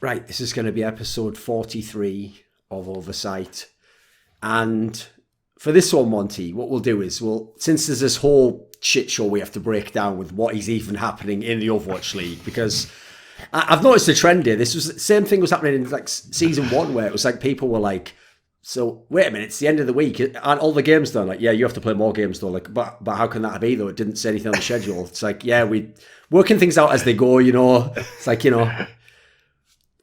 Right, this is going to be episode 43 of OverSight. And for this one, Monty, what we'll do is, since there's this whole shit show we have to break down with what is even happening in the Overwatch League, because I've noticed a trend here. This was the same thing was happening in like season 1, where it was like people were like, so wait a minute, it's the end of the week. Aren't all the games done? Like, yeah, you have to play more games though. Like, but how can that be though? It didn't say anything on the schedule. It's like, yeah, we working things out as they go, you know. It's like, you know,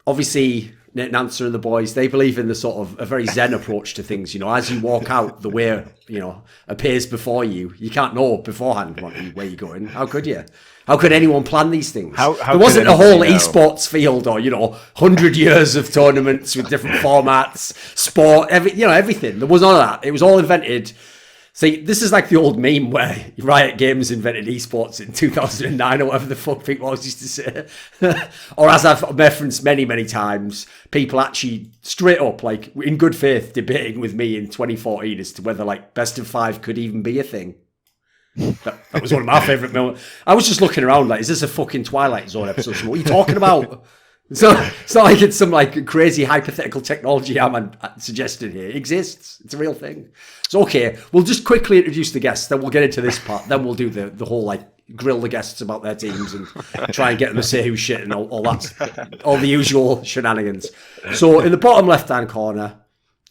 obviously Nancer and the boys, they believe in the sort of a very zen approach to things. You know, as you walk out, the way, you know, appears before you. You can't know beforehand where you're going. How could you? How could anyone plan these things? There wasn't a whole esports field or, you know, 100 years of tournaments with different formats, sport, everything. There was none of that. It was all invented. See, this is like the old meme where Riot Games invented esports in 2009 or whatever the fuck people always used to say. Or as I've referenced many, many times, people actually straight up, like in good faith, debating with me in 2014 as to whether like best of 5 could even be a thing. That was one of my favourite moments. I was just looking around like, is this a fucking Twilight Zone episode? What are you talking about? So it's not like it's some like crazy hypothetical technology I'm suggesting here. It exists. It's a real thing. So okay, we'll just quickly introduce the guests, then we'll get into this part. Then we'll do the whole like grill the guests about their teams and try and get them to say who's shit and all that, all the usual shenanigans. So in the bottom left-hand corner,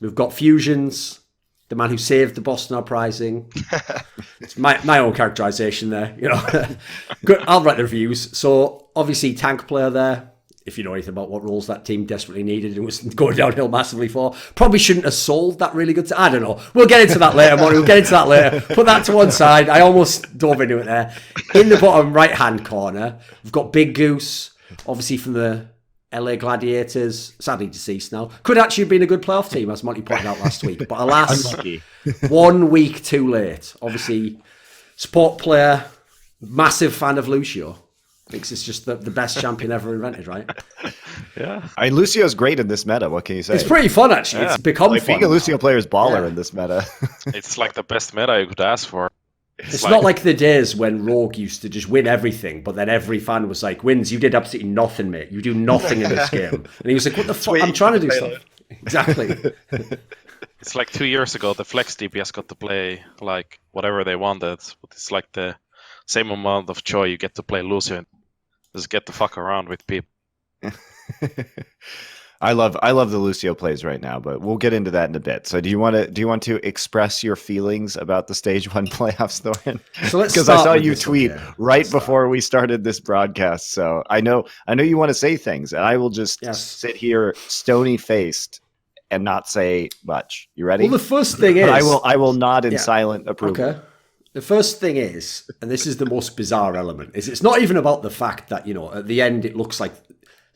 we've got Fusions, the man who saved the Boston Uprising. It's my own characterization there, you know. Good, I'll write the reviews. So obviously tank player there, if you know anything about what roles that team desperately needed and was going downhill massively for. Probably shouldn't have sold that really good. I don't know. We'll get into that later, Monty. We'll get into that later. Put that to one side. I almost dove into it there. In the bottom right-hand corner, we've got BigGoose, obviously from the LA Gladiators, sadly deceased now. Could actually have been a good playoff team, as Monty pointed out last week. But alas, 1 week too late. Obviously, support player, massive fan of Lucio. Thinks it's just the best champion ever invented, right? Yeah. I mean, Lucio's great in this meta. What can you say? It's pretty fun, actually. Yeah. It's become like, fun. Being a Lucio player is baller in this meta. It's like the best meta you could ask for. It's not like the days when Rogue used to just win everything, but then every fan was like, Wins, you did absolutely nothing, mate. You do nothing in this game. And he was like, what the fuck? I'm trying to do stuff. Exactly. It's like 2 years ago, the Flex DPS got to play like whatever they wanted. But it's like the same amount of joy you get to play Lucio and just get the fuck around with people. I love the Lucio plays right now, but we'll get into that in a bit. So do you want to express your feelings about the stage 1 playoffs, Thorin? So let's because I saw you tweet right before we started this broadcast. So I know you want to say things, and I will just sit here stony faced and not say much. You ready? Well, the first thing is I will nod in silent approval. Okay. The first thing is, and this is the most bizarre element, is it's not even about the fact that, you know, at the end it looks like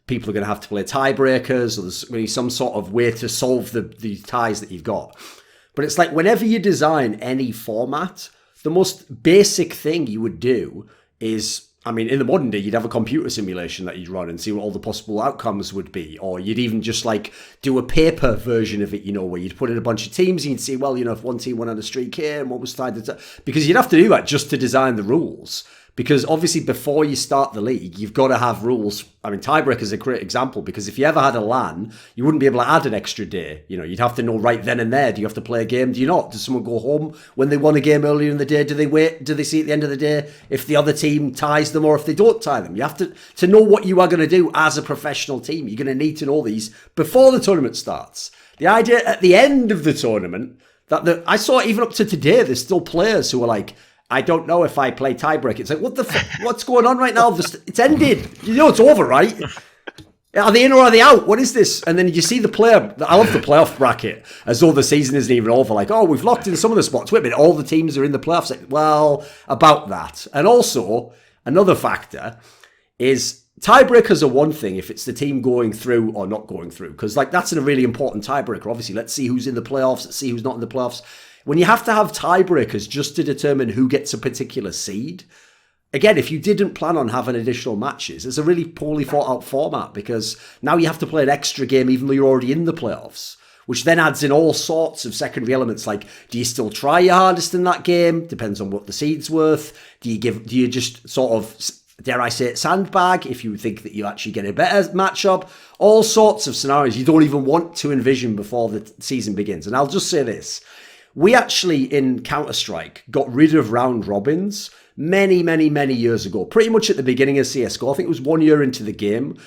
people are going to have to play tiebreakers or there's going to be some sort of way to solve the ties that you've got. But it's like whenever you design any format, the most basic thing you would do is, I mean, in the modern day, you'd have a computer simulation that you'd run and see what all the possible outcomes would be. Or you'd even just like do a paper version of it, you know, where you'd put in a bunch of teams and you'd see, well, you know, if one team went on a streak here and what was tied to... Because you'd have to do that just to design the rules. Because obviously before you start the league, you've got to have rules. I mean, tiebreaker is a great example because if you ever had a LAN, you wouldn't be able to add an extra day. You know, you'd have to know right then and there. Do you have to play a game? Do you not? Does someone go home when they won a game earlier in the day? Do they wait? Do they see at the end of the day if the other team ties them or if they don't tie them? You have to know what you are going to do as a professional team. You're going to need to know these before the tournament starts. The idea at the end of the tournament, I saw even up to today, there's still players who are like, I don't know if I play tiebreak. It's like, what's going on right now? It's ended. You know it's over, right? Are they in or are they out? What is this? And then you see the player. I love the playoff bracket as though the season isn't even over. Like, oh, we've locked in some of the spots. Wait a minute, all the teams are in the playoffs. Like, well, about that. And also, another factor is tiebreakers are one thing if it's the team going through or not going through. Because like that's a really important tiebreaker. Obviously, let's see who's in the playoffs. Let's see who's not in the playoffs. When you have to have tiebreakers just to determine who gets a particular seed, again, if you didn't plan on having additional matches, it's a really poorly thought out format because now you have to play an extra game even though you're already in the playoffs, which then adds in all sorts of secondary elements like, do you still try your hardest in that game? Depends on what the seed's worth. Do you just sort of dare I say it, sandbag, if you think that you actually get a better matchup, all sorts of scenarios you don't even want to envision before the season begins. And I'll just say this. We actually, in Counter-Strike, got rid of round robins many, many, many years ago, pretty much at the beginning of CSGO. I think it was 1 year into the game.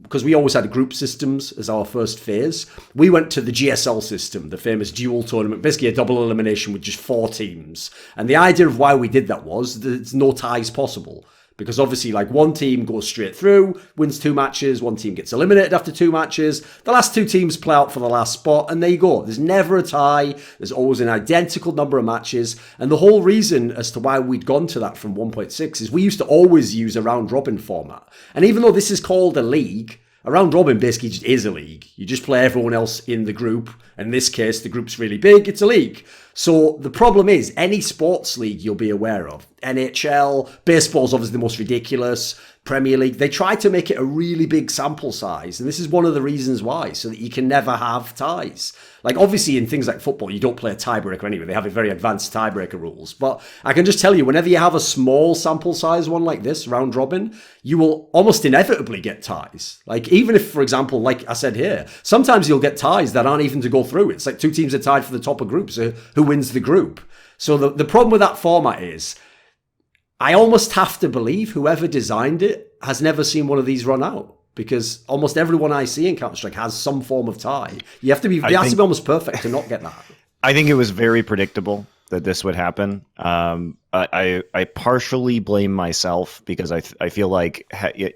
Because we always had group systems as our first phase, we went to the GSL system, the famous dual tournament, basically a double elimination with just 4 teams. And the idea of why we did that was that there's no ties possible. Because obviously, like, one team goes straight through, wins 2 matches, one team gets eliminated after 2 matches, the last 2 teams play out for the last spot, and there you go. There's never a tie, there's always an identical number of matches, and the whole reason as to why we'd gone to that from 1.6 is we used to always use a round-robin format. And even though this is called a league, a round-robin basically just is a league. You just play everyone else in the group, and in this case, the group's really big, it's a league. So the problem is, any sports league you'll be aware of, NHL, baseball's obviously the most ridiculous, Premier League, they try to make it a really big sample size. And this is one of the reasons why, so that you can never have ties. Like, obviously, in things like football, you don't play a tiebreaker anyway. They have a very advanced tiebreaker rules. But I can just tell you, whenever you have a small sample size one like this, round robin, you will almost inevitably get ties. Like, even if, for example, like I said here, sometimes you'll get ties that aren't even to go through. It's like 2 teams are tied for the top of groups. So who wins the group? So the problem with that format is, I almost have to believe whoever designed it has never seen one of these run out, because almost everyone I see in Counter-Strike has some form of tie. You have to be, it has to be almost perfect to not get that. I think it was very predictable that this would happen. I partially blame myself because I feel like,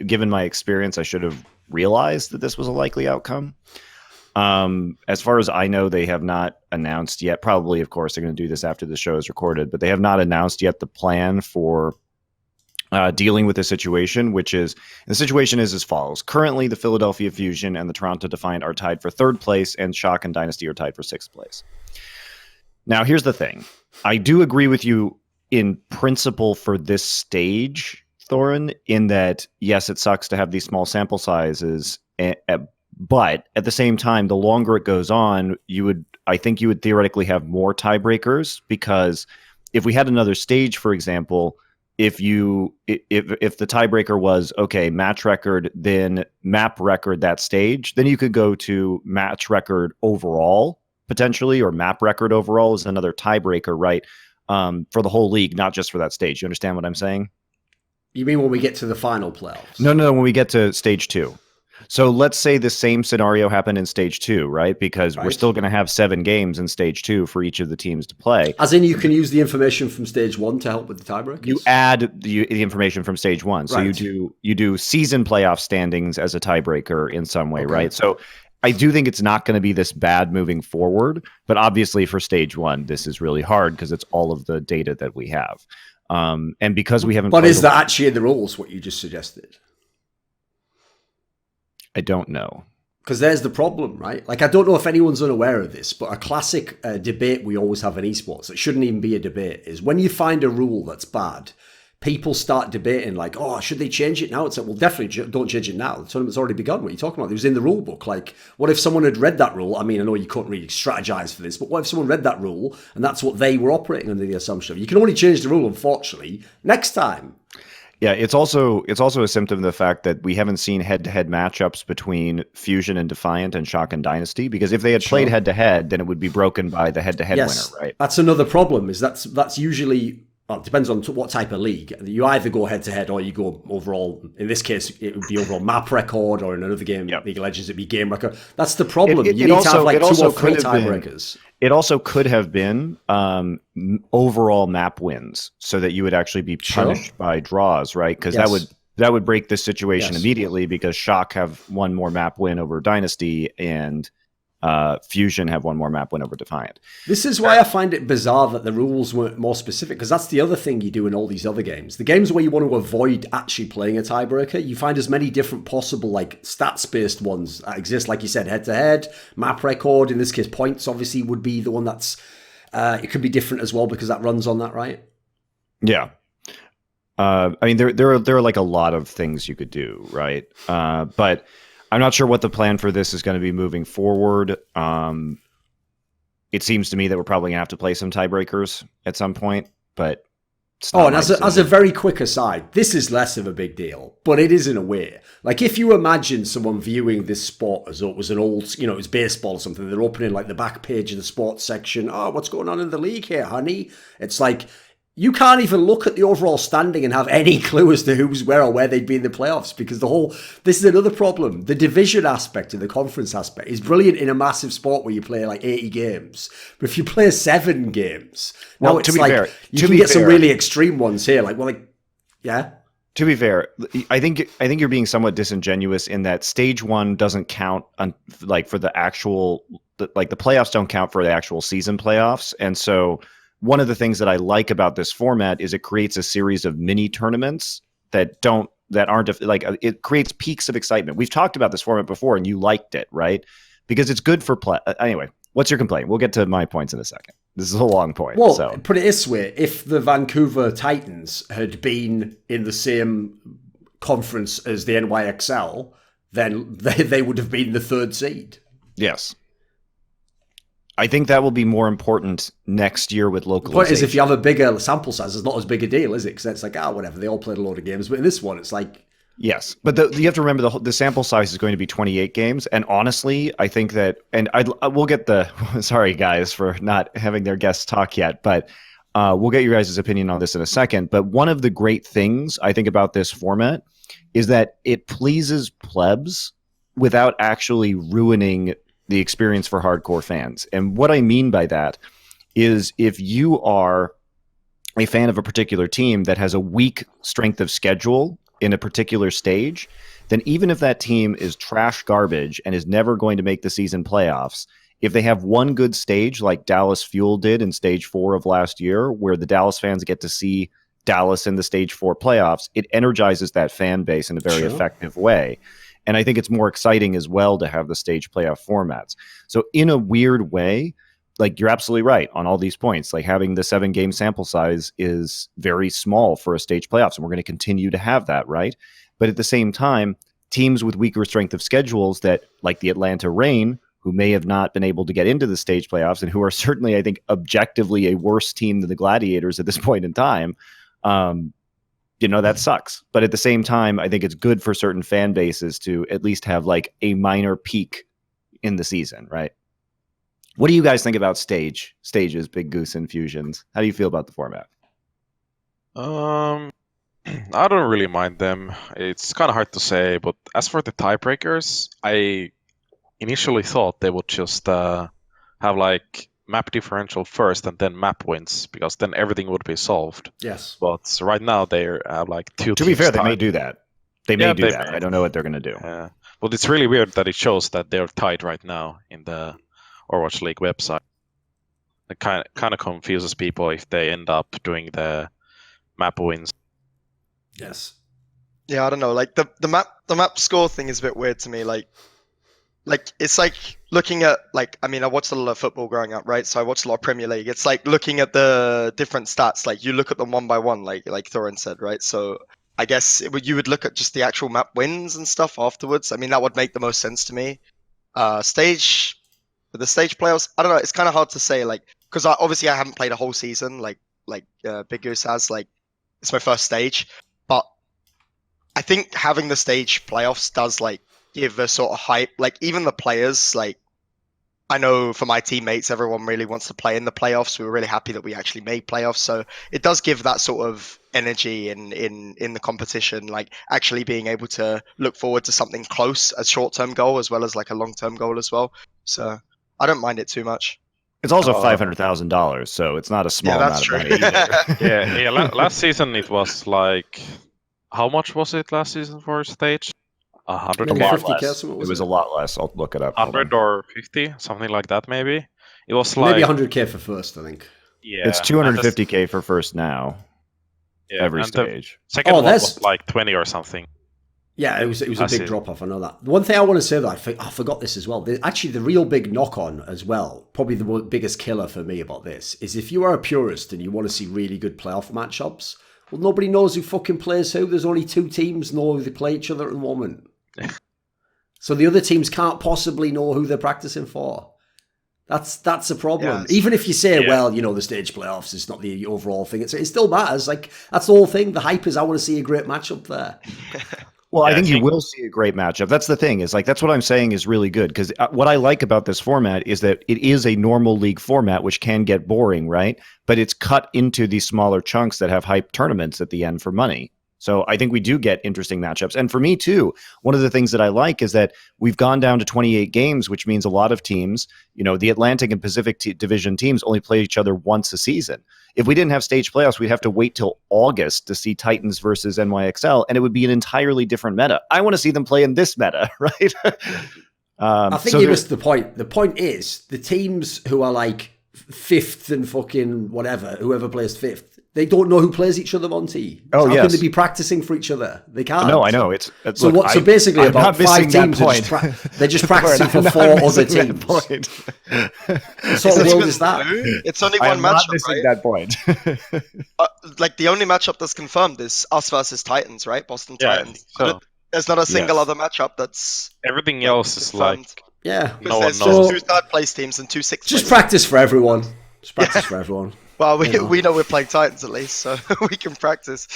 given my experience, I should have realized that this was a likely outcome. As far as I know, they have not announced yet. Probably, of course, they're going to do this after the show is recorded, but they have not announced yet the plan for dealing with the situation, the situation is as follows. Currently, the Philadelphia Fusion and the Toronto Defiant are tied for 3rd place, and Shock and Dynasty are tied for 6th place. Now, here's the thing. I do agree with you in principle for this stage, Thorin, in that, yes, it sucks to have these small sample sizes, but at the same time, the longer it goes on, I think you would theoretically have more tiebreakers, because if we had another stage, for example, if the tiebreaker was, okay, match record, then map record that stage, then you could go to match record overall, potentially, or map record overall is another tiebreaker, right? For the whole league, not just for that stage. You understand what I'm saying? You mean when we get to the final playoffs? No, when we get to stage 2. So let's say the same scenario happened in stage 2, right? Because we're still going to have 7 games in stage 2 for each of the teams to play. As in, you can use the information from stage 1 to help with the tiebreakers? You add the information from stage 1. So you do season playoff standings as a tiebreaker in some way, right? So I do think it's not going to be this bad moving forward, but obviously for stage 1, this is really hard because it's all of the data that we have. And because we haven't... But is that actually in the rules, what you just suggested? I don't know. Because there's the problem, right? Like, I don't know if anyone's unaware of this, but a classic debate we always have in esports, it shouldn't even be a debate, is when you find a rule that's bad, people start debating like, oh, should they change it now? It's like, well, definitely don't change it now. The tournament's already begun. What are you talking about? It was in the rule book. Like, what if someone had read that rule? I mean, I know you couldn't really strategize for this, but what if someone read that rule and that's what they were operating under the assumption of? You can only change the rule, unfortunately, next time. Yeah, it's also a symptom of the fact that we haven't seen head-to-head matchups between Fusion and Defiant and Shock and Dynasty, because if they had played head-to-head, then it would be broken by the head-to-head winner, right? That's another problem, is that's usually, well, it depends on what type of league. You either go head-to-head or you go overall. In this case, it would be overall map record, or in another game, League of Legends, it'd be game record. That's the problem. You need to have like 2 or 3 tiebreakers. It also could have been overall map wins, so that you would actually be punished by draws, right? Because that would break this situation immediately, because Shock have 1 more map win over Dynasty, and Fusion have 1 more map win over Defiant. This is why I find it bizarre that the rules weren't more specific, because that's the other thing you do in all these other games. The games where you want to avoid actually playing a tiebreaker, you find as many different possible like stats-based ones that exist. Like you said, head-to-head, map record. In this case, points obviously would be the one that's... it could be different as well, because that runs on that, right? Yeah. I mean, there are like a lot of things you could do, right? But I'm not sure what the plan for this is going to be moving forward. It seems to me that we're probably going to have to play some tiebreakers at some point, but Oh, and as a very quick aside, this is less of a big deal, but it is in a way. Like, if you imagine someone viewing this sport as though it was an old, it was baseball or something, they're opening like the back page of the sports section. Oh, what's going on in the league here, honey? It's like, you can't even look at the overall standing and have any clue as to who's where or where they'd be in the playoffs, because this is another problem. The division aspect and the conference aspect is brilliant in a massive sport where you play like 80 games. But if you play 7 games, now it's like, you can get some really extreme ones here. Yeah. To be fair, I think you're being somewhat disingenuous in that stage 1 doesn't count for the actual, the playoffs don't count for the actual season playoffs. And so one of the things that I like about this format is it creates a series of mini tournaments that aren't it creates peaks of excitement. We've talked about this format before and you liked it, right? Because it's good for play. Anyway, what's your complaint? We'll get to my points in a second. This is a long point. Well, put it this way. If the Vancouver Titans had been in the same conference as the NYXL, then they would have been the 3rd seed. Yes. I think that will be more important next year with localization. The point is, if you have a bigger sample size, it's not as big a deal, is it? Because it's like, whatever, they all played a load of games. But in this one, it's like... Yes, but you have to remember the sample size is going to be 28 games. And honestly, I think that... And we'll get the... Sorry, guys, for not having their guests talk yet. But we'll get your guys' opinion on this in a second. But one of the great things, I think, about this format is that it pleases plebs without actually ruining the experience for hardcore fans. And what I mean by that is if you are a fan of a particular team that has a weak strength of schedule in a particular stage, then even if that team is trash garbage and is never going to make the season playoffs, if they have one good stage like Dallas Fuel did in stage 4 of last year, where the Dallas fans get to see Dallas in the stage 4 playoffs, it energizes that fan base in a very effective way. And I think it's more exciting as well to have the stage playoff formats. So in a weird way, like, you're absolutely right on all these points. Like, having the 7-game sample size is very small for a stage playoffs, and we're going to continue to have that, right? But at the same time, teams with weaker strength of schedules that, like the Atlanta Reign, who may have not been able to get into the stage playoffs and who are certainly, I think, objectively a worse team than the Gladiators at this point in time, that sucks. But at the same time, I think it's good for certain fan bases to at least have like a minor peak in the season, right? What do you guys think about stages, BigGoose and Fusions? How do you feel about the format? I don't really mind them. It's kind of hard to say, but as for the tiebreakers, I initially thought they would just have like map differential first and then map wins, because then everything would be solved. Yes. But right now they have like 2 To be fair, they may do that. They may do that. I don't know what they're going to do. Yeah. But it's really weird that it shows that they're tied right now in the Overwatch League website. It kind of confuses people if they end up doing the map wins. Yes. Yeah, I don't know. Like the map score thing is a bit weird to me. Like it's like looking at I watched a lot of football growing up, right? So I watched a lot of Premier League. It's like looking at the different stats. Like, you look at them one by one, like Thorin said, right? So I guess you would look at just the actual map wins and stuff afterwards. I mean, that would make the most sense to me. The stage playoffs, I don't know. It's kind of hard to say, like, because obviously I haven't played a whole season like BigGoose has. Like, it's my first stage, but I think having the stage playoffs does like give a sort of hype. Like, even the players, like, I know for my teammates, everyone really wants to play in the playoffs. We were really happy that we actually made playoffs. So it does give that sort of energy in the competition, like actually being able to look forward to something close, a short-term goal as well as like a long-term goal as well. So I don't mind it too much. It's also $500,000, so it's not a small amount of money either. yeah. Last season it was like, how much was it last season for a stage? 100 or less. It was a lot less. I'll look it up. 100 or 50, something like that, maybe. It was like maybe 100K for first, I think. Yeah, it's 250K for first now. Yeah, every stage. Second one was like 20 or something. Yeah, it was a big drop off. I know that. The one thing I want to say, though, I forgot this as well. Actually, the real big knock on as well, probably the biggest killer for me about this, is if you are a purist and you want to see really good playoff matchups, well, nobody knows who fucking plays who. There's only 2 teams know who they play each other at the moment. So the other teams can't possibly know who they're practicing for. That's a problem. Yes. Even if you say, well, the stage playoffs is not the overall thing. It still matters. Like, that's the whole thing. The hype is I want to see a great matchup there. Well, I think you will see a great matchup. That's the thing, is like, that's what I'm saying is really good. Because what I like about this format is that it is a normal league format, which can get boring, right? But it's cut into these smaller chunks that have hype tournaments at the end for money. So I think we do get interesting matchups. And for me, too, one of the things that I like is that we've gone down to 28 games, which means a lot of teams, the Atlantic and Pacific Division teams only play each other once a season. If we didn't have stage playoffs, we'd have to wait till August to see Titans versus NYXL, and it would be an entirely different meta. I want to see them play in this meta, right? I think you missed the point. The point is the teams who are like fifth and fucking whatever, whoever plays fifth, they don't know who plays each other, Monty. Oh, How can they be practicing for each other? They can't. No, I know. So basically, I'm about 5 teams they're just practicing for 4 other teams. What sort of world is that? It's only one matchup, missing right? that point. Like the only matchup that's confirmed is us versus Titans, right? Boston Titans. So. There's not a single other matchup that's everything else is confirmed. like No one knows. There's 2 third place teams and 2 sixth place. Just practice for everyone. Just practice for everyone. Well, we know we're playing Titans at least, so we can practice.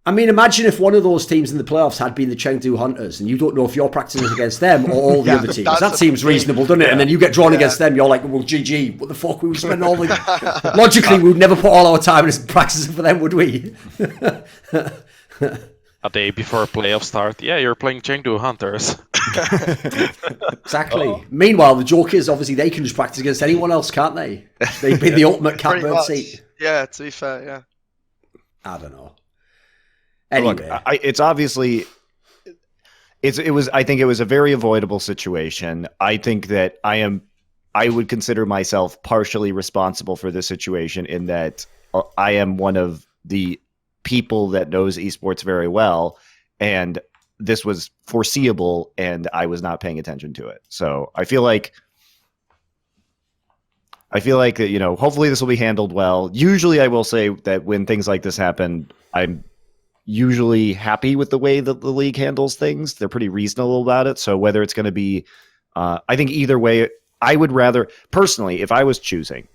I mean, imagine if one of those teams in the playoffs had been the Chengdu Hunters, and you don't know if you're practicing against them or all the other teams. That seems reasonable, doesn't it? And then you get drawn against them, you're like, well, GG, what the fuck? We would spend all the... Logically, we would never put all our time into practicing for them, would we? A day before playoff start, you're playing Chengdu Hunters. Exactly. Oh. Meanwhile, the joke is, obviously, they can just practice against anyone else, can't they? They'd be the ultimate catbird seat. Yeah, to be fair, yeah. I don't know. Anyway. Look, it's obviously... I think it was a very avoidable situation. I think that I would consider myself partially responsible for this situation in that I am one of the people that knows esports very well, and this was foreseeable, and I was not paying attention to it. So I feel like that, hopefully this will be handled well. Usually I will say that when things like this happen, I'm usually happy with the way that the league handles things. They're pretty reasonable about it. So whether it's going to be, I think either way, I would rather, personally, if I was choosing,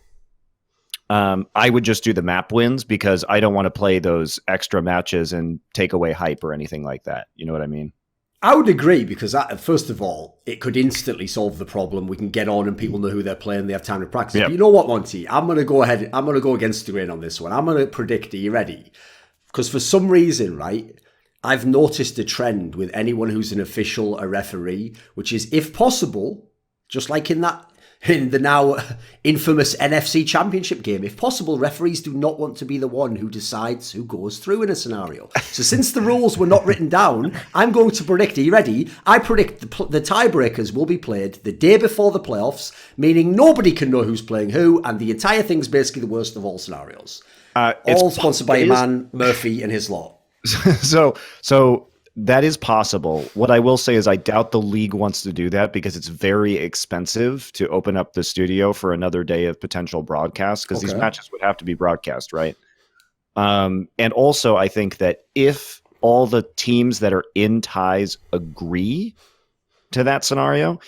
I would just do the map wins, because I don't want to play those extra matches and take away hype or anything like that. You know what I mean? I would agree, because first of all, it could instantly solve the problem. We can get on and people know who they're playing. They have time to practice. Yep. But you know what, Monty? I'm going to go ahead. I'm going to go against the grain on this one. I'm going to predict. Are you ready? Because for some reason, right, I've noticed a trend with anyone who's an official, a referee, which is, if possible, just like in the now infamous NFC Championship game, if possible, referees do not want to be the one who decides who goes through in a scenario. So since the rules were not written down, I'm going to predict, are you ready? I predict the tiebreakers will be played the day before the playoffs, meaning nobody can know who's playing who, and the entire thing's basically the worst of all scenarios. All sponsored by a man, Murphy, and his lot. So that is possible. What I will say is I doubt the league wants to do that, because it's very expensive to open up the studio for another day of potential broadcast, because these matches would have to be broadcast, right? And also, I think that if all the teams that are in ties agree to that scenario,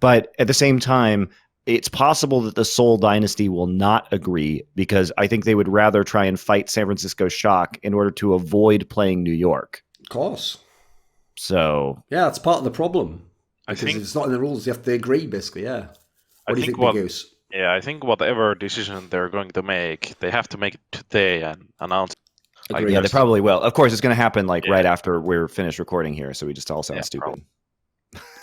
but at the same time, it's possible that the Seoul Dynasty will not agree, because I think they would rather try and fight San Francisco Shock in order to avoid playing New York. Of course. So yeah, that's part of the problem. Because I think it's not in the rules. You have to agree, basically. Yeah. What do you think, BigGoose? Yeah, I think whatever decision they're going to make, they have to make it today and announce. Yeah, they probably will. Of course, it's going to happen right after we're finished recording here, so we just all sound stupid. Probably.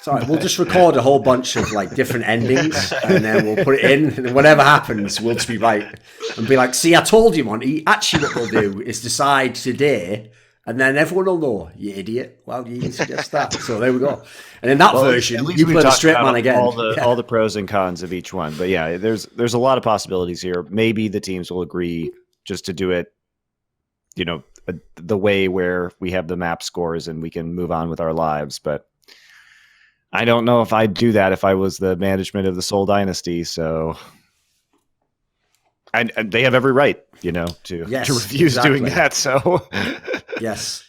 Sorry, we'll just record a whole bunch of different endings, and then we'll put it in, and whatever happens, we'll just be right and be like, "See, I told you, Monty. Actually, what we'll do is decide today." And then everyone will know, you idiot. Well, you suggest that. So there we go. And in that version, you play the straight man again. All the pros and cons of each one. But yeah, there's a lot of possibilities here. Maybe the teams will agree just to do it, the way where we have the map scores and we can move on with our lives. But I don't know if I'd do that if I was the management of the Seoul Dynasty. So... And they have every right, to refuse doing that. So yes,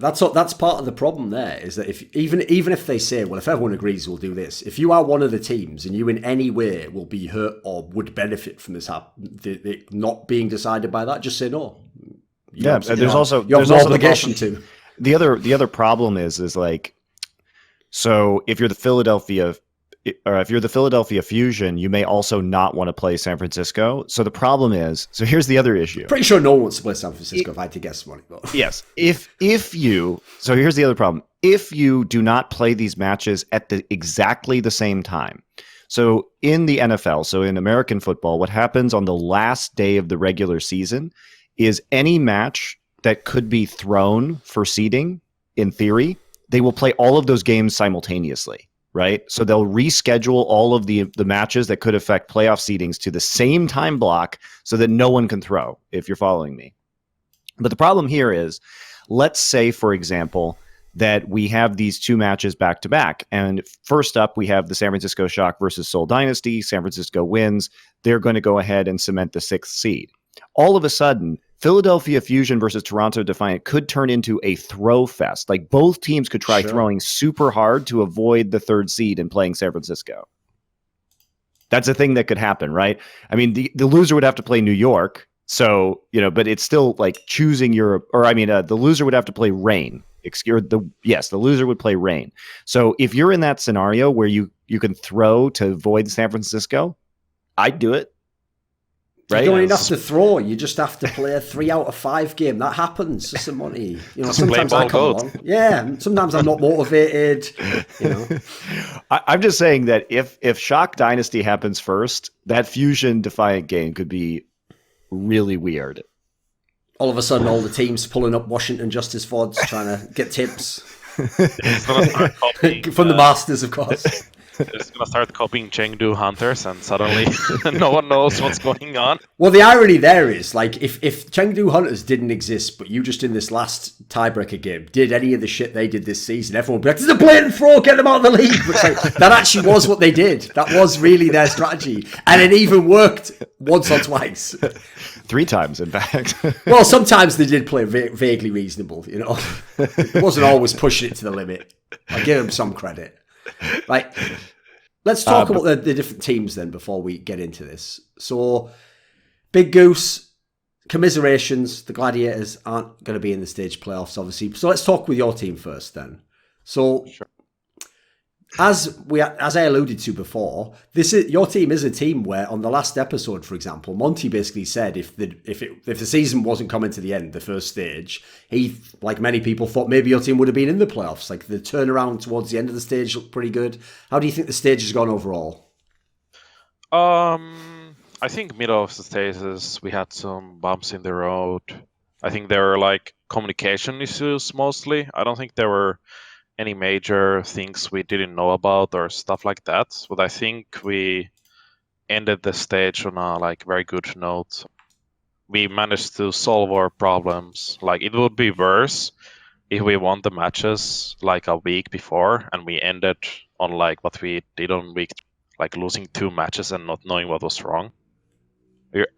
That's part of the problem there, is that if even if they say, well, if everyone agrees we'll do this, if you are one of the teams and you in any way will be hurt or would benefit from this not being decided by that, just say no. Yeah, there's also no obligation to. The other problem is like, so if you're the Philadelphia Fusion, you may also not want to play San Francisco. So the problem is, so here's the other issue. Pretty sure no one wants to play San Francisco if I had to guess money. But. Yes. So here's the other problem. If you do not play these matches at exactly the same time. So in the NFL, so in American football, what happens on the last day of the regular season is any match that could be thrown for seeding, in theory, they will play all of those games simultaneously. Right? So they'll reschedule all of the matches that could affect playoff seedings to the same time block so that no one can throw, if you're following me. But the problem here is, let's say, for example, that we have these two matches back to back. And first up, we have the San Francisco Shock versus Seoul Dynasty. San Francisco wins. They're going to go ahead and cement the 6th seed. All of a sudden, Philadelphia Fusion versus Toronto Defiant could turn into a throw fest. Like, both teams could try throwing super hard to avoid the 3rd seed and playing San Francisco. That's a thing that could happen, right? I mean, the loser would have to play New York. So, but it's still like choosing the loser would have to play Reign. The loser would play Reign. So if you're in that scenario where you can throw to avoid San Francisco, I'd do it. Right? You don't even have to throw. You just have to play a 3 out of 5 game. That happens. Just some money. Sometimes I come along. Yeah. Sometimes I'm not motivated. I'm just saying that if Shock Dynasty happens first, that Fusion Defiant game could be really weird. All of a sudden, all the teams pulling up Washington Justice Fords trying to get tips from the Masters, of course. It's going to start copying Chengdu Hunters, and suddenly no one knows what's going on. Well, the irony there is, like, if Chengdu Hunters didn't exist, but you just in this last tiebreaker game did any of the shit they did this season, everyone would be like, "This is a blatant throw, get them out of the league." But like, that actually was what they did. That was really their strategy. And it even worked once or twice. 3 times, in fact. Well, sometimes they did play vaguely reasonable, It wasn't always pushing it to the limit. I give them some credit. Right. Let's talk about the different teams then before we get into this. So, BigGoose, commiserations. The Gladiators aren't going to be in the stage playoffs, obviously. So let's talk with your team first then. So, sure. As I alluded to before, your team is a team where on the last episode, for example, Monty basically said if the season wasn't coming to the end, the first stage, he, like many people, thought maybe your team would have been in the playoffs. Like, the turnaround towards the end of the stage looked pretty good. How do you think the stage has gone overall? I think middle of the stages we had some bumps in the road. I think there were like communication issues mostly. I don't think there were any major things we didn't know about or stuff like that, but I think we ended the stage on a like very good note. We managed to solve our problems. Like, it would be worse if we won the matches like a week before and we ended on like what we did on week, like losing 2 matches and not knowing what was wrong.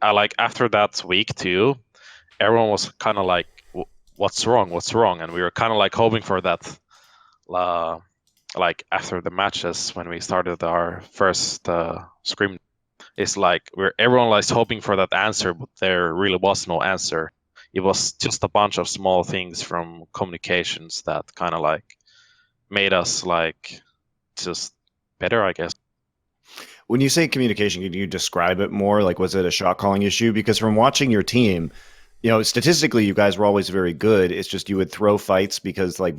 Like, after that week 2, everyone was kind of like, what's wrong, and we were kind of like hoping for that. Like, after the matches when we started our first scrim, it's like everyone was hoping for that answer, but there really was no answer. It was just a bunch of small things from communications that kind of like made us like just better, I guess. When you say communication, can you describe it more? Like, was it a shot calling issue? Because from watching your team, statistically you guys were always very good. It's just you would throw fights because like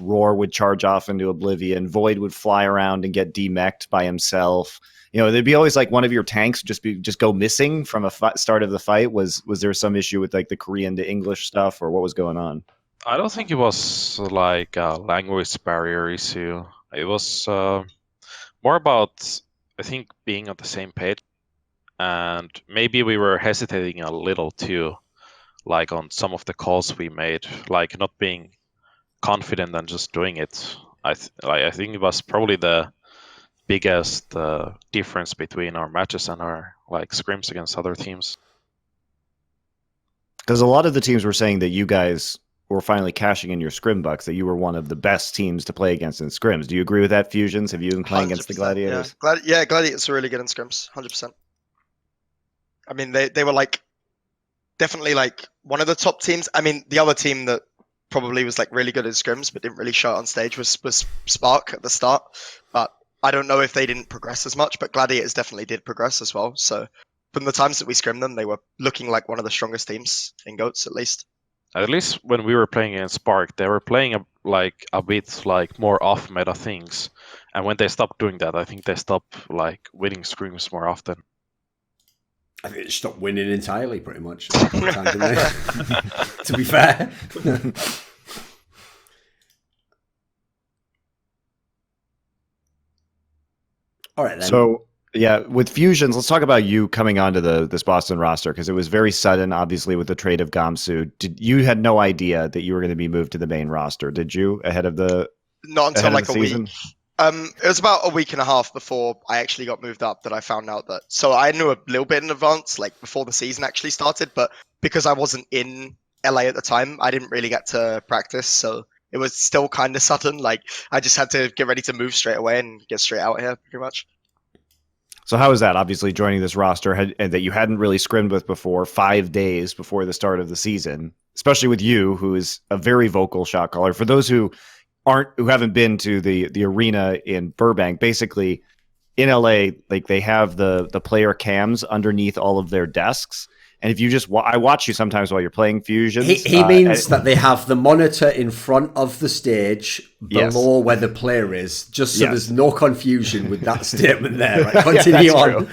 Roar would charge off into oblivion. Void would fly around and get demech'd by himself. There'd be always like one of your tanks just go missing from a start of the fight. Was there some issue with like the Korean to English stuff, or what was going on? I don't think it was like a language barrier issue. It was more about, I think, being on the same page, and maybe we were hesitating a little too, like on some of the calls we made, like not being confident and just doing it. I think it was probably the biggest difference between our matches and our like scrims against other teams. Because a lot of the teams were saying that you guys were finally cashing in your scrim bucks, that you were one of the best teams to play against in scrims. Do you agree with that, Fusions? Have you been playing against the Gladiators? Yeah, Gladiators are really good in scrims, 100%. I mean, they were like definitely like one of the top teams. I mean, the other team that probably was like really good at scrims but didn't really show it on stage was Spark at the start. But I don't know if they didn't progress as much, but Gladiators definitely did progress as well. So from the times that we scrimmed them, they were looking like one of the strongest teams in GOATS, at least. At least when we were playing in Spark, they were playing a bit like more off meta things. And when they stopped doing that, I think they stopped like winning scrims more often. I think they stopped winning entirely, pretty much. To be fair. All right, then. So, yeah, with Fusions, let's talk about you coming onto this Boston roster, because it was very sudden, obviously, with the trade of Gamsu. You had no idea that you were going to be moved to the main roster, did you, ahead of the Not until like a season? week. It was about a week and a half before I actually got moved up that I found out that. So I knew a little bit in advance, like before the season actually started, but because I wasn't in LA at the time, I didn't really get to practice. So it was still kind of sudden. Like I just had to get ready to move straight away and get straight out here, pretty much. So how was that? Obviously, joining this roster and that you hadn't really scrimmed with before, 5 days before the start of the season, especially with you, who is a very vocal shot caller. For those who haven't been to the arena in Burbank, basically in LA, like they have the player cams underneath all of their desks. And if you just, I watch you sometimes while you're playing Fusions. He means that they have the monitor in front of the stage below where the player is, just so there's no confusion with that statement there. Right? Continue on.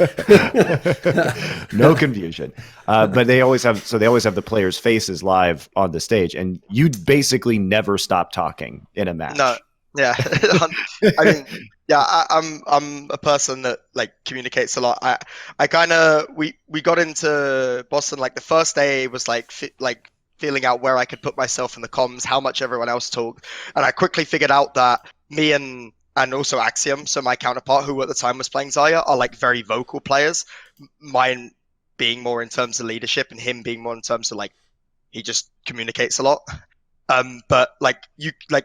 No confusion. But they always have the players' faces live on the stage, and you basically never stop talking in a match. No. Yeah. I mean, yeah, I'm a person that like communicates a lot. I kind of we got into Boston like the first day was like feeling out where I could put myself in the comms, how much everyone else talked, and I quickly figured out that me and also Axiom, so my counterpart who at the time was playing Zarya, are like very vocal players. Mine being more in terms of leadership and him being more in terms of like he just communicates a lot. But like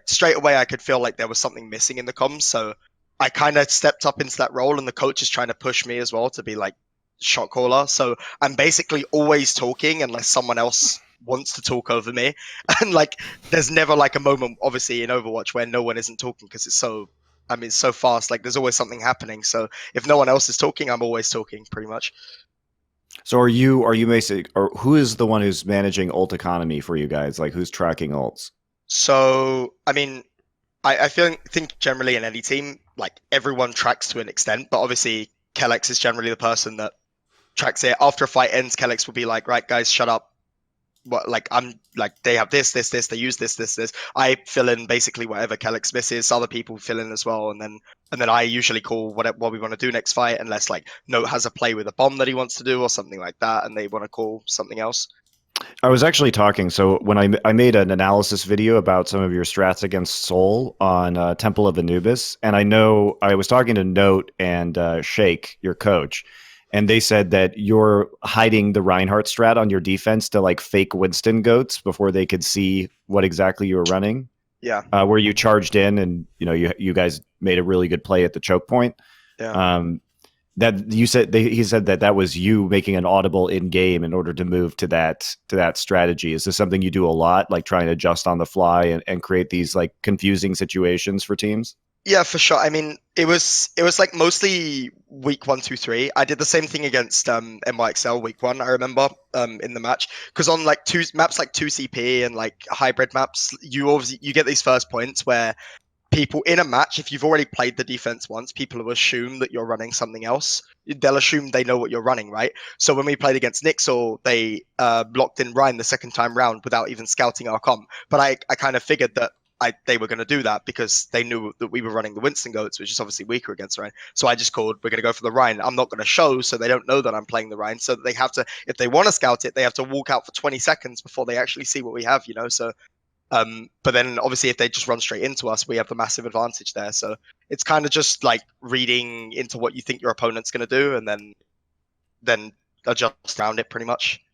straight away I could feel like there was something missing in the comms, so I kind of stepped up into that role, and the coach is trying to push me as well to be like shot caller. So I'm basically always talking unless someone else wants to talk over me. And like there's never like a moment obviously in Overwatch where no one isn't talking, because it's so fast. Like there's always something happening. So if no one else is talking, I'm always talking pretty much. So are you basically, or who is the one who's managing ult economy for you guys? Like who's tracking ults? So I mean, I think generally in any team, like everyone tracks to an extent, but obviously Kellex is generally the person that tracks it. After a fight ends, Kellex will be like, right guys, shut up. What like I'm like they have this, they use this. I fill in basically whatever Kellex misses. Other people fill in as well, and then I usually call what we want to do next fight, unless like Note has a play with a bomb that he wants to do or something like that, and they want to call something else. I was actually talking. So when I made an analysis video about some of your strats against Soul on Temple of Anubis, and I was talking to Note and Shake, your coach, and they said that you're hiding the Reinhardt strat on your defense to like fake Winston goats before they could see what exactly you were running. Yeah. Where you charged in and you guys made a really good play at the choke point. Yeah. That you said he said that was you making an audible in game in order to move to that strategy. Is this something you do a lot, like trying to adjust on the fly and create these like confusing situations for teams? Yeah, for sure. I mean, it was like mostly week 1, 2, 3. I did the same thing against NYXL week 1. I remember in the match, because on like maps like 2CP and like hybrid maps, you get these first points where people in a match, if you've already played the defense once, people will assume that you're running something else. They'll assume they know what you're running, right? So when we played against Nixel, they blocked in Ryan the second time round without even scouting our comm. But I kind of figured that they were going to do that because they knew that we were running the Winston goats, which is obviously weaker against Ryan. So I just called, we're going to go for the Ryan. I'm not going to show, so they don't know that I'm playing the Ryan. So they have to, if they want to scout it, they have to walk out for 20 seconds before they actually see what we have, So, but then obviously if they just run straight into us, we have the massive advantage there. So it's kind of just like reading into what you think your opponent's going to do and then adjust around it pretty much.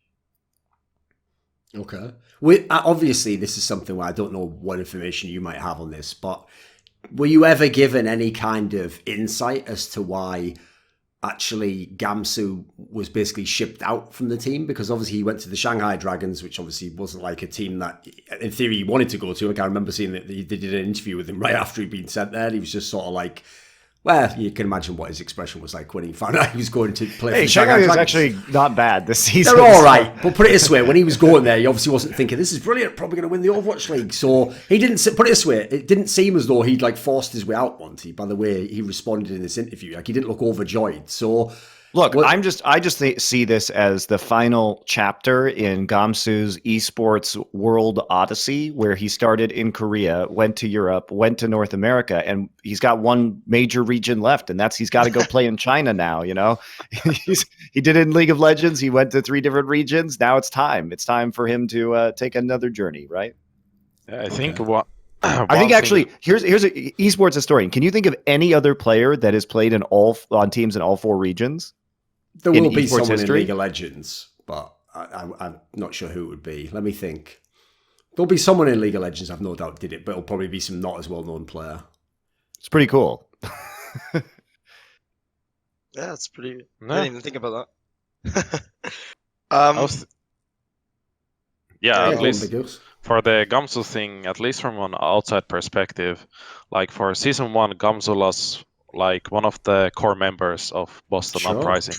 Okay. Obviously, this is something where I don't know what information you might have on this, but were you ever given any kind of insight as to why actually Gamsu was basically shipped out from the team? Because obviously he went to the Shanghai Dragons, which obviously wasn't like a team that in theory he wanted to go to. Like I remember seeing that they did an interview with him right after he'd been sent there. He was just sort of like, well, you can imagine what his expression was like when he found out he was going to play for the Shanghai Dragons. was actually not bad this season. They're all right, but put it this way: when he was going there, he obviously wasn't thinking, "This is brilliant, probably going to win the Overwatch League." So he didn't. Put it this way: it didn't seem as though he'd like forced his way out, Monty. By the way he responded in this interview, like he didn't look overjoyed. So. Look, I just see this as the final chapter in Gamsu's esports world odyssey, where he started in Korea, went to Europe, went to North America, and he's got one major region left, and that's he's got to go play in China now. You know, he did it in League of Legends. He went to 3 different regions. Now it's time. It's time for him to take another journey, right? Yeah, I think actually here's an esports historian. Can you think of any other player that has played on teams in all 4 regions? There will be someone in League of Legends, but I'm not sure who it would be. Let me think. There'll be someone in League of Legends, I've no doubt did it, but it'll probably be some not as well-known player. It's pretty cool. Yeah, it's pretty... No. I didn't even think about that. At least for the Gamsu thing, at least from an outside perspective, like for season 1, Gamsu lost like one of the core members of Boston Uprising.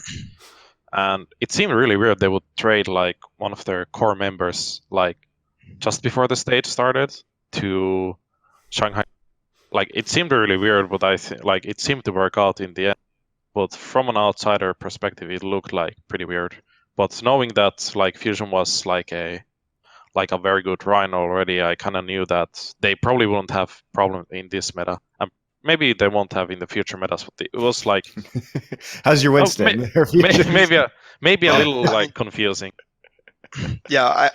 And it seemed really weird they would trade like one of their core members like just before the stage started to Shanghai. Like it seemed really weird, but it seemed to work out in the end. But from an outsider perspective, it looked like pretty weird. But knowing that like Fusion was like a very good run already, I kind of knew that they probably wouldn't have problems in this meta. And maybe they won't have in the future metas. But it was like, how's your Winston? Maybe a little like confusing. Yeah,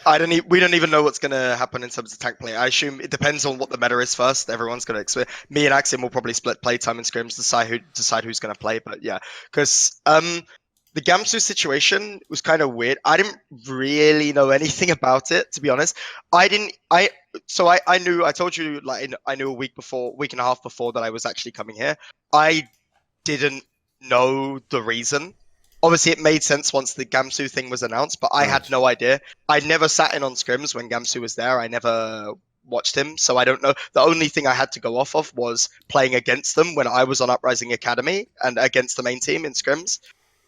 we don't even know what's going to happen in terms of tank play. I assume it depends on what the meta is first. Everyone's going to expect. Me and Axiom will probably split playtime and scrims, decide who's going to play. But yeah, because the Gamsu situation was kind of weird. I didn't really know anything about it, to be honest. I knew, I told you, like, I knew a week and a half before that I was actually coming here. I didn't know the reason. Obviously, it made sense once the Gamsu thing was announced, but I had no idea. I never sat in on scrims when Gamsu was there. I never watched him, so I don't know. The only thing I had to go off of was playing against them when I was on Uprising Academy and against the main team in scrims.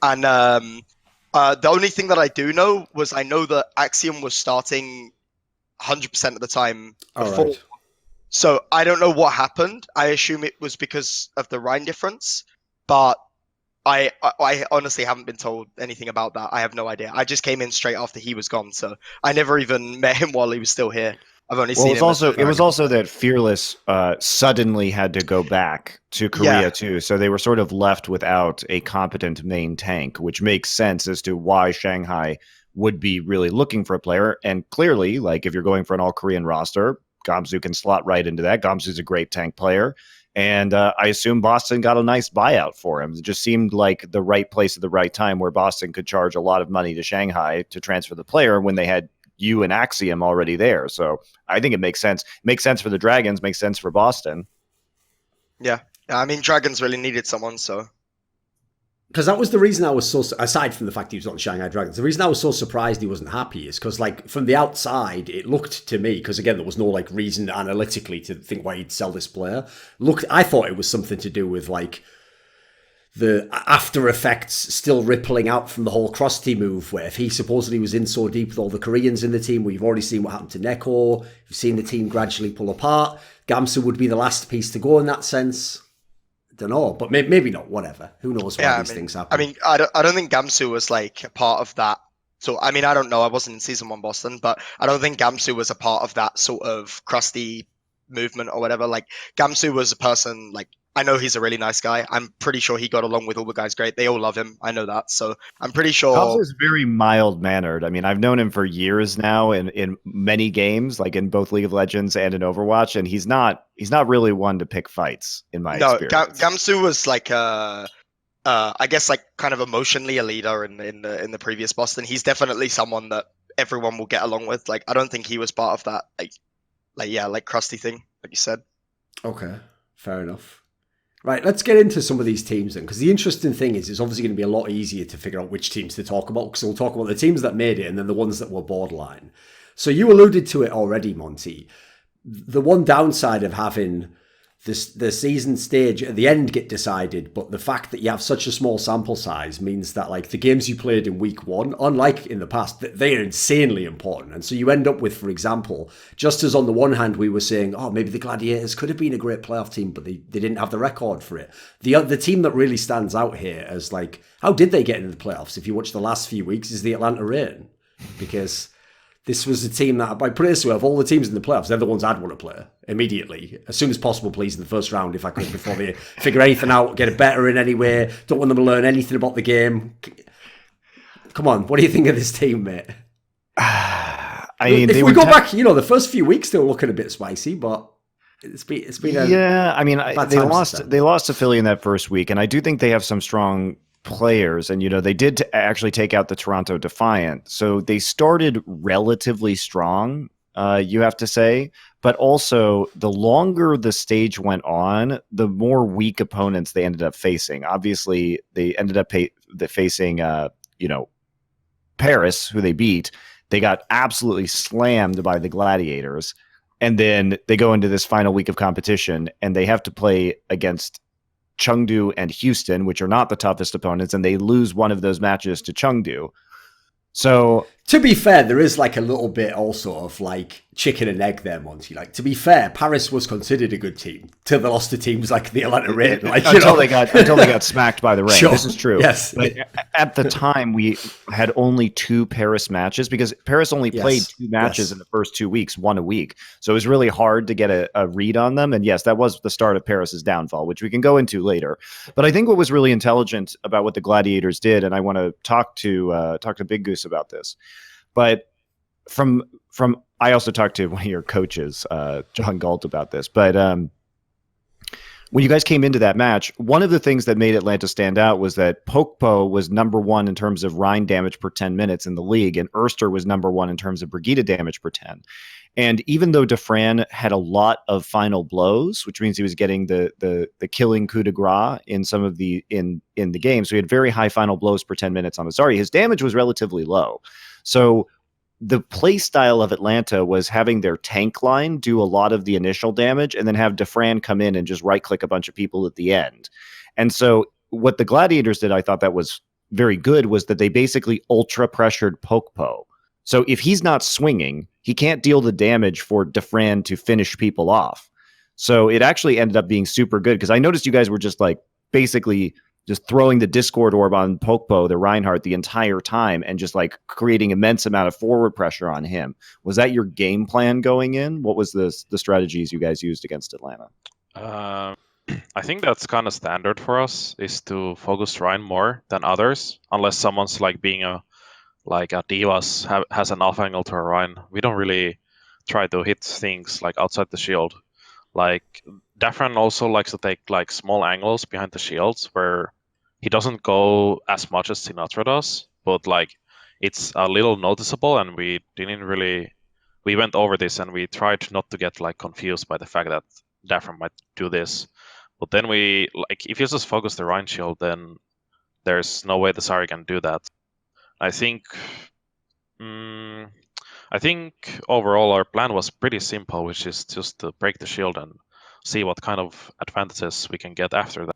And the only thing that I do know was I know that Axiom was starting 100% of the time before. Right. So I don't know what happened. I assume it was because of the Rhine difference, but I honestly haven't been told anything about that. I have no idea. I just came in straight after he was gone, so I never even met him while he was still here. I've only seen him. It was also that Fearless suddenly had to go back to Korea too, so they were sort of left without a competent main tank, which makes sense as to why Shanghai would be really looking for a player. And clearly, like if you're going for an all-Korean roster, Gamsu can slot right into that. Gamsu's a great tank player. And I assume Boston got a nice buyout for him. It just seemed like the right place at the right time where Boston could charge a lot of money to Shanghai to transfer the player when they had you and Axiom already there. So I think it makes sense. It makes sense for the Dragons, makes sense for Boston. Yeah. I mean, Dragons really needed someone, so. Because that was the reason I was so, aside from the fact he was on Shanghai Dragons, the reason I was so surprised he wasn't happy is because, like, from the outside, it looked to me, because again, there was no, like, reason analytically to think why he'd sell this player. I thought it was something to do with, like, the after effects still rippling out from the whole cross-team move, where if he supposedly was in so deep with all the Koreans in the team, we've already seen what happened to Neko, we've seen the team gradually pull apart. Gamsu would be the last piece to go in that sense. Don't know, but maybe not. Whatever. Who knows why these things happen? I mean, I don't think Gamsu was like a part of that. So I mean, I don't know. I wasn't in season 1 Boston, but I don't think Gamsu was a part of that sort of crusty movement or whatever. Like Gamsu was a person. Like I know he's a really nice guy. I'm pretty sure he got along with all the guys great. They all love him. I know that. So I'm pretty sure. Gamsu is very mild mannered. I mean, I've known him for years now in many games, like in both League of Legends and in Overwatch, and he's not really one to pick fights in my experience. Gamsu was like I guess like kind of emotionally a leader in the previous Boston. He's definitely someone that everyone will get along with. Like, I don't think he was part of that, like crusty thing, like you said. Okay, fair enough. Right, let's get into some of these teams then, because the interesting thing is it's obviously going to be a lot easier to figure out which teams to talk about, because we'll talk about the teams that made it and then the ones that were borderline. So you alluded to it already, Monty. The one downside of having the season stage at the end get decided, but the fact that you have such a small sample size means that like the games you played in week one, unlike in the past, they are insanely important. And so you end up with, for example, just as on the one hand we were saying, oh, maybe the Gladiators could have been a great playoff team, but they didn't have the record for it. The team that really stands out here as like, how did they get into the playoffs? If you watch the last few weeks, is the Atlanta Reign, because this was a team that, I put it this way, of all the teams in the playoffs, they're the ones I'd want to play immediately, as soon as possible, please, in the first round, if I could, before they figure anything out, get it better in any way. Don't want them to learn anything about the game. Come on, what do you think of this team, mate? I mean, if we go back, the first few weeks, they were looking a bit spicy, but it's been a they lost to Philly in that first week, and I do think they have some strong players, and they did actually take out the Toronto Defiant, so they started relatively strong, you have to say, but also the longer the stage went on, the more weak opponents they ended up facing. Obviously they ended up facing Paris, who they beat. They got absolutely slammed by the Gladiators, and then they go into this final week of competition and they have to play against Chengdu and Houston, which are not the toughest opponents, and they lose one of those matches to Chengdu. So, to be fair, there is like a little bit also of like chicken and egg there, Monty. Like, to be fair, Paris was considered a good team till they lost to teams like the Atlanta Reign. Like, until they got smacked by the Reign. Sure. This is true. Yes. But at the time, we had only 2 Paris matches, because Paris only played 2 matches in the first 2 weeks, 1 a week. So it was really hard to get a read on them. And yes, that was the start of Paris's downfall, which we can go into later. But I think what was really intelligent about what the Gladiators did, and I want to talk to BigGoose about this, but from I also talked to one of your coaches, John Galt, about this. But when you guys came into that match, one of the things that made Atlanta stand out was that Pokpo was number 1 in terms of Rhine damage per 10 minutes in the league, and Erster was number 1 in terms of Brigida damage per 10. And even though Defran had a lot of final blows, which means he was getting the killing coup de grace in some of the in the game, so he had very high final blows per 10 minutes on Azari, his damage was relatively low. So the play style of Atlanta was having their tank line do a lot of the initial damage and then have Defran come in and just right-click a bunch of people at the end. And so what the Gladiators did, I thought that was very good, was that they basically ultra-pressured Pokpo. So if he's not swinging, he can't deal the damage for Defran to finish people off. So it actually ended up being super good, because I noticed you guys were just like basically just throwing the Discord orb on Pokpo, the Reinhardt, the entire time, and just like creating immense amount of forward pressure on him. Was that your game plan going in? What was the strategies you guys used against Atlanta? I think that's kind of standard for us, is to focus Ryan more than others, unless someone's like being a Divas has an off angle to a Ryan. We don't really try to hit things like outside the shield. Like Defran also likes to take like small angles behind the shields where he doesn't go as much as Sinatra does, but like it's a little noticeable, and we went over this and we tried not to get like confused by the fact that Defran might do this. But then if you just focus the Rhine shield, then there's no way the Sari can do that. I think overall our plan was pretty simple, which is just to break the shield and see what kind of advantages we can get after that.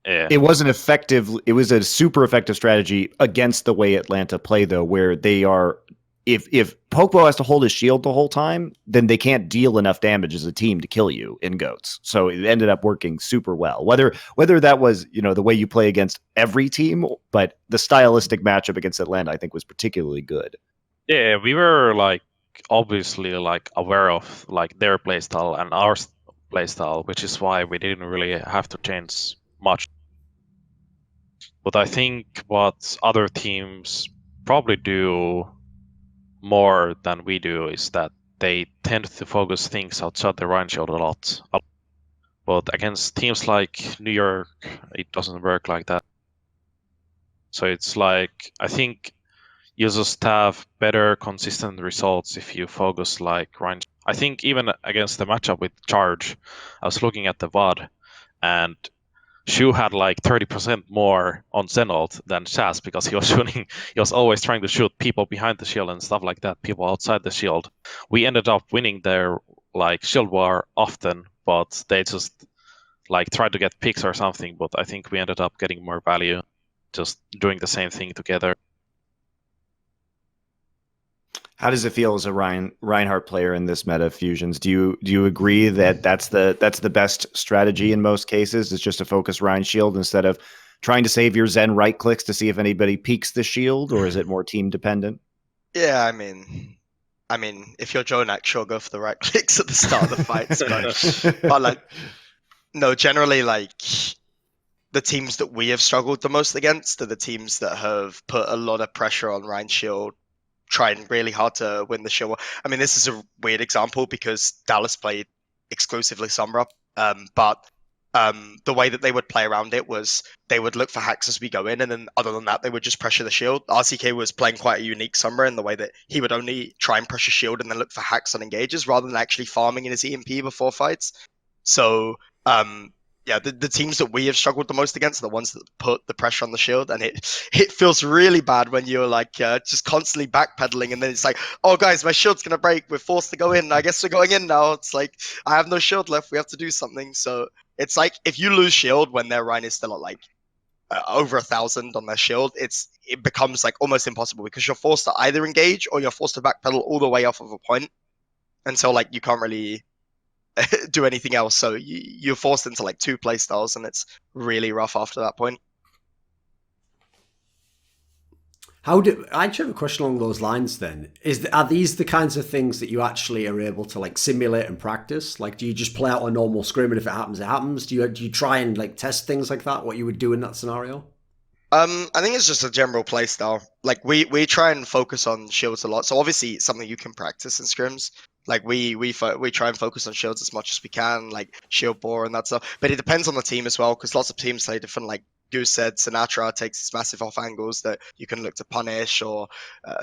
It wasn't effective. It was a super effective strategy against the way Atlanta play, though, where they are. If Pokpo has to hold his shield the whole time, then they can't deal enough damage as a team to kill you in GOATs. So it ended up working super well. Whether that was the way you play against every team, but the stylistic matchup against Atlanta, I think, was particularly good. Yeah, we were like obviously like aware of like their playstyle and our playstyle, which is why we didn't really have to change much. But I think what other teams probably do more than we do is that they tend to focus things outside the Rhine shield a lot. But against teams like New York, it doesn't work like that. So it's like, I think you just have better consistent results if you focus like Ryan. I think even against the matchup with Charge, I was looking at the VOD, and Shu had like 30% more on Xenold than Shaz because he was shooting. He was always trying to shoot people behind the shield and stuff like that, people outside the shield. We ended up winning their like shield war often, but they just like tried to get picks or something. But I think we ended up getting more value just doing the same thing together. How does it feel as a Reinhardt player in this meta of fusions? Do you agree that that's the best strategy in most cases? Is just to focus Rein shield instead of trying to save your Zen right clicks to see if anybody peeks the shield, or is it more team dependent? Yeah, I mean, if you're Jonak, sure, go for the right clicks at the start of the fights, but like, no, generally, like, the teams that we have struggled the most against are the teams that have put a lot of pressure on Rein shield, trying really hard to win the shield. I mean, this is a weird example because Dallas played exclusively Sombra, but the way that they would play around it was they would look for hacks as we go in, and then other than that, they would just pressure the shield. RCK was playing quite a unique Sombra in the way that he would only try and pressure shield and then look for hacks on engages rather than actually farming in his EMP before fights. So, yeah, the teams that we have struggled the most against are the ones that put the pressure on the shield, and it feels really bad when you're like just constantly backpedaling, and then it's like, oh guys, my shield's gonna break, we're forced to go in. I guess we're going in now. It's like I have no shield left. We have to do something. So it's like if you lose shield when their Rein is still at like over 1,000 on their shield, it becomes like almost impossible because you're forced to either engage or you're forced to backpedal all the way off of a point, and so like you can't really do anything else, so you're forced into like two play styles, and it's really rough after that point. I actually have a question along those lines then. Are these the kinds of things that you actually are able to like simulate and practice? Like, do you just play out a normal scrim and if it happens, it happens? Do you try and like test things like that, what you would do in that scenario? I think it's just a general play style. Like we try and focus on shields a lot. So obviously it's something you can practice in scrims. Like we try and focus on shields as much as we can, like shield bore and that stuff. But it depends on the team as well, because lots of teams play different. Like Goose said, Sinatra takes these massive off angles that you can look to punish, or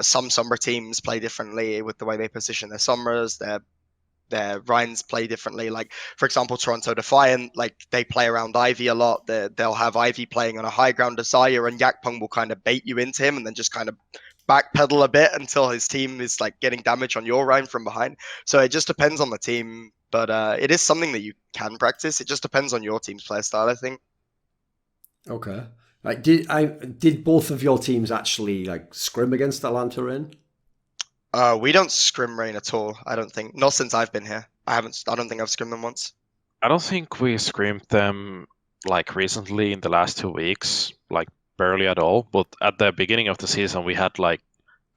some Sombra teams play differently with the way they position their Sombras. Their Reins play differently. Like, for example, Toronto Defiant, like they play around Ivy a lot. They'll have Ivy playing on a high ground desire, and Yakpung will kind of bait you into him and then just kind of backpedal a bit until his team is like getting damage on your Rein from behind. So it just depends on the team, but it is something that you can practice. It just depends on your team's play style, I think. Okay. Like, did both of your teams actually like scrim against Atlanta Rain? We don't scrim Rain at all, I don't think. Not since I've been here. I don't think I've scrimmed them once. I don't think we scrimmed them like recently in the last 2 weeks, like barely at all. But at the beginning of the season, we had like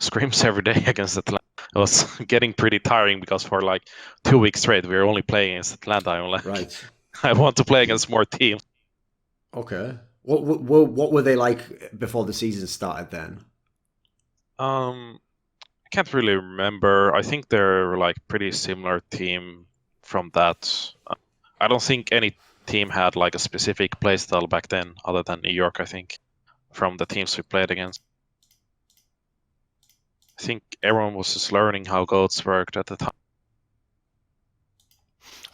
scrims every day against Atlanta. It was getting pretty tiring because for like 2 weeks straight, we were only playing against Atlanta. I'm like, right. I want to play against more teams. Okay. What were they like before the season started then? I can't really remember. I think they're like pretty similar team from that. I don't think any team had like a specific playstyle back then other than New York, I think, from the teams we played against. I think everyone was just learning how goats worked at the time.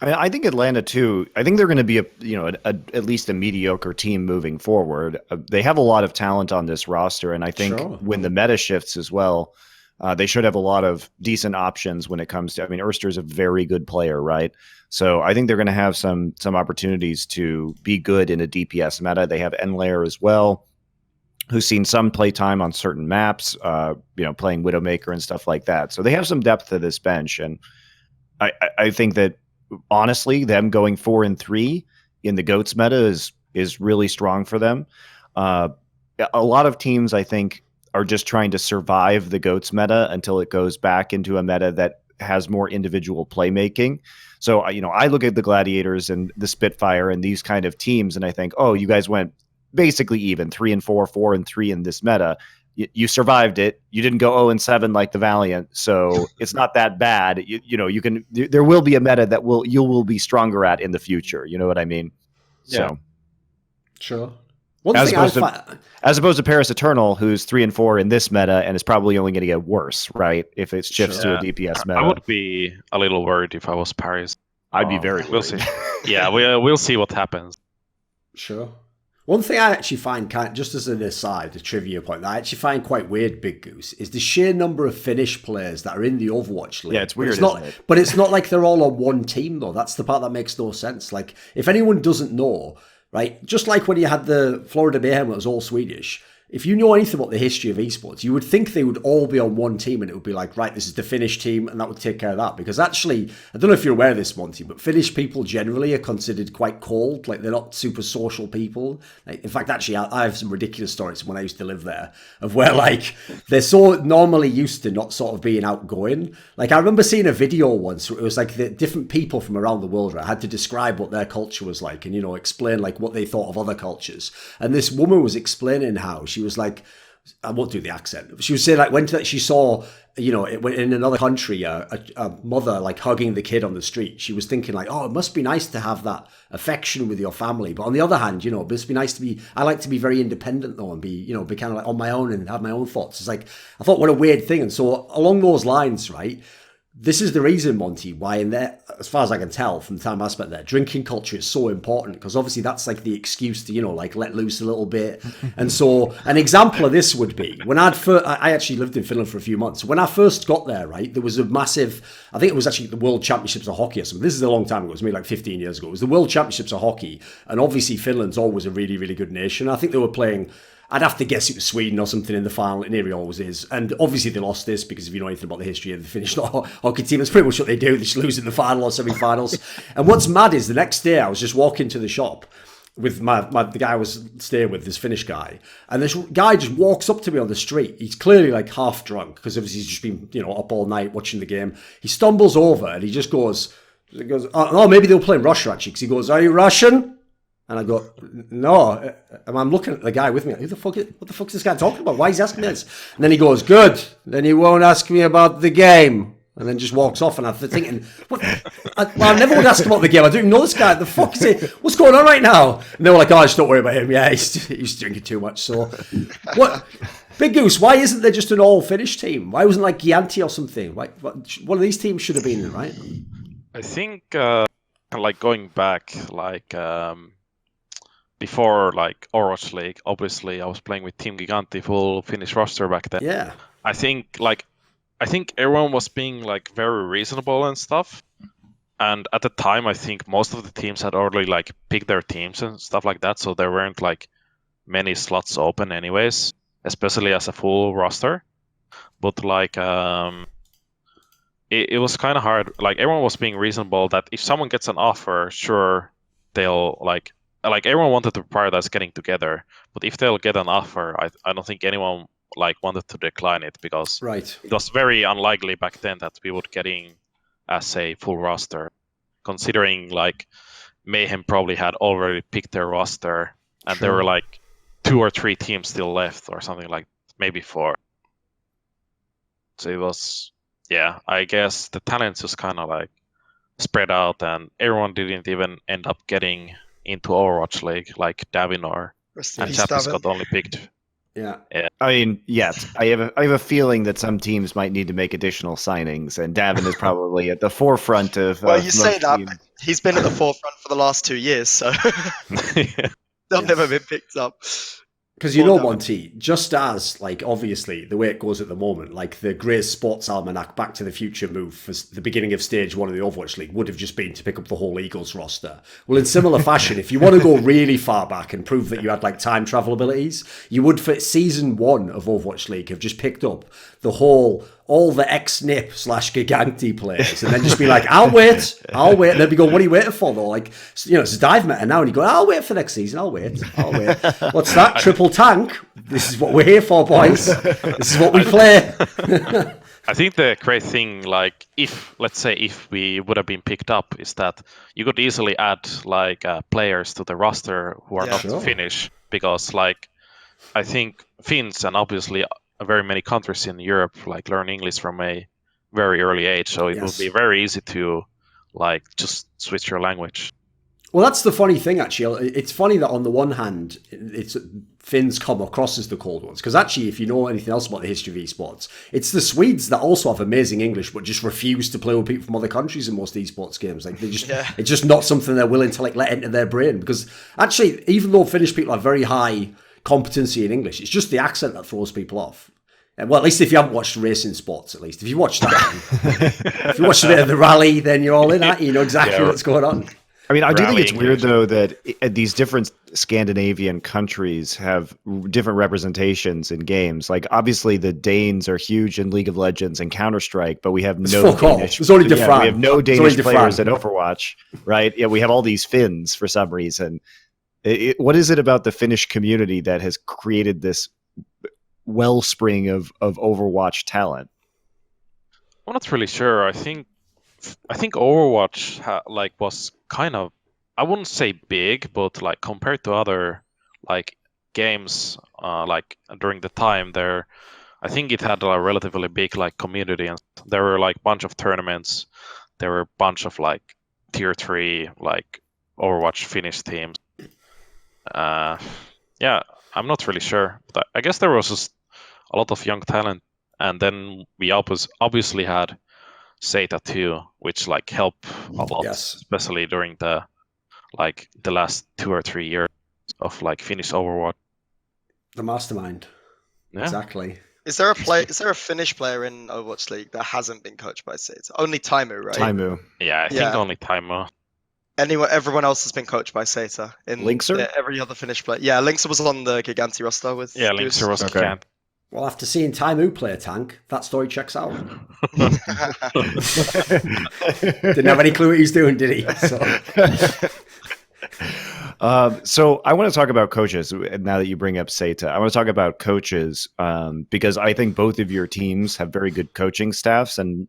I mean, I think Atlanta too. I think they're going to be at least a mediocre team moving forward. They have a lot of talent on this roster, and I think when the meta shifts as well, they should have a lot of decent options when it comes to. I mean, Erster's a very good player, right? So I think they're going to have some opportunities to be good in a DPS meta. They have Enlayer as well, who's seen some play time on certain maps, playing Widowmaker and stuff like that. So they have some depth to this bench, and I think that. Honestly, them going 4-3 in the GOATS meta is really strong for them. A lot of teams, I think, are just trying to survive the GOATS meta until it goes back into a meta that has more individual playmaking. So, I look at the Gladiators and the Spitfire and these kind of teams, and I think, oh, you guys went basically even 3-4, 4-3 in this meta. You survived it. You didn't go 0-7 like the Valiant, so it's not that bad. You can. There will be a meta that you will be stronger at in the future. You know what I mean? Yeah. So. Sure. As opposed to Paris Eternal, who's 3 and 4 in this meta and is probably only going to get worse, right? If it shifts to a DPS meta. I would be a little worried if I was Paris. I'd be very worried. We'll see. Yeah, we'll see what happens. Sure. One thing I actually find, just as an aside, a trivia point, that I actually find quite weird, BigGoose, is the sheer number of Finnish players that are in the Overwatch league. Yeah, it's weird, isn't it? But it's not like they're all on one team, though. That's the part that makes no sense. Like, if anyone doesn't know, right, just like when you had the Florida Mayhem that was all Swedish, if you know anything about the history of esports, you would think they would all be on one team and it would be like, right, this is the Finnish team, and that would take care of that. Because actually, I don't know if you're aware of this, Monty, but Finnish people generally are considered quite cold. Like, they're not super social people. Like, in fact, actually, I have some ridiculous stories when I used to live there of where, like, they're so normally used to not sort of being outgoing. Like, I remember seeing a video once where it was like the different people from around the world, right, had to describe what their culture was like and, you know, explain, like, what they thought of other cultures. And this woman was explaining how she was like, I won't do the accent. She was saying, like, when she saw, you know, in another country, a mother like hugging the kid on the street, she was thinking like, oh, it must be nice to have that affection with your family. But on the other hand, you know, it must be nice to be, I like to be very independent though, and be, you know, be kind of like on my own and have my own thoughts. It's like, I thought, what a weird thing. And so along those lines, right, this is the reason, Monty, why in there, as far as I can tell from the time I spent there, drinking culture is so important, because obviously that's like the excuse to, you know, like let loose a little bit. And so an example of this would be when I actually lived in Finland for a few months. When I first got there, right, there was a massive, I think it was actually the World Championships of Hockey or something. This is a long time ago. It was maybe like 15 years ago. It was the World Championships of Hockey. And obviously Finland's always a really, really good nation. I think they were playing, I'd have to guess it was Sweden or something in the final. It nearly always is. And obviously they lost this because if you know anything about the history of the Finnish hockey team, that's pretty much what they do. They just lose in the final or semi-finals. And what's mad is the next day I was just walking to the shop with the guy I was staying with, this Finnish guy. And this guy just walks up to me on the street. He's clearly like half drunk because obviously he's just been, you know, up all night watching the game. He stumbles over and he just goes, oh, maybe they were playing Russia actually. Because he goes, are you Russian? And I go, no. And I'm looking at the guy with me. What the fuck is this guy talking about? Why is he asking me this? And then he goes, good. Then he won't ask me about the game. And then just walks off. And I'm thinking, I never would ask him about the game. I don't even know this guy. The fuck is it? What's going on right now? And they were like, oh, just don't worry about him. Yeah, he's drinking too much. So, what? BigGoose, why isn't there just an all-Finnish team? Why wasn't like Gianti or something? One of these teams should have been in, right? I think, like going back, like before like Overwatch League, obviously I was playing with Team Giganti, full Finnish roster back then. Yeah. I think everyone was being like very reasonable and stuff. And at the time, I think most of the teams had already like picked their teams and stuff like that, so there weren't like many slots open anyways, especially as a full roster. But like it was kind of hard. Like everyone was being reasonable that if someone gets an offer, sure, they'll like everyone wanted to prioritize getting together. But if they'll get an offer, I don't think anyone like wanted to decline it, because right. It was very unlikely back then that we would get in as a full roster, considering like Mayhem probably had already picked their roster and there were like 2 or 3 teams still left or something, like maybe 4. So it was, yeah, I guess the talents just kind of like spread out and everyone didn't even end up getting into Overwatch League, like Davinor and Chapis got only picked. Yeah. I mean, yes, I have a feeling that some teams might need to make additional signings, and Davin is probably at the forefront of. Well, you say that, but he's been at the forefront for the last 2 years, so they've never been picked up. Because you know, Monty, just as, like, obviously, the way it goes at the moment, like, the Gray's Sports Almanac Back to the Future move for the beginning of Stage 1 of the Overwatch League would have just been to pick up the whole Eagles roster. Well, in similar fashion, if you want to go really far back and prove that you had, like, time travel abilities, you would, for Season 1 of Overwatch League, have just picked up all the ex-Nip/Giganti players, and then just be like, I'll wait. And they'd be going, what are you waiting for, though? Like, you know, it's a dive meta now, and you go, I'll wait for next season, I'll wait. What's that? Triple tank? This is what we're here for, boys. This is what we play. I think the great thing, like, let's say if we would have been picked up, is that you could easily add, like, players to the roster who are not Finnish, because, like, I think Finns and obviously very many countries in Europe like learn English from a very early age, so it would be very easy to like just switch your language. Well, that's the funny thing, actually. It's funny that on the one hand, it's Finns come across as the cold ones. Because actually, if you know anything else about the history of esports, it's the Swedes that also have amazing English, but just refuse to play with people from other countries in most esports games. Like, it's just not something they're willing to like let into their brain. Because actually, even though Finnish people have very high competency in English, it's just the accent that throws people off. Well, at least if you haven't watched racing sports, at least. If you watch that, if you watch a bit of the rally, then you're all in that. You know exactly what's going on. I mean, I do think it's weird, though, that these different Scandinavian countries have different representations in games. Like, obviously, the Danes are huge in League of Legends and Counter-Strike, but we have no Danish. There's only we have no Danish players in Overwatch, right? Yeah, we have all these Finns for some reason. What is it about the Finnish community that has created this wellspring of Overwatch talent? I'm not really sure. I think Overwatch was kind of, I wouldn't say big, but like compared to other like games like during the time there, I think it had a relatively big like community, and there were like bunch of tournaments. There were a bunch of like tier 3 like Overwatch Finnish teams. Yeah, I'm not really sure, but I guess there was just a lot of young talent, and then we obviously had Zeta too, which like helped a lot, especially during the last 2 or 3 years of like Finnish Overwatch. The mastermind. Yeah. Exactly. Is there a Finnish player in Overwatch League that hasn't been coached by Zeta? Only Taimu, right? Taimu. Yeah, I think only Taimu. Everyone else has been coached by Zeta. Linkser? Every other Finnish player. Yeah, Linkser was on the Giganti roster with. Yeah, Linkser was okay. Well, after seeing Taimu play a tank, that story checks out. Didn't have any clue what he was doing, did he? So I want to talk about coaches now that you bring up Zeta. I want to talk about coaches because I think both of your teams have very good coaching staffs, and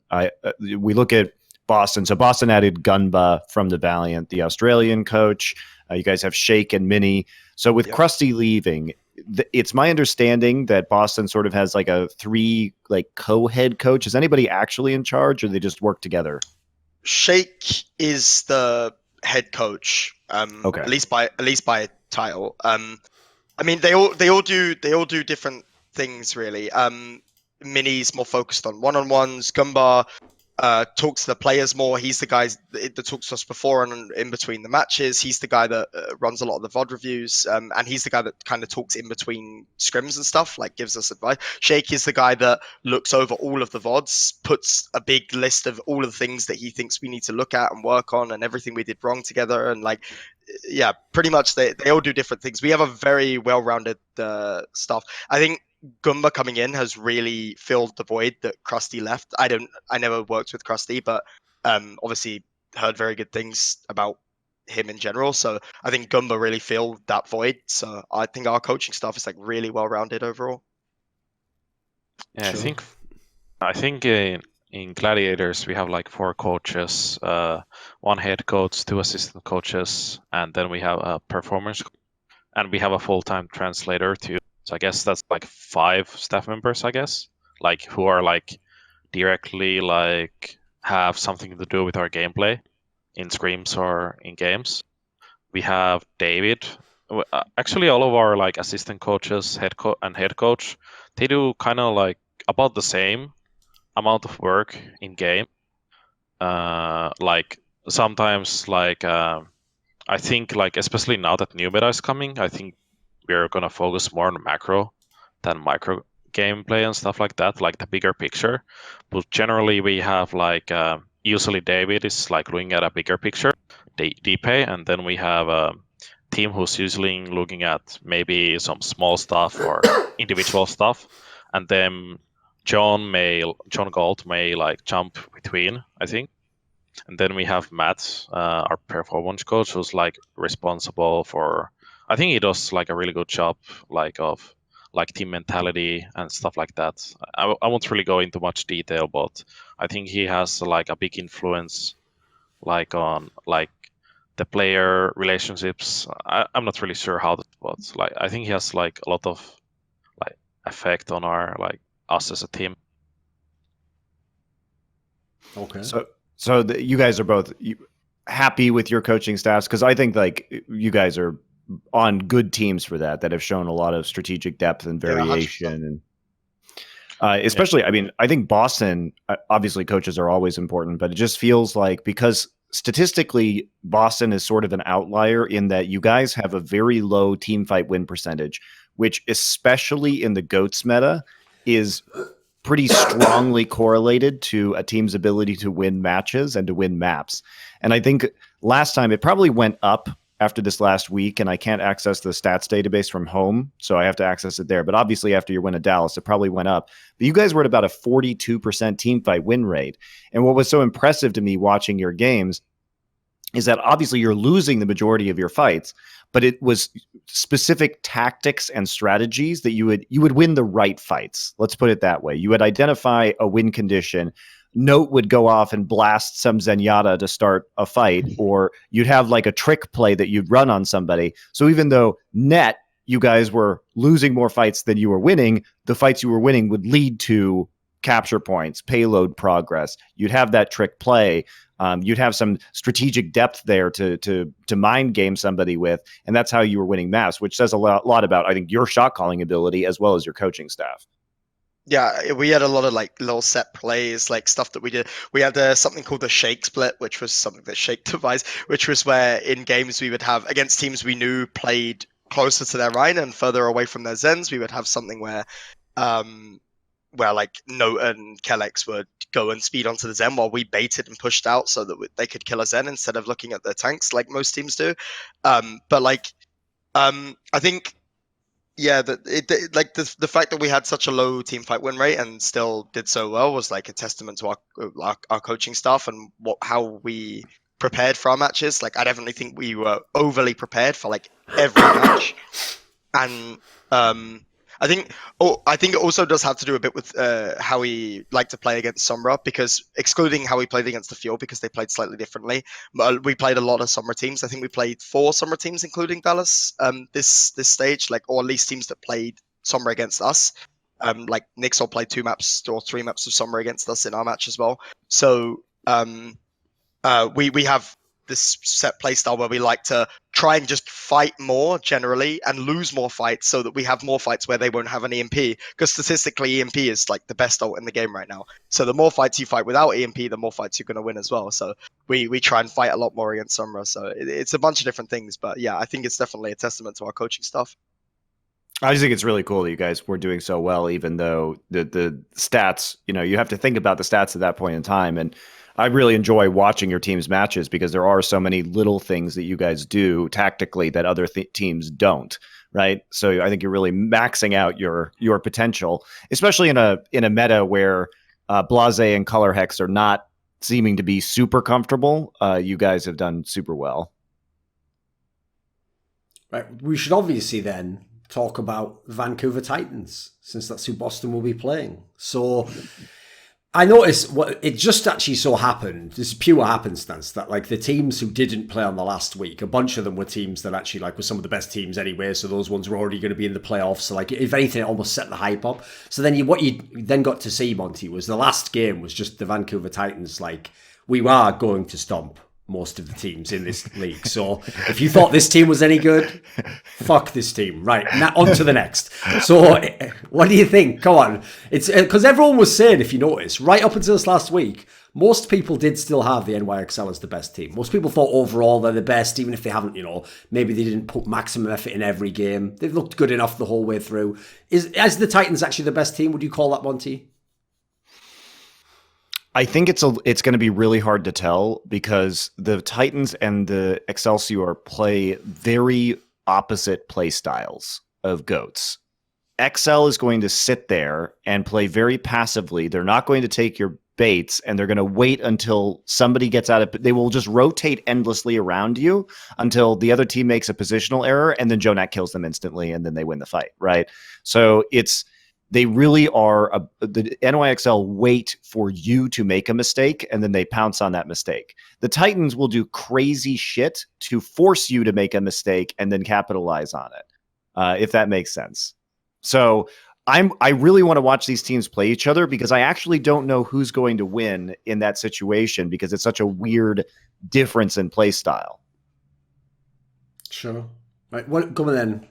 we look at Boston. So Boston added Gunba from the Valiant, the Australian coach. You guys have Shake and Minnie. So with Krusty leaving, it's my understanding that Boston sort of has like a 3 like co-head coach. Is anybody actually in charge, or they just work together? Shake is the head coach. Okay. At least by title. I mean, they all do different things really. Minnie's more focused on one-on-ones. Gumbar talks to the players more. He's the guy that talks to us before and in between the matches. He's the guy that runs a lot of the VOD reviews, and he's the guy that kind of talks in between scrims and stuff, like gives us advice. Shake is the guy that looks over all of the VODs, puts a big list of all of the things that he thinks we need to look at and work on, and everything we did wrong together. And like, yeah, pretty much they all do different things. We have a very well-rounded staff. I think Gumba coming in has really filled the void that Krusty left. I never worked with Krusty, but obviously heard very good things about him in general. So I think Gumba really filled that void. So I think our coaching staff is like really well rounded overall. Yeah, sure. I think in Gladiators we have like 4 coaches, 1 head coach, 2 assistant coaches, and then we have a performance, and we have a full-time translator too. So I guess that's like 5 staff members, I guess, like who are like directly like have something to do with our gameplay in scrims or in games. We have David. Actually, all of our like assistant coaches, head coach, they do kind of like about the same amount of work in game. Like sometimes like I think like especially now that new meta is coming, I think we're going to focus more on macro than micro gameplay and stuff like that, like the bigger picture. But generally we have like, usually David is like looking at a bigger picture, DP, and then we have a team who's usually looking at maybe some small stuff or individual stuff. And then John Gold may like jump between, I think. And then we have Matt, our performance coach, who's like responsible for, I think he does like a really good job, like of like team mentality and stuff like that. I won't really go into much detail, but I think he has like a big influence, like on like the player relationships. I'm not really sure how, but like I think he has like a lot of like effect on our like us as a team. Okay. So you guys are both. happy with your coaching staffs? Because I think like you guys are on good teams for that have shown a lot of strategic depth and variation. And especially, I mean, I think Boston, obviously coaches are always important, but it just feels like because statistically, Boston is sort of an outlier in that you guys have a very low team fight win percentage, which especially in the GOATS meta is pretty strongly correlated to a team's ability to win matches and to win maps. And I think last time it probably went up after this last week, and I can't access the stats database from home, so I have to access it there. But obviously after your win at Dallas, it probably went up. But you guys were at about a 42% team fight win rate. And what was so impressive to me watching your games is that obviously you're losing the majority of your fights, but it was specific tactics and strategies that you would win the right fights. Let's put it that way. You would identify a win condition. Note would go off and blast some Zenyatta to start a fight, or you'd have like a trick play that you'd run on somebody. So even though net you guys were losing more fights than you were winning, the fights you were winning would lead to capture points, payload progress. You'd have that trick play. You'd have some strategic depth there to mind game somebody with, and that's how you were winning maps, which says a lot about, I think, your shot calling ability as well as your coaching staff. Yeah, we had a lot of like little set plays, like stuff that we did. We had something called the shake split, which was something that Shake devised, which was where in games we would have against teams we knew played closer to their Rhine and further away from their Zens, we would have something where like Note and Kellex would go and speed onto the Zen while we baited and pushed out so that they could kill a Zen instead of looking at their tanks like most teams do. But like, I think. Yeah, the fact that we had such a low team fight win rate and still did so well was like a testament to our coaching staff and how we prepared for our matches. Like, I definitely think we were overly prepared for like every match, and I think it also does have to do a bit with how we like to play against Sombra, because excluding how we played against the Field because they played slightly differently, we played a lot of Sombra teams. I think we played 4 Sombra teams, including Dallas, this stage, like, or at least teams that played Sombra against us. Like Nixel played 2 maps or 3 maps of Sombra against us in our match as well. So we have this set play style where we like to try and just fight more generally and lose more fights so that we have more fights where they won't have an EMP, because statistically EMP is like the best ult in the game right now. So the more fights you fight without EMP, the more fights you're going to win as well. So we try and fight a lot more against Sombra. So it's a bunch of different things, but yeah, I think it's definitely a testament to our coaching stuff. I just think it's really cool that you guys were doing so well, even though the stats, you have to think about the stats at that point in time. And I really enjoy watching your team's matches because there are so many little things that you guys do tactically that other teams don't, right? So I think you're really maxing out your potential, especially in a meta where Blase and Color Hex are not seeming to be super comfortable. You guys have done super well. Right. We should obviously then talk about Vancouver Titans, since that's who Boston will be playing. So I noticed it just actually so happened, this is pure happenstance, that like the teams who didn't play on the last week, a bunch of them were teams that actually like were some of the best teams anyway, so those ones were already going to be in the playoffs. So like, if anything, it almost set the hype up. So then what you then got to see, Monty, was the last game was just the Vancouver Titans. Like, we are going to stomp most of the teams in this league. So if you thought this team was any good, fuck this team. Right, now on to the next. So what do you think? Come on. It's because everyone was saying, if you notice, right up until this last week, most people did still have the NYXL as the best team. Most people thought overall they're the best, even if they haven't, maybe they didn't put maximum effort in every game. They've looked good enough the whole way through. Is the Titans actually the best team? Would you call that, Monty? I think it's going to be really hard to tell because the Titans and the Excelsior play very opposite play styles of GOATs. XL is going to sit there and play very passively. They're not going to take your baits, and they're going to wait until somebody gets out of it. They will just rotate endlessly around you until the other team makes a positional error, and then Jonak kills them instantly, and then they win the fight, right? So they really are, the NYXL wait for you to make a mistake, and then they pounce on that mistake. The Titans will do crazy shit to force you to make a mistake and then capitalize on it, if that makes sense. So I really want to watch these teams play each other because I actually don't know who's going to win in that situation because it's such a weird difference in play style. Sure. Right. Go on then.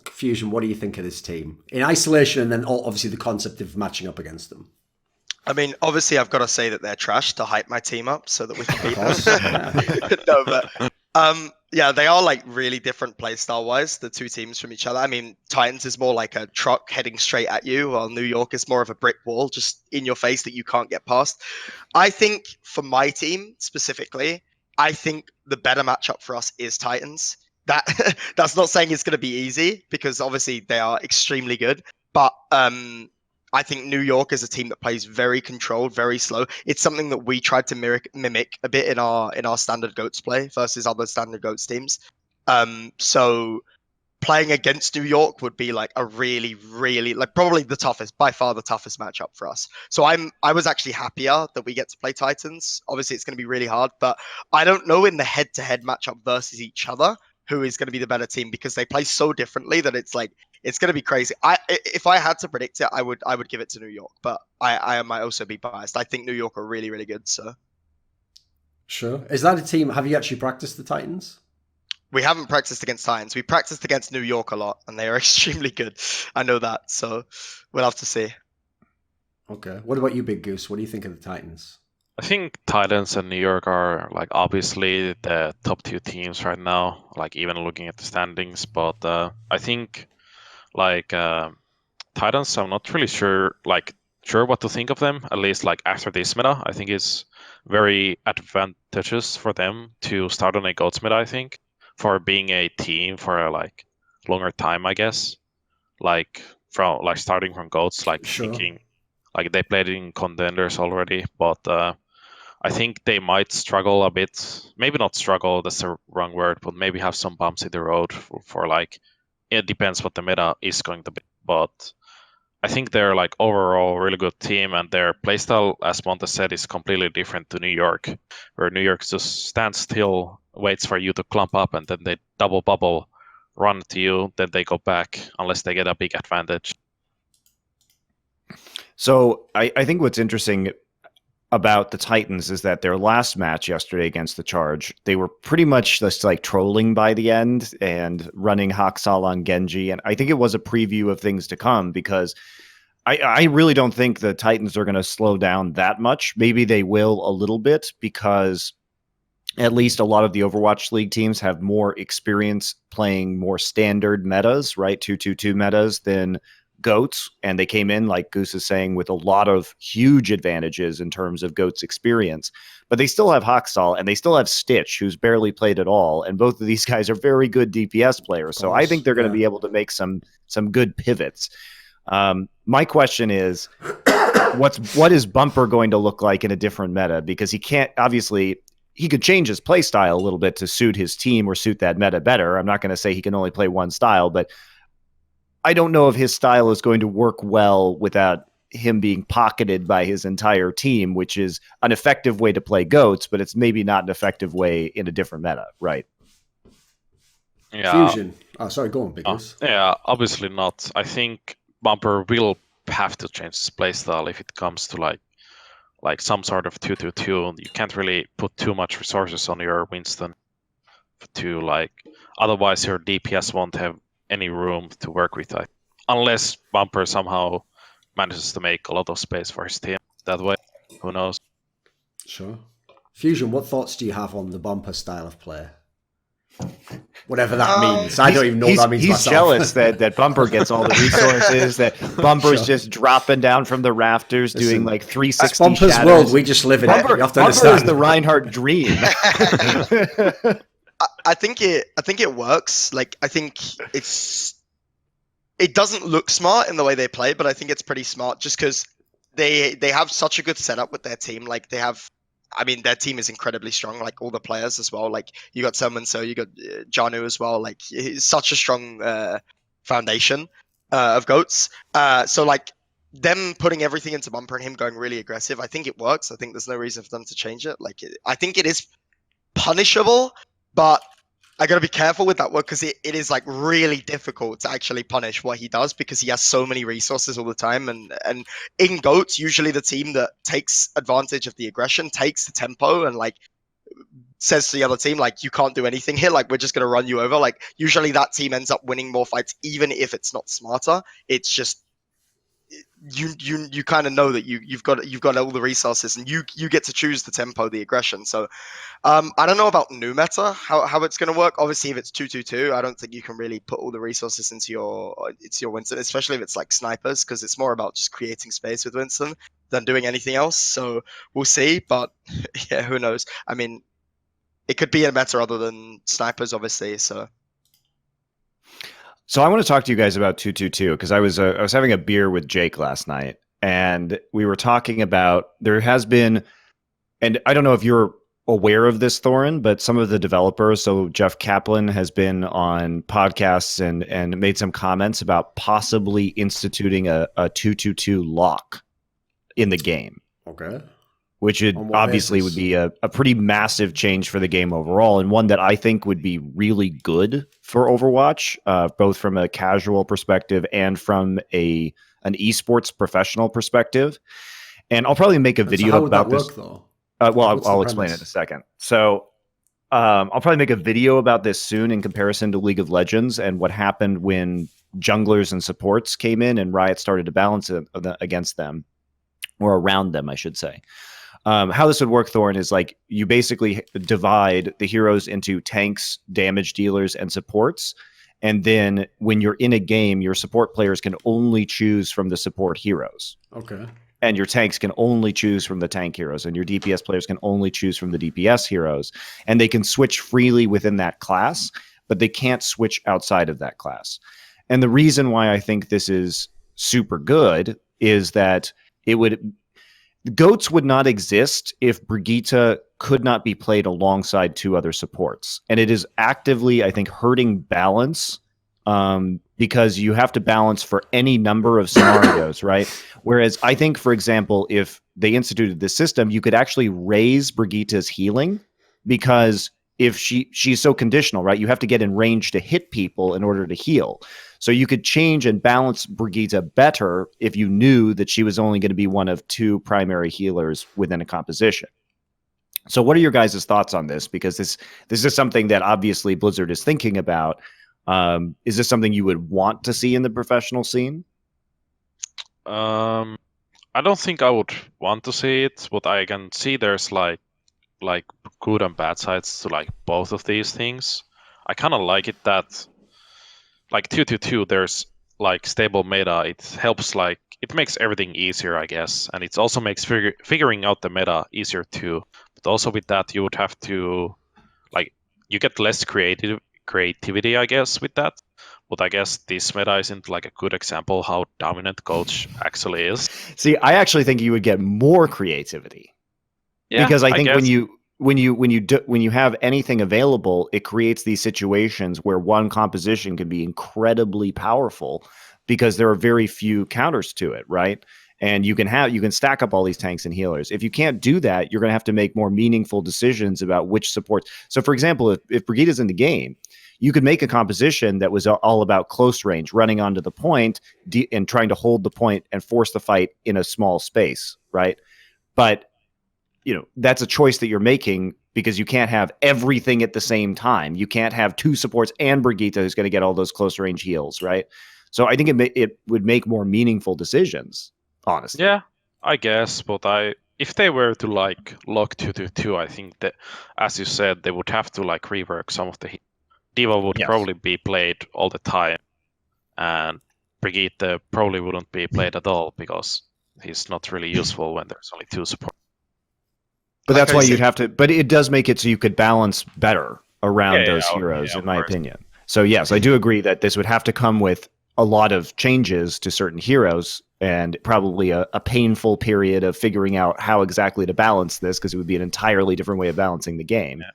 Fusion, what do you think of this team? In isolation and then obviously the concept of matching up against them. I mean, obviously I've got to say that they're trash to hype my team up so that we can beat them. No, but yeah, they are like really different playstyle wise, the two teams from each other. I mean, Titans is more like a truck heading straight at you, while New York is more of a brick wall just in your face that you can't get past. I think for my team specifically, I think the better matchup for us is Titans. That's not saying it's going to be easy because obviously they are extremely good, but I think New York is a team that plays very controlled, very slow. It's something that we tried to mimic a bit in our standard GOATS play versus other standard GOATS teams. So playing against New York would be like a really, really like probably by far the toughest matchup for us. So I was actually happier that we get to play Titans. Obviously, it's going to be really hard, but I don't know in the head-to-head matchup versus each other who is going to be the better team because they play so differently that it's like it's going to be crazy. If I had to predict it, I would give it to New York, but I might also be biased. I think New York are really, really good. So sure, is that a team? Have you actually practiced the Titans? We haven't practiced against Titans. We practiced against New York a lot, and they are extremely good. I know that, so we'll have to see. Okay, what about you, BigGoose? What do you think of the Titans? I think Titans and New York are like obviously the top two teams right now, like even looking at the standings. But I think like Titans, I'm not really sure what to think of them. At least like after this meta, I think it's very advantageous for them to start on a GOATS meta. I think for being a team for a like longer time, I guess. Like from like starting from GOATS, like sure. Thinking like they played in contenders already, but I think they might struggle a bit. Maybe not struggle, that's the wrong word, but maybe have some bumps in the road for like, it depends what the meta is going to be. But I think they're like overall a really good team, and their playstyle, as Monte said, is completely different to New York, where New York just stands still, waits for you to clump up, and then they double bubble, run to you, then they go back unless they get a big advantage. So I think what's interesting about the Titans is that their last match yesterday against the Charge, they were pretty much just like trolling by the end and running Haksal on Genji. And I think it was a preview of things to come because I really don't think the Titans are going to slow down that much. Maybe they will a little bit because at least a lot of the Overwatch League teams have more experience playing more standard metas, right? 2-2-2 metas than GOATS, and they came in, like Goose is saying, with a lot of huge advantages in terms of GOATS experience. But they still have Haksal, and they still have Stitch, who's barely played at all. And both of these guys are very good DPS players. So I think they're going to be able to make some good pivots. My question is, what is Bumper going to look like in a different meta? Because he can't, obviously, he could change his play style a little bit to suit his team or suit that meta better. I'm not going to say he can only play one style, but I don't know if his style is going to work well without him being pocketed by his entire team, which is an effective way to play GOATS, but it's maybe not an effective way in a different meta, right? Yeah. Fusion. Oh, sorry, go on, BigGoose. Yeah, obviously not. I think Bumper will have to change his playstyle if it comes to like some sort of 2-2-2. You can't really put too much resources on your Winston to like, otherwise your DPS won't have any room to work with, unless Bumper somehow manages to make a lot of space for his team that way. Who knows? Sure. Fusion, what thoughts do you have on the Bumper style of play? Whatever that means. I don't even know what that means He's myself. jealous that Bumper gets all the resources, that Bumper's just dropping down from the rafters, doing like 360 That's Bumper's shatters. world. We just live in it. You have to understand. Bumper is the Reinhardt dream. I think it works. Like, I think it doesn't look smart in the way they play, but I think it's pretty smart just because they have such a good setup with their team. Like their team is incredibly strong. Like all the players as well. Like you got so you got Janu as well. Like it's such a strong foundation of GOATS. So like them putting everything into Bumper and him going really aggressive, I think it works. I think there's no reason for them to change it. Like I think it is punishable, but I gotta be careful with that word because it is like really difficult to actually punish what he does because he has so many resources all the time. And in GOATs, usually the team that takes advantage of the aggression takes the tempo and like says to the other team, like, you can't do anything here, like we're just gonna run you over. Like usually that team ends up winning more fights, even if it's not smarter. It's just you kind of know that you've got all the resources and you get to choose the tempo, the aggression. So I don't know about new meta, how it's going to work. Obviously, if it's 2-2-2, I don't think you can really put all the resources into your Winston, especially if it's like snipers, because it's more about just creating space with Winston than doing anything else. So we'll see, but yeah, who knows? I mean, it could be a meta other than snipers, obviously. So I want to talk to you guys about 2-2-2 because I was having a beer with Jake last night, and we were talking about there has been, and I don't know if you're aware of this, Thorin, but some of the developers, so Jeff Kaplan has been on podcasts and made some comments about possibly instituting a 2-2-2 lock in the game. Okay. Which obviously would be a pretty massive change for the game overall, and one that I think would be really good for Overwatch, both from a casual perspective and from an esports professional perspective. And I'll probably make a video about this. Though? I'll explain it in a second. So I'll probably make a video about this soon in comparison to League of Legends and what happened when junglers and supports came in and Riot started to balance it against them, or around them, I should say. How this would work, Thorin, is like you basically divide the heroes into tanks, damage dealers, and supports. And then when you're in a game, your support players can only choose from the support heroes. Okay. And your tanks can only choose from the tank heroes. And your DPS players can only choose from the DPS heroes. And they can switch freely within that class, but they can't switch outside of that class. And the reason why I think this is super good is that GOATs would not exist if Brigitte could not be played alongside two other supports. And it is actively, I think, hurting balance because you have to balance for any number of scenarios, right? Whereas I think, for example, if they instituted this system, you could actually raise Brigitte's healing because if she's so conditional, right? You have to get in range to hit people in order to heal. So you could change and balance Brigitte better if you knew that she was only going to be one of two primary healers within a composition. So what are your guys' thoughts on this? Because this is something that obviously Blizzard is thinking about. Is this something you would want to see in the professional scene? I don't think I would want to see it, but I can see there's like good and bad sides to like both of these things. I kind of like it that like 2-2-2 there's like stable meta. It helps, like it makes everything easier, I guess, and it also makes figuring out the meta easier too. But also with that you would have to like you get less creativity, I guess, with that. But I guess this meta isn't like a good example how dominant Coach actually is. See, I actually think you would get more creativity. Yeah, because I think when you have anything available, it creates these situations where one composition can be incredibly powerful because there are very few counters to it, right? And you can stack up all these tanks and healers. If you can't do that, you're going to have to make more meaningful decisions about which supports. So, for example, if Brigitte's in the game, you could make a composition that was all about close range, running onto the point and trying to hold the point and force the fight in a small space, right? But that's a choice that you're making because you can't have everything at the same time. You can't have two supports and Brigitte who's going to get all those close range heals, right? So I think it would make more meaningful decisions, honestly. Yeah, I guess, but if they were to like lock 2-2-2, I think that, as you said, they would have to like rework some of the D.Va would probably be played all the time, and Brigitte probably wouldn't be played at all because he's not really useful when there's only two supports. But that's why you'd have to. But it does make it so you could balance better around those heroes, in my opinion. So yes, I do agree that this would have to come with a lot of changes to certain heroes and probably a painful period of figuring out how exactly to balance this because it would be an entirely different way of balancing the game. Yeah.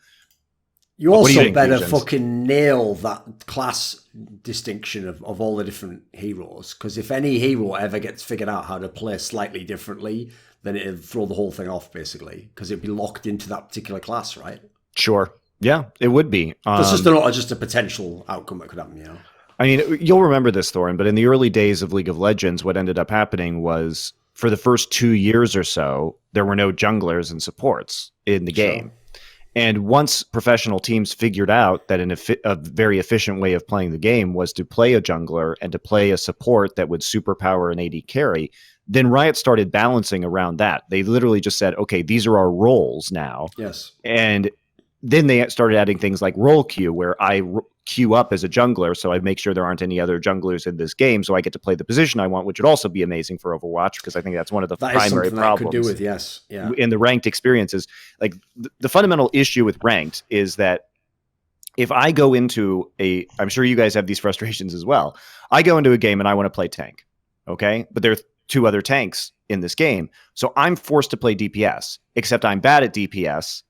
You also better fucking nail that class distinction of all the different heroes, because if any hero ever gets figured out how to play slightly differently, then it'd throw the whole thing off, basically, because it'd be locked into that particular class, right? Sure. Yeah, it would be. There's just a potential outcome that could happen, you know? I mean, you'll remember this, Thorin, but in the early days of League of Legends, what ended up happening was for the first 2 years or so, there were no junglers and supports in the game. And once professional teams figured out that a very efficient way of playing the game was to play a jungler and to play a support that would superpower an AD carry, then Riot started balancing around that. They literally just said, okay, these are our roles now. Yes. And then they started adding things like role queue, where I queue up as a jungler, so I make sure there aren't any other junglers in this game, so I get to play the position I want, which would also be amazing for Overwatch, because I think that's one of the primary problems. Could do with, yes. Yeah. In the ranked experiences. Like the fundamental issue with ranked is that if I go into I'm sure you guys have these frustrations as well. I go into a game and I want to play tank, okay? But there are 2 other tanks in this game, so I'm forced to play DPS, except I'm bad at DPS.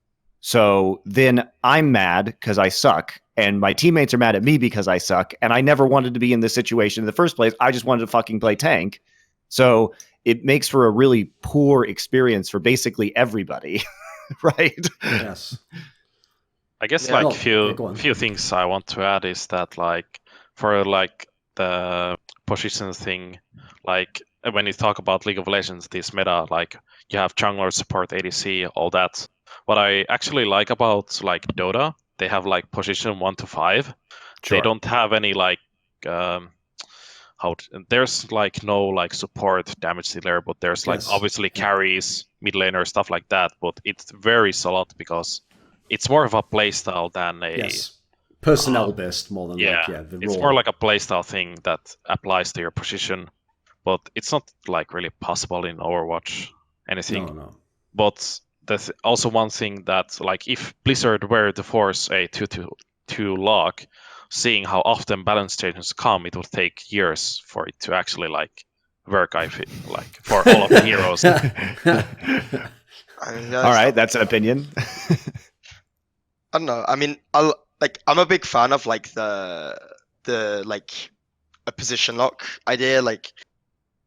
So then I'm mad because I suck, and my teammates are mad at me because I suck, and I never wanted to be in this situation in the first place. I just wanted to fucking play tank. So it makes for a really poor experience for basically everybody, right? Yes. I guess few things I want to add is that for the position thing, when you talk about League of Legends, this meta, you have jungler, support, ADC, all that. What I actually like about Dota, they have position 1 to 5. Sure. They don't have any there's no support damage dealer, but there's obviously carries, mid laner, stuff like that. But it varies a lot because it's more of a playstyle than a personnel based more than it's more like a playstyle thing that applies to your position. But it's not really possible in Overwatch anything. No. But there's also one thing that if Blizzard were to force a 2-2 lock, seeing how often balance changes come, it will take years for it to actually work. I feel for all of the heroes. All right, that's an opinion. I don't know. I mean, I'm a big fan of the a position lock idea.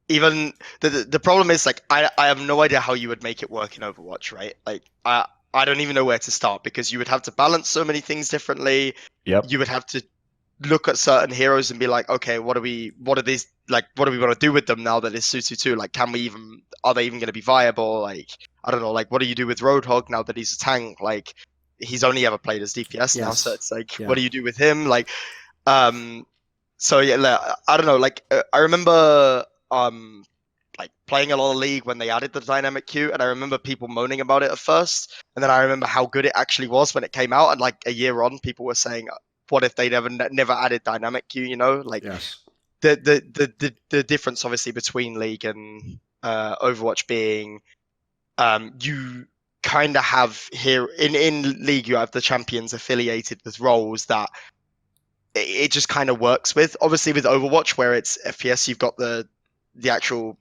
Even the problem is I have no idea how you would make it work in Overwatch, right? I don't even know where to start, because you would have to balance so many things differently. Yep. You would have to look at certain heroes and be like, okay, what do we want to do with them now that it's 2-2-2? Are they even going to be viable? I don't know, what do you do with Roadhog now that he's a tank? He's only ever played as DPS now, so it's what do you do with him? So yeah, I don't know, I remember playing a lot of League when they added the dynamic queue, and I remember people moaning about it at first, and then I remember how good it actually was when it came out, and a year on, people were saying, what if they never added dynamic queue, Yes. The difference obviously between League and Overwatch being you kind of have here in League, you have the champions affiliated with roles that it just kind of works with. Obviously with Overwatch, where it's FPS, you've got the actual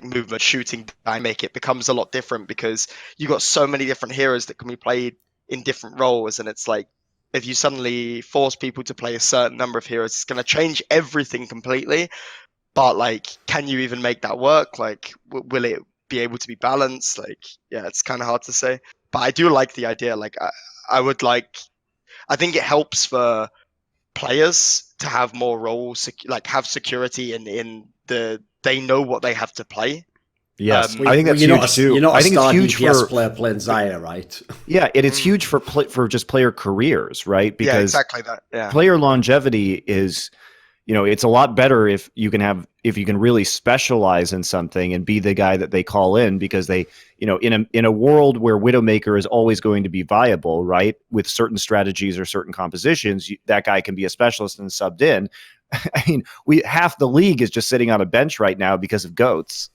movement, shooting dynamic, it becomes a lot different because you've got so many different heroes that can be played in different roles, and it's if you suddenly force people to play a certain number of heroes, it's going to change everything completely. But can you even make that work? Will it be able to be balanced? It's kind of hard to say, but I do like the idea. I think it helps for players to have more roles, have security in they know what they have to play. Yes, I think that's huge too. You're not I think it's huge for player playing Zaya, right? Yeah, and it's huge for just player careers, right? Because exactly that. Yeah, player longevity is, it's a lot better if you can really specialize in something and be the guy that they call in, because they, in a world where Widowmaker is always going to be viable, right, with certain strategies or certain compositions, that guy can be a specialist and subbed in. I mean, half the league is just sitting on a bench right now because of goats.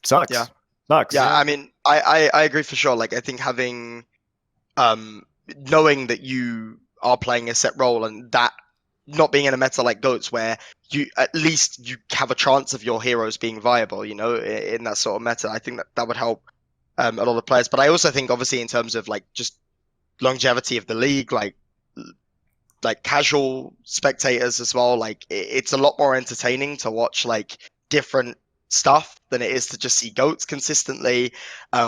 Sucks. Yeah. Sucks. Yeah, I mean, I agree for sure. I think having, knowing that you are playing a set role, and that not being in a meta like goats, where you at least you have a chance of your heroes being viable, in that sort of meta, I think that would help a lot of players. But I also think, obviously, in terms of just longevity of the league, casual spectators as well, it's a lot more entertaining to watch different stuff than it is to just see goats consistently,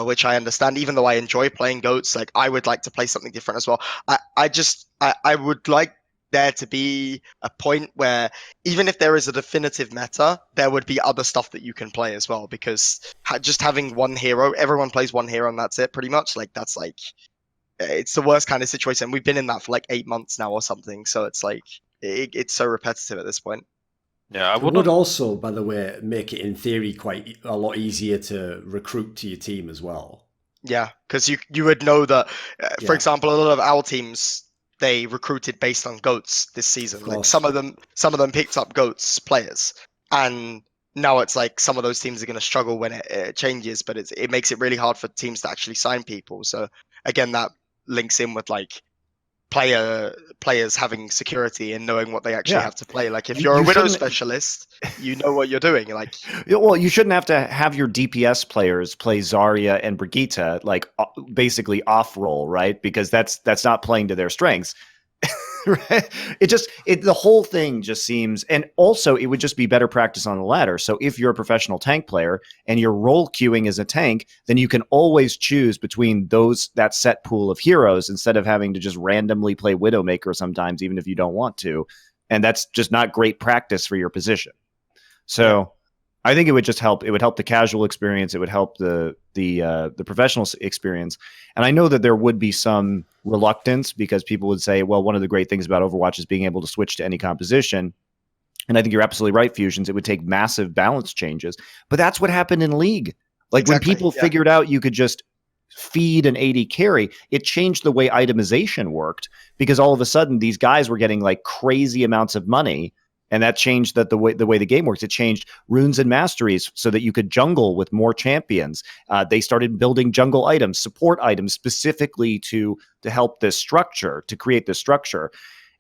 which I understand. Even though I enjoy playing goats, like I would like to play something different as well. I would like there to be a point where even if there is a definitive meta, there would be other stuff that you can play as well, because just having one hero, everyone plays one hero and that's it pretty much. Like that's like, it's the worst kind of situation. We've been in that for like 8 months now or something. So it's like, it's so repetitive at this point. Yeah, it would also, by the way, make it in theory quite a lot easier to recruit to your team as well. Yeah, because you would know that, for example, a lot of our teams, they recruited based on goats this season. Like some of them picked up goats players, and now it's like some of those teams are going to struggle when it changes. But it makes it really hard for teams to actually sign people. So again, that links in with like players having security and knowing what they actually have to play. Like if you're a Widow specialist, you know what you're doing. Like, well, you shouldn't have to have your DPS players play Zarya and Brigitte like basically off role, right? Because that's not playing to their strengths. Right? The whole thing just seems, and also it would just be better practice on the ladder. So if you're a professional tank player and your role queuing as a tank, then you can always choose between that set pool of heroes instead of having to just randomly play Widowmaker sometimes, even if you don't want to. And that's just not great practice for your position. So I think it would just help. It would help the casual experience. It would help the professional experience. And I know that there would be some reluctance because people would say, well, one of the great things about Overwatch is being able to switch to any composition. And I think you're absolutely right, Fusions. It would take massive balance changes. But that's what happened in League. Like when people figured out you could just feed an AD carry, it changed the way itemization worked because all of a sudden these guys were getting like crazy amounts of money. And that changed the way the game works. It changed runes and masteries so that you could jungle with more champions. They started building jungle items, support items specifically to help this structure, to create this structure.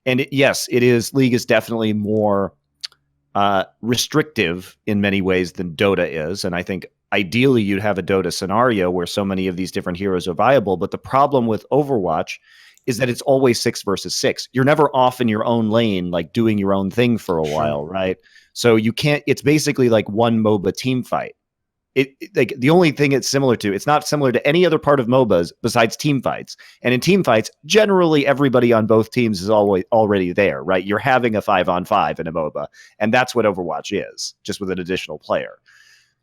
And yes, it is. League is definitely more restrictive in many ways than Dota is. And I think ideally you'd have a Dota scenario where so many of these different heroes are viable. But the problem with Overwatch is that it's always 6 versus 6. You're never off in your own lane, like doing your own thing for a while, right? So you can't, it's basically like one MOBA team fight. Like the only thing it's similar to, it's not similar to any other part of MOBAs besides team fights. And in team fights, generally everybody on both teams is always already there, right? You're having a 5-on-5 in a MOBA. And that's what Overwatch is, just with an additional player.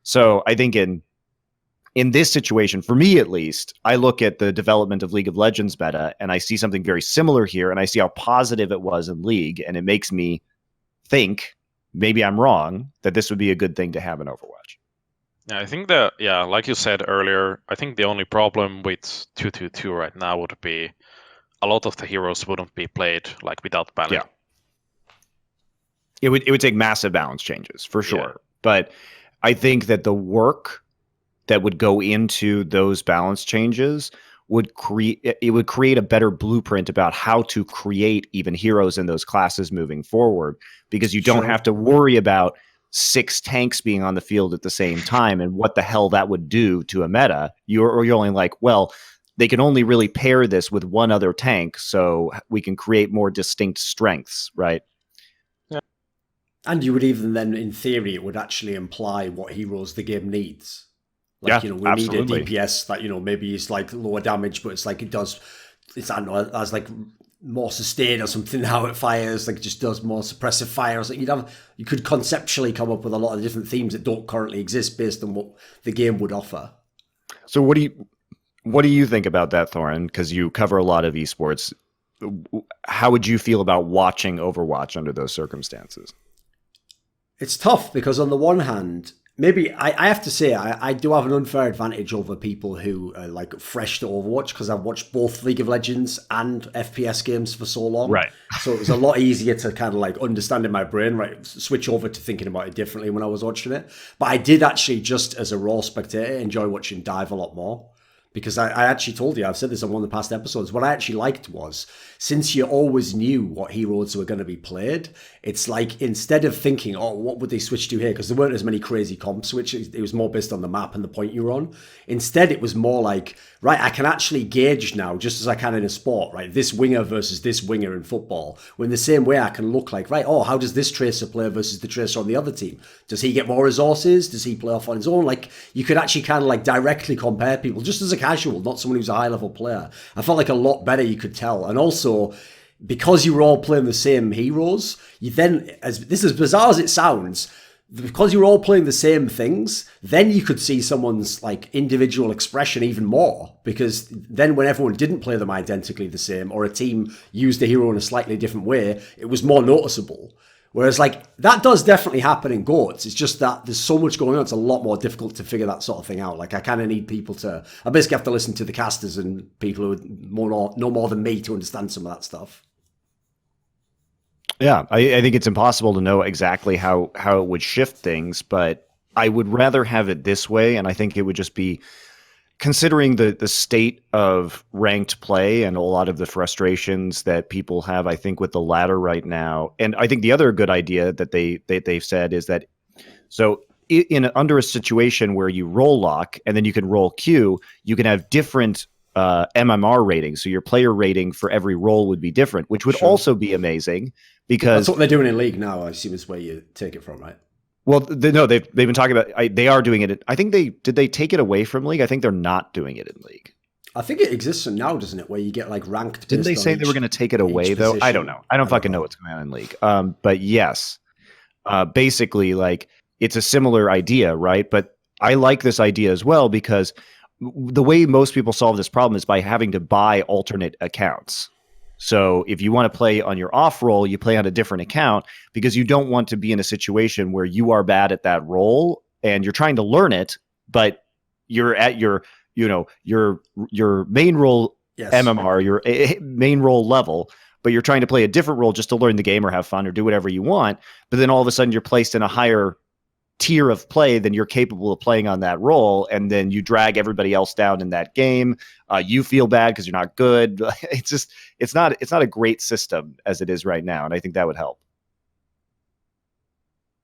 So I think in this situation, for me at least, I look at the development of League of Legends meta and I see something very similar here and I see how positive it was in League and it makes me think, maybe I'm wrong, that this would be a good thing to have in Overwatch. Yeah, I think that, like you said earlier, I think the only problem with 2-2-2 right now would be a lot of the heroes wouldn't be played like without balance. Yeah. It would take massive balance changes for sure. Yeah. But I think that the work that would go into those balance changes would create a better blueprint about how to create even heroes in those classes moving forward, because you don't have to worry about 6 tanks being on the field at the same time and what the hell that would do to a meta. You're only like, well, they can only really pair this with one other tank, so we can create more distinct strengths, right? Yeah. And you would even then, in theory, it would actually imply what heroes the game needs. Like, we absolutely. need a DPS that, maybe is like lower damage, but it's like I don't know, as like more sustain or something, how it fires, like it just does more suppressive fires. Like you could conceptually come up with a lot of different themes that don't currently exist based on what the game would offer. So what do you think about that, Thorin? Because you cover a lot of esports. How would you feel about watching Overwatch under those circumstances? It's tough because on the one hand, maybe I have to say I do have an unfair advantage over people who are like fresh to Overwatch because I've watched both League of Legends and FPS games for so long. Right. So it was a lot easier to kind of like understand in my brain, right? Switch over to thinking about it differently when I was watching it. But I did actually, just as a raw spectator, enjoy watching Dive a lot more because I actually told you, I've said this on one of the past episodes, what I actually liked was, since you always knew what heroes were going to be played, it's like, instead of thinking, oh, what would they switch to here? Because there weren't as many crazy comp switches. It was more based on the map and the point you were on. Instead, it was more like, right, I can actually gauge now, just as I can in a sport, right, this winger versus this winger in football. Well, in the same way, I can look like, right, oh, how does this tracer play versus the tracer on the other team? Does he get more resources? Does he play off on his own? Like, you could actually kind of like directly compare people, just as a casual, not someone who's a high-level player. I felt like a lot better you could tell. And also, because you were all playing the same heroes, you then, as this is bizarre as it sounds, because you were all playing the same things, then you could see someone's like individual expression even more, because then when everyone didn't play them identically the same, or a team used the hero in a slightly different way, it was more noticeable. Whereas like that does definitely happen in GOATs. It's just that there's so much going on. It's a lot more difficult to figure that sort of thing out. Like I kind of need people to, I basically have to listen to the casters and people who know more than me to understand some of that stuff. Yeah, I think it's impossible to know exactly how it would shift things, but I would rather have it this way, and I think it would just be, considering the state of ranked play and a lot of the frustrations that people have, I think, with the ladder right now. And I think the other good idea that they've said is that, so under a situation where you roll lock and then you can roll Q, you can have different MMR ratings. So your player rating for every roll would be different, which would also be amazing, because that's what they're doing in League now. I assume is where you take it from, right? Well, they've been talking about. They are doing it. I think did they take it away from League? I think they're not doing it in League. I think it exists now, doesn't it? Where you get like ranked. Didn't they say they were going to take it away though? Position? I don't know. I don't fucking know what's going on in League. But yes, basically, like it's a similar idea, right? But I like this idea as well, because the way most people solve this problem is by having to buy alternate accounts. So if you want to play on your off role, you play on a different account, because you don't want to be in a situation where you are bad at that role and you're trying to learn it, but you're at your main role, yes, MMR, your main role level, but you're trying to play a different role just to learn the game or have fun or do whatever you want. But then all of a sudden you're placed in a higher tier of play than you're capable of playing on that role, and then you drag everybody else down in that game. You feel bad because you're not good. It's not a great system as it is right now, and I think that would help.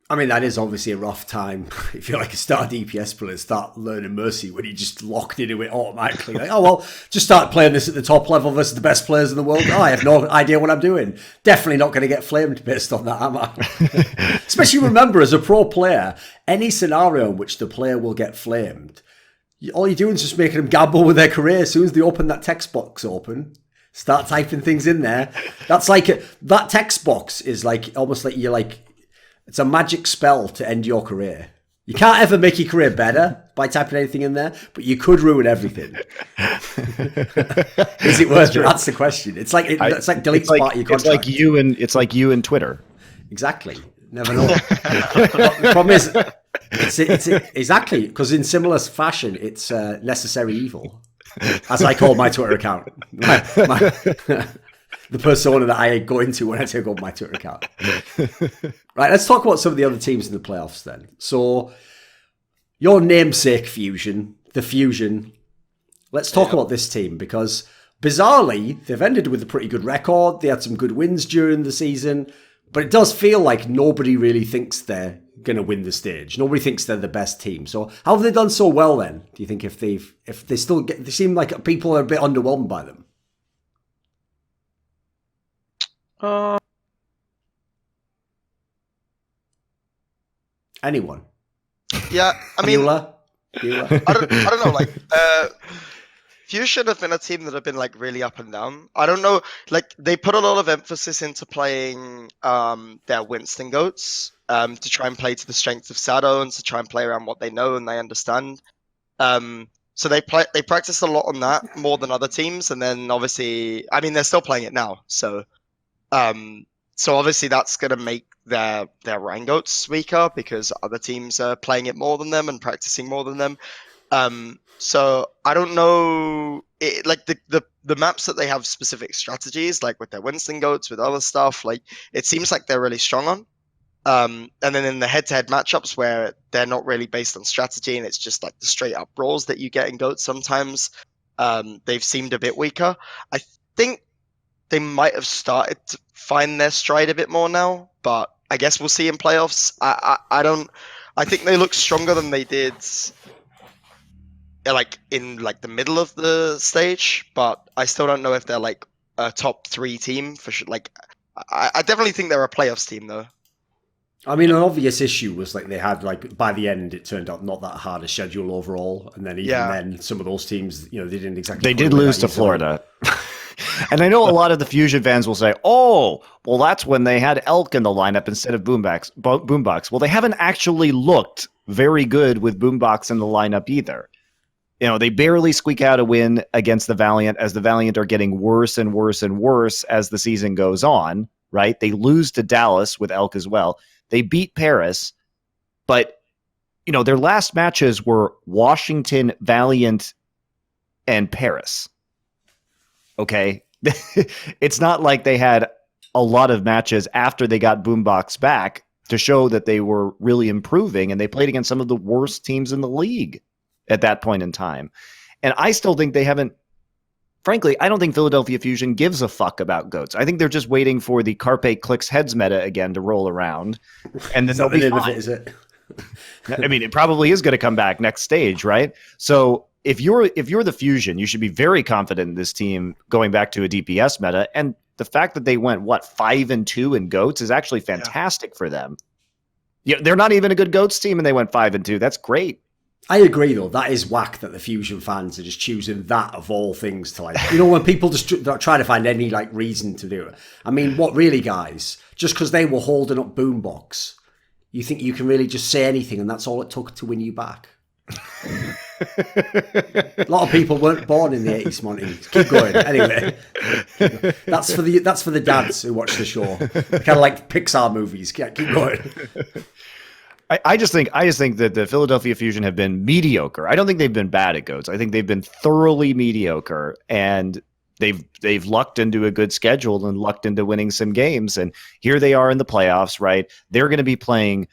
I mean, that is obviously a rough time if you're like a star DPS player, start learning Mercy when you just locked into it automatically. Like, oh, well, just start playing this at the top level versus the best players in the world. Oh, I have no idea what I'm doing. Definitely not going to get flamed based on that, am I? Especially remember, as a pro player, any scenario in which the player will get flamed, all you're doing is just making them gamble with their career. As soon as they open that text box open, start typing things in there. That's like, that text box is like, almost like you're like, it's a magic spell to end your career. You can't ever make your career better by typing anything in there, but you could ruin everything. Is it worth it? That's the question. It's like it's like deletes part of your contract. It's like you and Twitter. Exactly. Never know. The problem is, it's exactly, because in similar fashion, it's necessary evil, as I call my Twitter account. The persona that I go into when I take over my Twitter account. Right, let's talk about some of the other teams in the playoffs then. So, your namesake Fusion, the Fusion. Let's talk about this team, because bizarrely, they've ended with a pretty good record. They had some good wins during the season, but it does feel like nobody really thinks they're going to win the stage. Nobody thinks they're the best team. So, how have they done so well then? Do you think if they still they seem like people are a bit underwhelmed by them? Anyone? Yeah, I mean, Bueller? I don't know. Like, Fusion have been a team that have been like really up and down. I don't know. Like, they put a lot of emphasis into playing their Winston goats to try and play to the strengths of Shadow and to try and play around what they know and they understand. So they practice a lot on that more than other teams, and then obviously, I mean, they're still playing it now. So obviously that's going to make their Rangoats weaker because other teams are playing it more than them and practicing more than them. So I don't know, like the maps that they have specific strategies, like with their Winston Goats, with other stuff, like it seems like they're really strong on. And then in the head-to-head matchups where they're not really based on strategy and it's just like the straight up brawls that you get in Goats sometimes, they've seemed a bit weaker. I think they might have started to find their stride a bit more now, but I guess we'll see in playoffs. I think they look stronger than they did like in like the middle of the stage, but I still don't know if they're like a top 3 team for sure. Like I definitely think they're a playoffs team though. I mean, an obvious issue was like they had like by the end it turned out not that hard a schedule overall, and then even then some of those teams, you know, they didn't exactly. They did lose to Florida. And I know a lot of the Fusion fans will say, "Oh, well, that's when they had Elk in the lineup instead of Boombox." Well, they haven't actually looked very good with Boombox in the lineup either. You know, they barely squeak out a win against the Valiant, as the Valiant are getting worse and worse and worse as the season goes on, right? They lose to Dallas with Elk as well. They beat Paris, but, you know, their last matches were Washington, Valiant, and Paris. Okay? It's not like they had a lot of matches after they got Boombox back to show that they were really improving, and they played against some of the worst teams in the league at that point in time. And I still think they haven't, frankly, I don't think Philadelphia Fusion gives a fuck about GOATs. I think they're just waiting for the Carpe clicks heads meta again to roll around. And then they'll be fine. Is it? I mean, it probably is going to come back next stage, right? So if you're the Fusion, you should be very confident in this team going back to a DPS meta. And the fact that they went, 5-2 in GOATs is actually fantastic for them. Yeah, they're not even a good GOATs team and they went 5-2. That's great. I agree, though. That is whack that the Fusion fans are just choosing that of all things to like. You know, when people just try to find any like reason to do it. I mean, what really, guys? Just because they were holding up Boombox, you think you can really just say anything and that's all it took to win you back? A lot of people weren't born in the 80s, Monty. Keep going. Anyway, that's for the dads who watch the show. Kind of like Pixar movies. Keep going. I just think that the Philadelphia Fusion have been mediocre. I don't think they've been bad at GOATs. I think they've been thoroughly mediocre, and they've lucked into a good schedule and lucked into winning some games. And here they are in the playoffs, right? They're going to be playing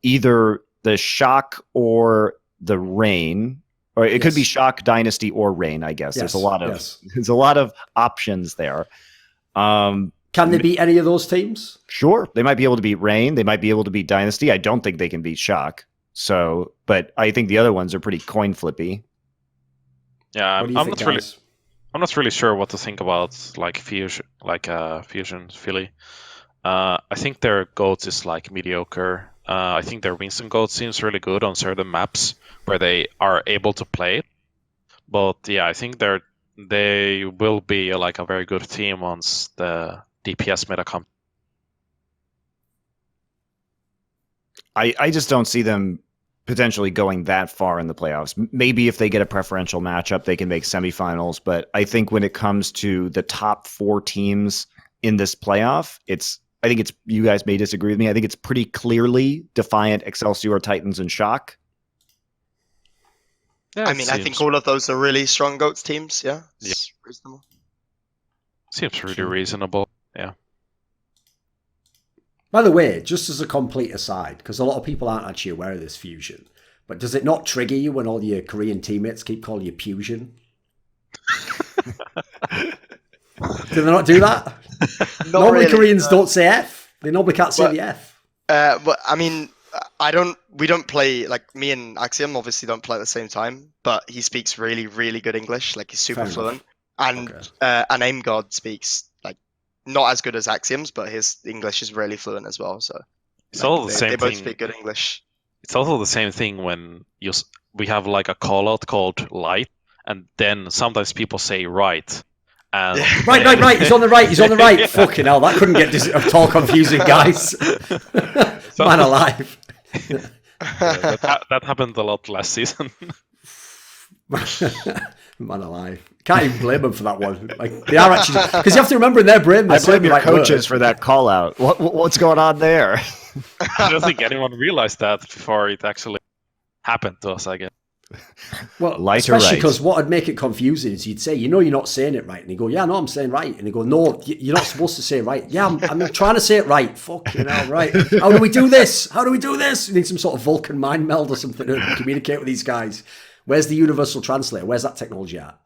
either the Shock or the Reign, or it could be Shock, Dynasty, or Reign. I guess there's a lot of options there. Can they beat any of those teams? Sure. They might be able to beat Reign. They might be able to beat Dynasty. I don't think they can beat Shock. So, but I think the other ones are pretty coin flippy. Yeah, I'm not really sure what to think about like Fusion Philly. I think their GOATs is like mediocre. I think their Winston GOAT seems really good on certain maps where they are able to play. But yeah, I think they will be like a very good team once the DPS meta comes. I just don't see them potentially going that far in the playoffs. Maybe if they get a preferential matchup, they can make semifinals. But I think when it comes to the top 4 teams in this playoff, I think you guys may disagree with me. I think it's pretty clearly Defiant, Excelsior, Titans, and Shock. Yeah, I mean, I think all of those are really strong GOATs teams. Yeah. Reasonable. Seems really reasonable. Yeah. By the way, just as a complete aside, because a lot of people aren't actually aware of this Fusion, but does it not trigger you when all your Korean teammates keep calling you Fusion? Do they not do that? Normally really, Koreans don't say F. They normally can't say the F. But I mean, we don't play, like me and Axiom obviously don't play at the same time, but he speaks really, really good English. Like he's super fluent. And Aim God speaks like not as good as Axiom's, but his English is really fluent as well. So it's all the same thing. They both thing. Speak good English. It's also the same thing when we have like a call out called light, and then sometimes people say right. And right. He's on the right. Yeah. Fucking hell, that couldn't get at all confusing, guys. Man alive. That happened a lot last season. Man alive. Can't even blame them for that one. Like they are actually, because you have to remember in their brain. I blame your coaches for that call out. What's going on there? I don't think anyone realized that before it actually happened to us, I guess. Well, especially because what would make it confusing is you'd say, you're not saying it right. And you go, yeah, no, I'm saying right. And you go, no, you're not supposed to say right. Yeah, I'm trying to say it right. Fucking hell, right. How do we do this? We need some sort of Vulcan mind meld or something to communicate with these guys. Where's the universal translator? Where's that technology at?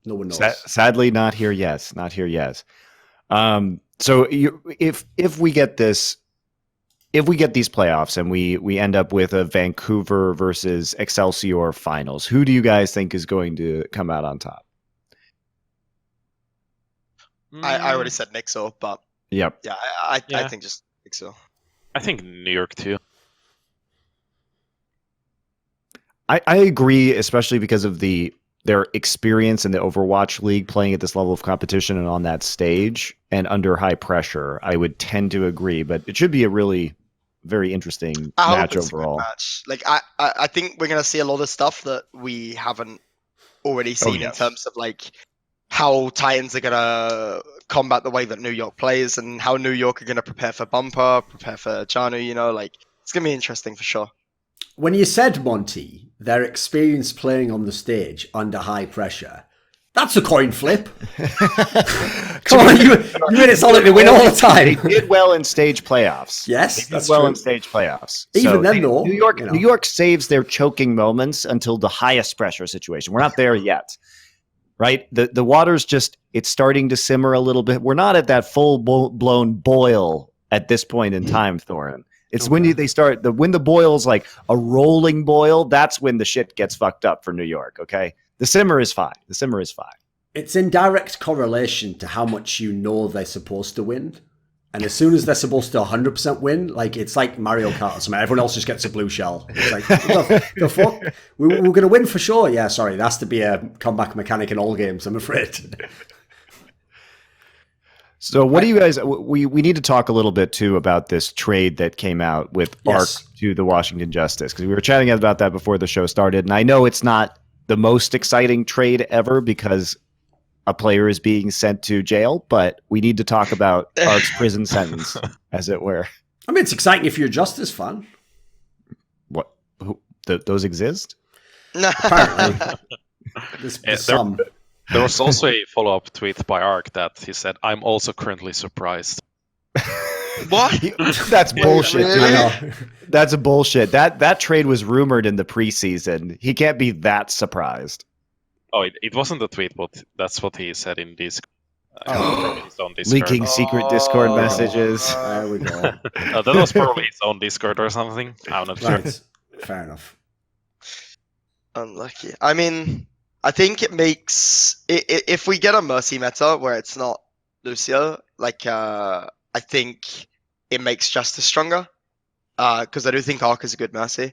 No one knows. Sadly, not here yet. Not here yet. So if we get this, if we get these playoffs and we end up with a Vancouver versus Excelsior finals, who do you guys think is going to come out on top? I already said Nixo, but yep. Yeah, I think just Nixo. I think New York too. I agree, especially because of their experience in the Overwatch League, playing at this level of competition and on that stage and under high pressure. I would tend to agree, but it should be a really very interesting match overall. Match. Like I think we're gonna see a lot of stuff that we haven't already seen in terms of like how Titans are gonna combat the way that New York plays and how New York are gonna prepare for Bumper, prepare for Janu. You know, like it's gonna be interesting for sure. When you said, Monty, their experience playing on the stage under high pressure, that's a coin flip. Come on, you made it sound like they win all the time. They did well in stage playoffs. Yes, they did well in stage playoffs. Even then, though, New York saves their choking moments until the highest pressure situation. We're not there yet, right? The water's just, it's starting to simmer a little bit. We're not at that full blown boil at this point in time, Thorin. It's when they start, when the boil's like a rolling boil, that's when the shit gets fucked up for New York, okay? The simmer is fine. The simmer is fine. It's in direct correlation to how much you know they're supposed to win. And as soon as they're supposed to 100% win, like it's like Mario Kart or something. Everyone else just gets a blue shell. It's like, the fuck? We're going to win for sure. Yeah, sorry. There has to be a comeback mechanic in all games, I'm afraid. So what do you guys, we need to talk a little bit too about this trade that came out with ARC to the Washington Justice, because we were chatting about that before the show started. And I know it's not the most exciting trade ever because a player is being sent to jail, but we need to talk about ARC's prison sentence, as it were. I mean, it's exciting if you're a Justice fan. What? Those exist? Apparently. There's some. There was also a follow-up tweet by ARC that he said, "I'm also currently surprised." What? That's bullshit. Really? That's a bullshit. That trade was rumored in the preseason. He can't be that surprised. Oh, it wasn't a tweet, but that's what he said in Discord. Leaking secret Discord messages. There we go. That was probably his own Discord or something. I'm not sure. Fair enough. Unlucky. I mean, I think it makes if we get a Mercy meta where it's not Lucio, like I think it makes Justice stronger. Because I do think Arc is a good Mercy.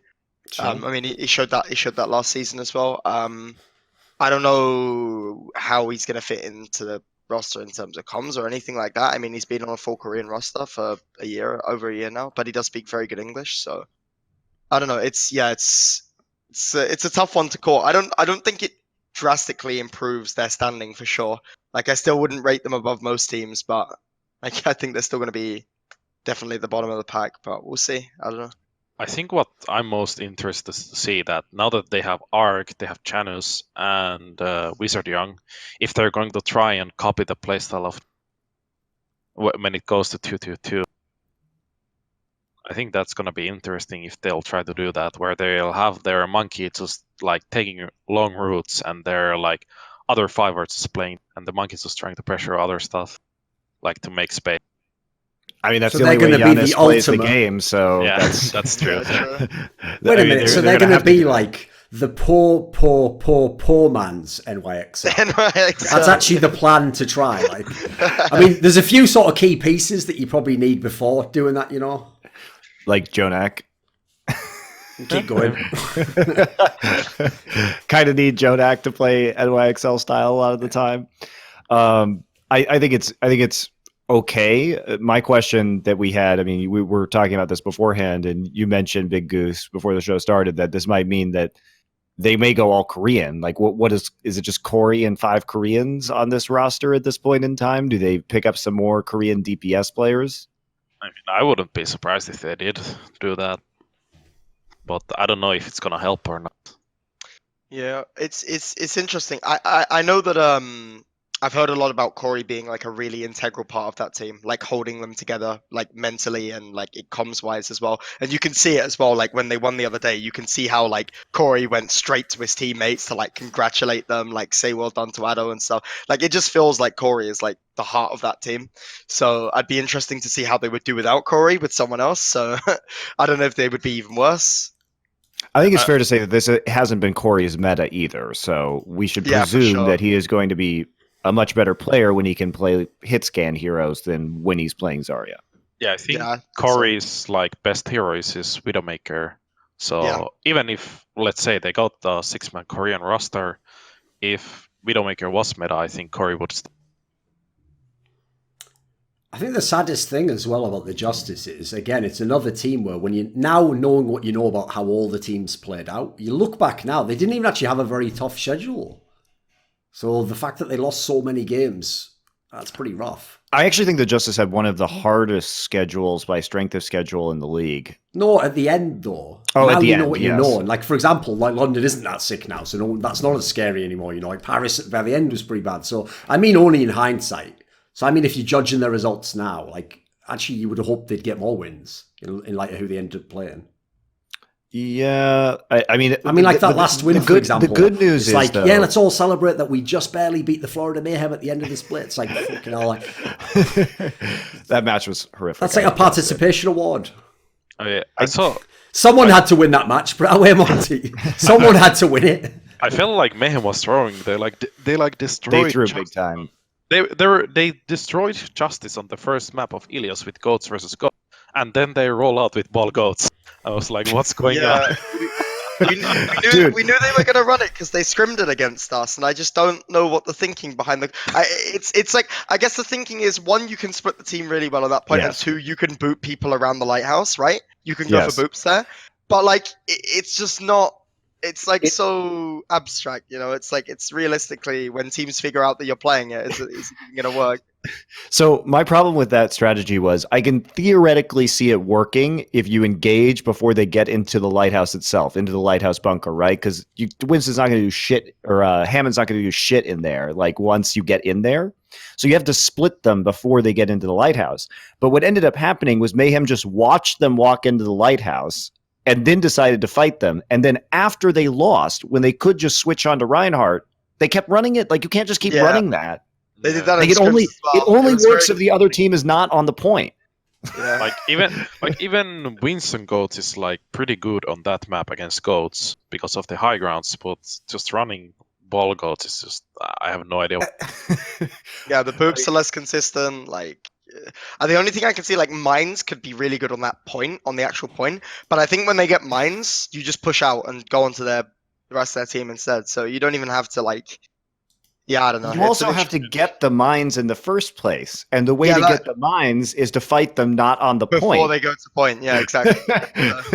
Sure. I mean, he showed that last season as well. I don't know how he's gonna fit into the roster in terms of comms or anything like that. I mean, he's been on a full Korean roster for over a year now, but he does speak very good English. So I don't know. It's a tough one to call. I don't think it drastically improves their standing for sure. Like I still wouldn't rate them above most teams, but like I think they're still going to be definitely at the bottom of the pack. But we'll see. I don't know. I think what I'm most interested to see that now that they have ARC, they have Janus and Wizard Young, if they're going to try and copy the playstyle of when it goes to 2-2-2. I think that's going to be interesting if they'll try to do that, where they'll have their monkey just like taking long routes and their like other 5-ers just playing, and the monkey's just trying to pressure other stuff, like to make space. I mean, that's the only way Giannis plays the game, so yeah, that's true. Wait a minute, so they're going to be like the poor man's NYXL. NYXL. That's actually the plan to try. Like, I mean, there's a few sort of key pieces that you probably need before doing that, you know? Like Jonak. Keep going. Kind of need Jonak to play NYXL style a lot of the time. I think it's okay. My question that we had, I mean, we were talking about this beforehand, and you mentioned BigGoose before the show started that this might mean that they may go all Korean. Like, what is it just Corey and 5 Koreans on this roster at this point in time? Do they pick up some more Korean DPS players? I mean, I wouldn't be surprised if they did do that, but I don't know if it's gonna help or not. Yeah, it's interesting. I know that I've heard a lot about Corey being like a really integral part of that team, like holding them together, like mentally and like comms wise as well. And you can see it as well, like when they won the other day, you can see how like Corey went straight to his teammates to like congratulate them, like say well done to Addo and stuff. Like it just feels like Corey is like the heart of that team. So I'd be interesting to see how they would do without Corey with someone else. So I don't know if they would be even worse. I think it's fair to say that this hasn't been Corey's meta either. So we should presume that he is going to be a much better player when he can play hit scan heroes than when he's playing Zarya. Yeah, I think Corey's like best hero is his Widowmaker. So even if, let's say, they got the 6-man Korean roster, if Widowmaker was meta, I think Corey would. I think the saddest thing as well about the Justice is, again, it's another team where when you now knowing what you know about how all the teams played out, you look back now, they didn't even actually have a very tough schedule. So the fact that they lost so many games, that's pretty rough. I actually think the Justice had one of the hardest schedules by strength of schedule in the league. No, at the end though. Oh, now at the you end, know what you know. And like for example, like London isn't that sick now, so no, that's not as scary anymore. You know, like Paris by the end was pretty bad. So I mean, only in hindsight. So I mean, if you're judging their results now, like actually, you would have hoped they'd get more wins in light of who they ended up playing. Yeah, I mean, like that last win, for example. The good news is, like, though, yeah, let's all celebrate that we just barely beat the Florida Mayhem at the end of the split. It's like, fucking hell. Like, that match was horrific. That's like a participation award. I saw... Someone had to win that match, put it away, Monty. Someone had to win it. I felt like Mayhem was throwing. They destroyed... They threw big time. They destroyed Justice on the first map of Ilios with Goats versus Goats. And then they roll out with Ball Goats. I was like, what's going on? we knew they were going to run it because they scrimmed it against us, and I just don't know what the thinking behind the... It's like, I guess the thinking is, one, you can split the team really well at that point, and two, you can boot people around the lighthouse, right? You can go for boops there. But, like, it's just not... It's like so abstract, you know? It's like, it's realistically, when teams figure out that you're playing it, it's going to work. So my problem with that strategy was I can theoretically see it working if you engage before they get into the lighthouse itself, into the lighthouse bunker, right? Because Winston's not going to do shit, or Hammond's not going to do shit in there, like once you get in there. So you have to split them before they get into the lighthouse. But what ended up happening was Mayhem just watched them walk into the lighthouse and then decided to fight them. And then after they lost, when they could just switch on to Reinhardt, they kept running it. Like, you can't just keep running that. They did that. Like, it only works if the other team is not on the point. Yeah. even Winston Goats is like pretty good on that map against Goats because of the high grounds, but just running Ball Goats is just, I have no idea. Yeah, the boops are less consistent. Like, the only thing I can see, like, mines could be really good on that point, on the actual point. But I think when they get mines, you just push out and go onto the rest of their team instead. So you don't even have to, like... Yeah, I don't know. You also have to get the mines in the first place. And the way to get the mines is to fight them not on the point. Before they go to point. Yeah, exactly.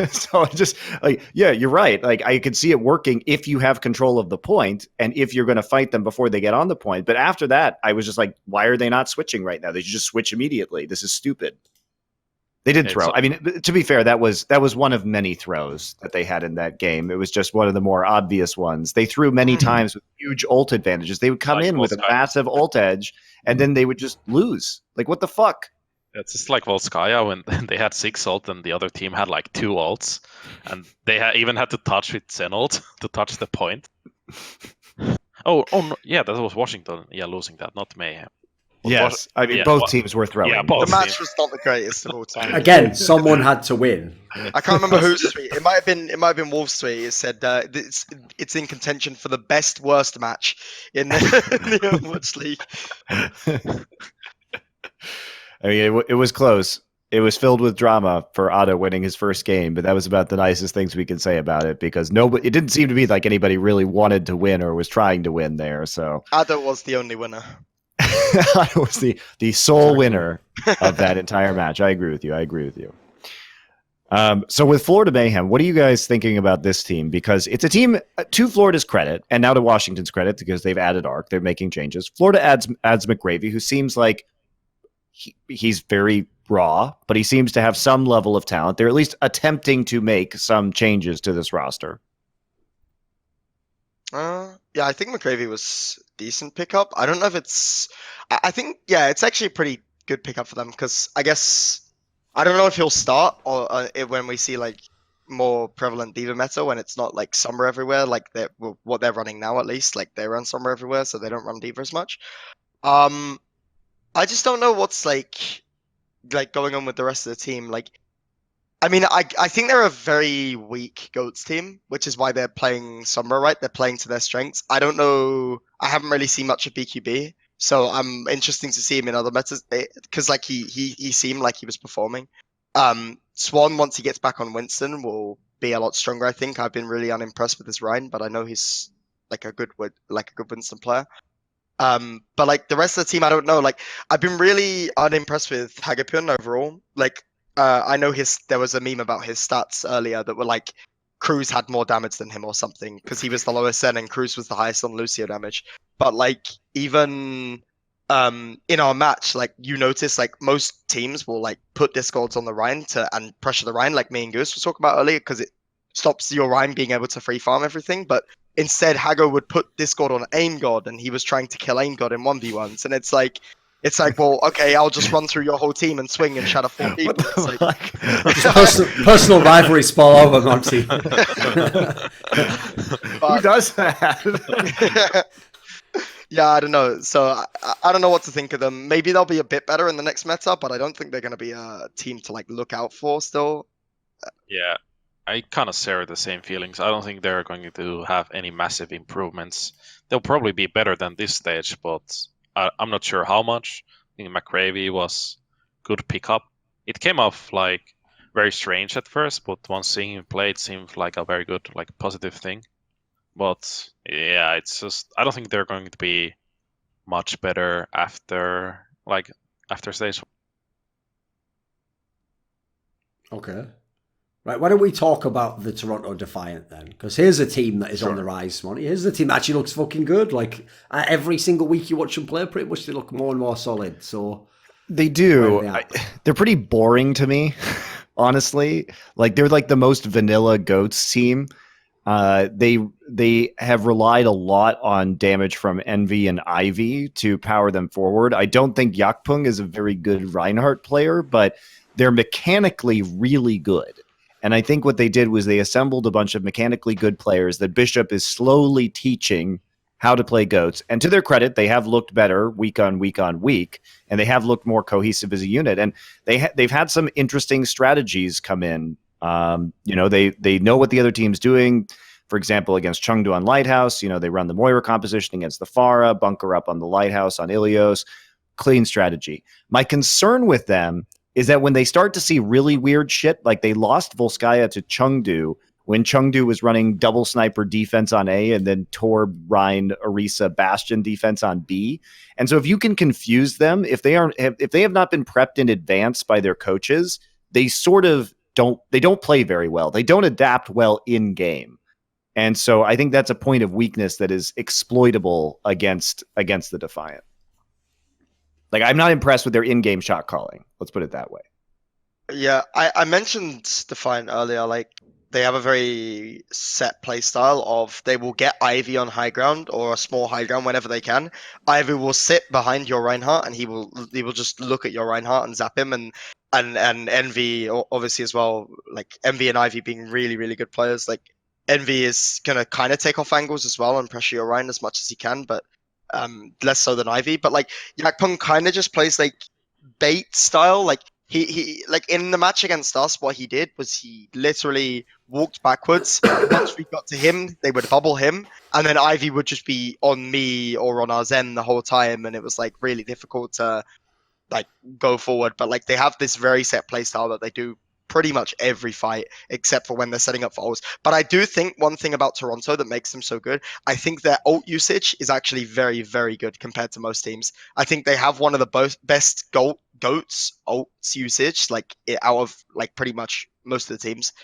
So just like, yeah, you're right. Like, I could see it working if you have control of the point and if you're going to fight them before they get on the point. But after that, I was just like, why are they not switching right now? They should just switch immediately. This is stupid. They did throw. I mean, to be fair, that was one of many throws that they had in that game. It was just one of the more obvious ones. They threw many times with huge ult advantages. They would come in with a massive ult edge, and then they would just lose. Like, what the fuck? It's just like Volskaya when they had 6 ult and the other team had like 2 ults, and they even had to touch with Zen ult to touch the point. Oh no, yeah, that was Washington. Yeah, losing that, not Mayhem. Yes, I mean, both teams were throwing. Yeah, the match was not the greatest of all time. Again, someone had to win. I can't remember whose tweet. It might have been Wolf's tweet. It said it's in contention for the best worst match in the Overwatch League. I mean, it was close. It was filled with drama for Otto winning his first game, but that was about the nicest things we can say about it because it didn't seem to be like anybody really wanted to win or was trying to win there. So Otto was the only winner. I was the sole winner of that entire match. I agree with you. So with Florida Mayhem, what are you guys thinking about this team? Because it's a team, to Florida's credit, and now to Washington's credit, because they've added Arc, they're making changes. Florida adds McGravy, who seems like he's very raw, but he seems to have some level of talent. They're at least attempting to make some changes to this roster. Yeah, I think McGravy was decent pickup. I don't know if it's. I think it's actually a pretty good pickup for them because I guess I don't know if he'll start or when we see like more prevalent diva meta when it's not like summer everywhere like what they're running now at least like they run summer everywhere so they don't run diva as much. I just don't know what's like going on with the rest of the team. Like, I mean, I think they're a very weak GOATS team, which is why they're playing Sombra, right? They're playing to their strengths. I don't know. I haven't really seen much of BQB, so I'm interesting to see him in other metas because like he seemed like he was performing. Swan, once he gets back on Winston, will be a lot stronger. I think I've been really unimpressed with his Rhine, but I know he's like a good Winston player. But like the rest of the team, I don't know. Like I've been really unimpressed with Hagapun overall. Like I know there was a meme about his stats earlier that were like Cruz had more damage than him or something because he was the lowest Zen and Cruz was the highest on Lucio damage. But like even in our match, like you notice like most teams will like put discords on the Rhine and pressure the Rhine, like me and Goose was talking about earlier, because it stops your Rhine being able to free farm everything. But instead, Hago would put Discord on Aim God, and he was trying to kill Aim God in 1v1s. And it's like, well, okay, I'll just run through your whole team and swing and shatter 4 people. What the fuck? Personal rivalry spall over, Monty. Who does that? Yeah, I don't know. So I don't know what to think of them. Maybe they'll be a bit better in the next meta, but I don't think they're going to be a team to like look out for still. Yeah. I kind of share the same feelings. I don't think they're going to have any massive improvements. They'll probably be better than this stage, but I'm not sure how much. I think McGravy was good pickup. It came off like very strange at first, but once seeing him play, it seemed like a very good, like positive thing. But yeah, it's just I don't think they're going to be much better after stage. Okay. Right, why don't we talk about the Toronto Defiant then? Because here's a team that is on the rise, Monty. Here's a team that actually looks fucking good. Like, every single week you watch them play, pretty much they look more and more solid. So they do. They're pretty boring to me, honestly. Like, they're like the most vanilla GOATS team. They have relied a lot on damage from Envy and Ivy to power them forward. I don't think Yakpung is a very good Reinhardt player, but they're mechanically really good. And I think what they did was they assembled a bunch of mechanically good players that Bishop is slowly teaching how to play GOATS. And to their credit, they have looked better week on week on week, and they have looked more cohesive as a unit. And they've had some interesting strategies come in. They know what the other team's doing. For example, against Chengdu on Lighthouse, they run the Moira composition against the Pharah, bunker up on the Lighthouse on Ilios. Clean strategy. My concern with them is that when they start to see really weird shit, like they lost Volskaya to Chengdu when Chengdu was running double sniper defense on A and then Torb, Rhine, Orisa, Bastion defense on B. And so if you can confuse them, if they have not been prepped in advance by their coaches, they sort of don't play very well. They don't adapt well in game. And so I think that's a point of weakness that is exploitable against the Defiant. Like, I'm not impressed with their in-game shot calling. Let's put it that way. Yeah, I mentioned Defiant earlier. Like, they have a very set play style of they will get Ivy on high ground or a small high ground whenever they can. Ivy will sit behind your Reinhardt and he will just look at your Reinhardt and zap him. And Envy obviously as well. Like Envy and Ivy being really, really good players. Like Envy is gonna kind of take off angles as well and pressure your Rhine as much as he can, but less so than Ivy. But like Yakpung kind of just plays like bait style. Like he like in the match against us, what he did was he literally walked backwards. Once we got to him, they would bubble him, and then Ivy would just be on me or on our Zen the whole time, and it was like really difficult to like go forward. But like they have this very set play style that they do pretty much every fight except for when they're setting up for ults. But I do think one thing about Toronto that makes them so good, I think their ult usage is actually very, very good compared to most teams. I think they have one of the best GOATs ults usage, like out of like pretty much most of the teams.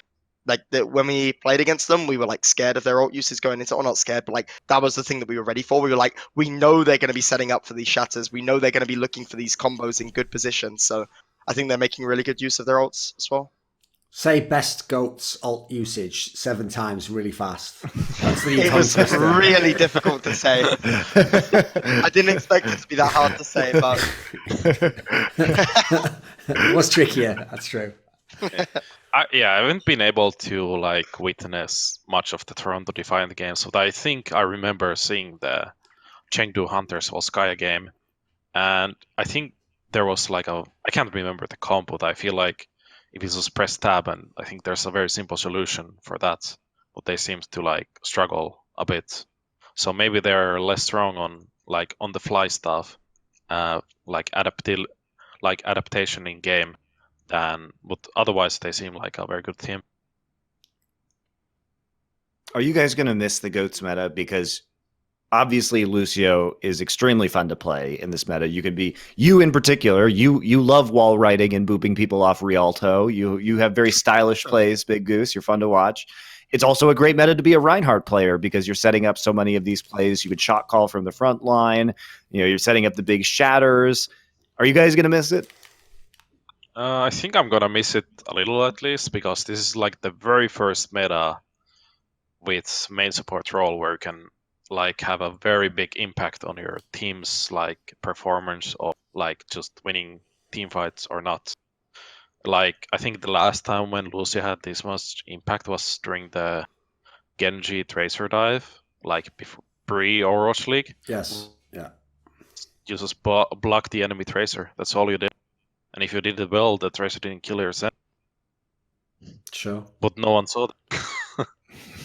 Like when we played against them, we were like scared of their ult usage going into, or not scared, but like that was the thing that we were ready for. We were like, we know they're going to be setting up for these shatters. We know they're going to be looking for these combos in good positions. So I think they're making really good use of their ults as well. Say best goats alt usage 7 times really fast. That's the It was really difficult to say. I didn't expect it to be that hard to say, but it was trickier. That's true. I haven't been able to like witness much of the Toronto Defiant games, but I think I remember seeing the Chengdu Hunters Volskaya game, and I think there was like I can't remember the comp, but I feel like if you just press tab, and I think there's a very simple solution for that, but they seem to like struggle a bit. So maybe they're less strong on like on the fly stuff, like adaptation in game, but otherwise they seem like a very good team. Are you guys going to miss the GOATS meta? Because obviously Lucio is extremely fun to play in this meta. You can be, you in particular, you love wall riding and booping people off Rialto. You have very stylish plays, BigGoose. You're fun to watch. It's also a great meta to be a Reinhardt player because you're setting up so many of these plays. You could shot call from the front line. You're setting up the big shatters. Are you guys going to miss it? I think I'm going to miss it a little at least, because this is like the very first meta with main support role where you can like have a very big impact on your team's like performance or like just winning team fights or not. Like I think the last time when Lucio had this much impact was during the Genji Tracer dive, like before pre-Overwatch League. Yes. Yeah. You just block the enemy Tracer. That's all you did. And if you did it well, the Tracer didn't kill yourself. Sure. But no one saw that.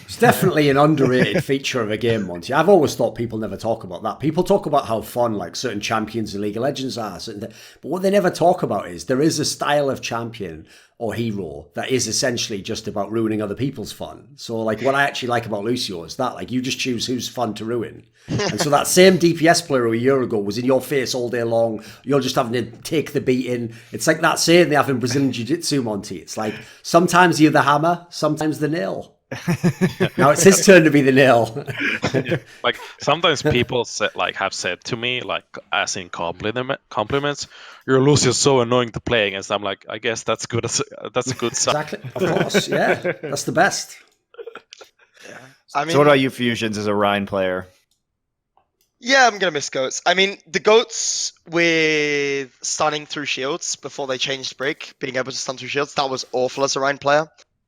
It's definitely an underrated feature of a game, Monty. I've always thought people never talk about that. People talk about how fun like certain champions in League of Legends are, but what they never talk about is there is a style of champion or hero that is essentially just about ruining other people's fun. So like what I actually like about Lucio is that like you just choose who's fun to ruin. And so that same DPS player a year ago was in your face all day long. You're just having to take the beating. It's like that saying they have in Brazilian Jiu-Jitsu, Monty. It's like sometimes you're the hammer, sometimes the nail. Now it's his turn to be the nail. Like sometimes people have said to me, like as in compliments, your Lucio's so annoying to play against. I'm like, I guess that's good. That's a good sign. Exactly, of course, yeah, that's the best. Yeah. I mean, so what about you, Fusions, as a Rhine player? Yeah, I'm gonna miss goats. I mean, the goats with stunning through shields before they changed break, being able to stun through shields, that was awful as a Rhine player.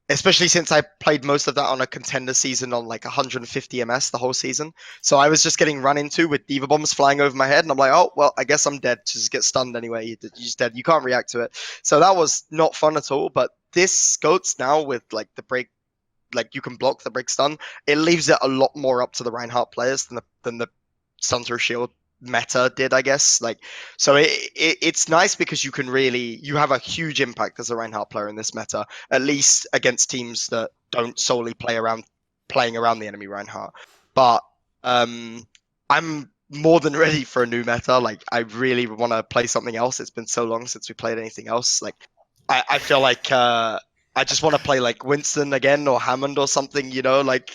Especially since I played most of that on a contender season on like 150 MS the whole season. So I was just getting run into with diva bombs flying over my head. And I'm like, oh, well, I guess I'm dead. Just get stunned anyway. You're just dead. You can't react to it. So that was not fun at all. But this goats now with like the break, like you can block the break stun. It leaves it a lot more up to the Reinhardt players than the stun through shield meta did, I guess. Like, so it's nice because you have a huge impact as a Reinhardt player in this meta, at least against teams that don't solely playing around the enemy Reinhardt. But I'm more than ready for a new meta. Like, I really want to play something else. It's been so long since we played anything else. Like, I feel like I just want to play like Winston again or Hammond or something, like,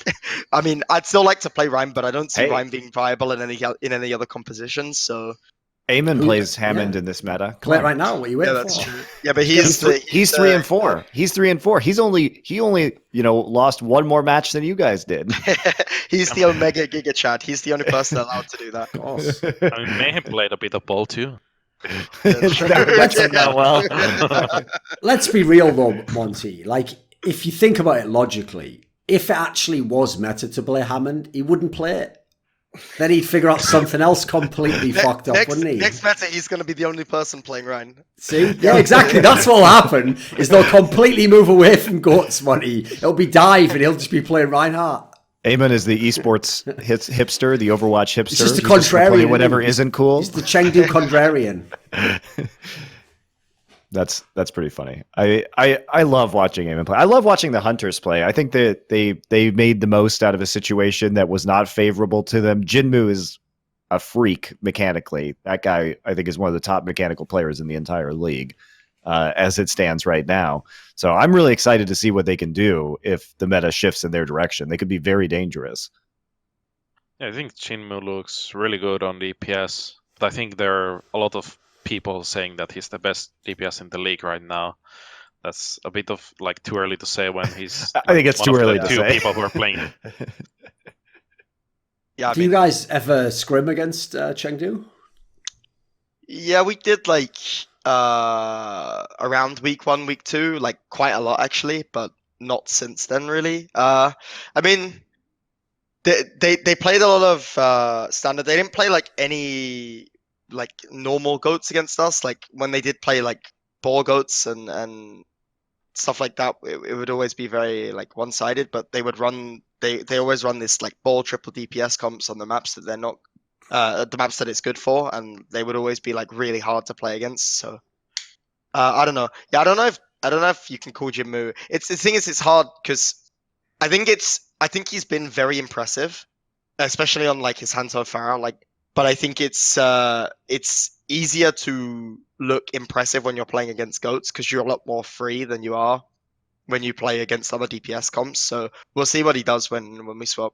I mean, I'd still like to play Rhyme, but I don't see Rhyme being viable in any other compositions. So Eamon plays Hammond in this meta. Play it right now. What are you waiting that's for? True. Yeah, but he's 3 and 4. He's 3 and 4. He only lost one more match than you guys did. He's the Omega Giga Chad. He's the only person allowed to do that. Of course. I mean, Mayhem played a bit of ball too. Let's be real though, Monty. Like, if you think about it logically, if it actually was meta to play Hammond, he wouldn't play it. Then he'd figure out something else completely fucked up, wouldn't he? Next meta, he's going to be the only person playing Ryan. See? Yeah, exactly. That's what'll happen, is they'll completely move away from Goats Monty. It'll be Dive and he'll just be playing Reinhardt. Eamon is the esports hipster, the Overwatch hipster. He's just a contrarian. Whatever isn't cool. He's the Chengdu contrarian. That's pretty funny. I love watching Eamon play. I love watching the Hunters play. I think that they made the most out of a situation that was not favorable to them. Jinmu is a freak mechanically. That guy, I think, is one of the top mechanical players in the entire league. As it stands right now. So I'm really excited to see what they can do if the meta shifts in their direction. They could be very dangerous. Yeah, I think Jinmu looks really good on DPS. But I think there are a lot of people saying that he's the best DPS in the league right now. That's a bit of like too early to say when he's. I think it's too early to say. Two people who are playing. Yeah. Do you guys ever scrim against Chengdu? Yeah, we did like around week 1, week 2, like quite a lot actually, but not since then really. I mean, they played a lot of standard. They didn't play like any like normal goats against us. Like when they did play like ball goats and stuff like that, it would always be very like one-sided. But they would run. They always run this like ball triple DPS comps on the maps that they're not. The maps that it's good for, and they would always be like really hard to play against. So I don't know. Yeah, I don't know if you can call Jimmu. It's the thing is it's hard because I think he's been very impressive, especially on like his Hanzo Farah. Like, but I think it's easier to look impressive when you're playing against goats because you're a lot more free than you are when you play against other DPS comps. So we'll see what he does when we swap.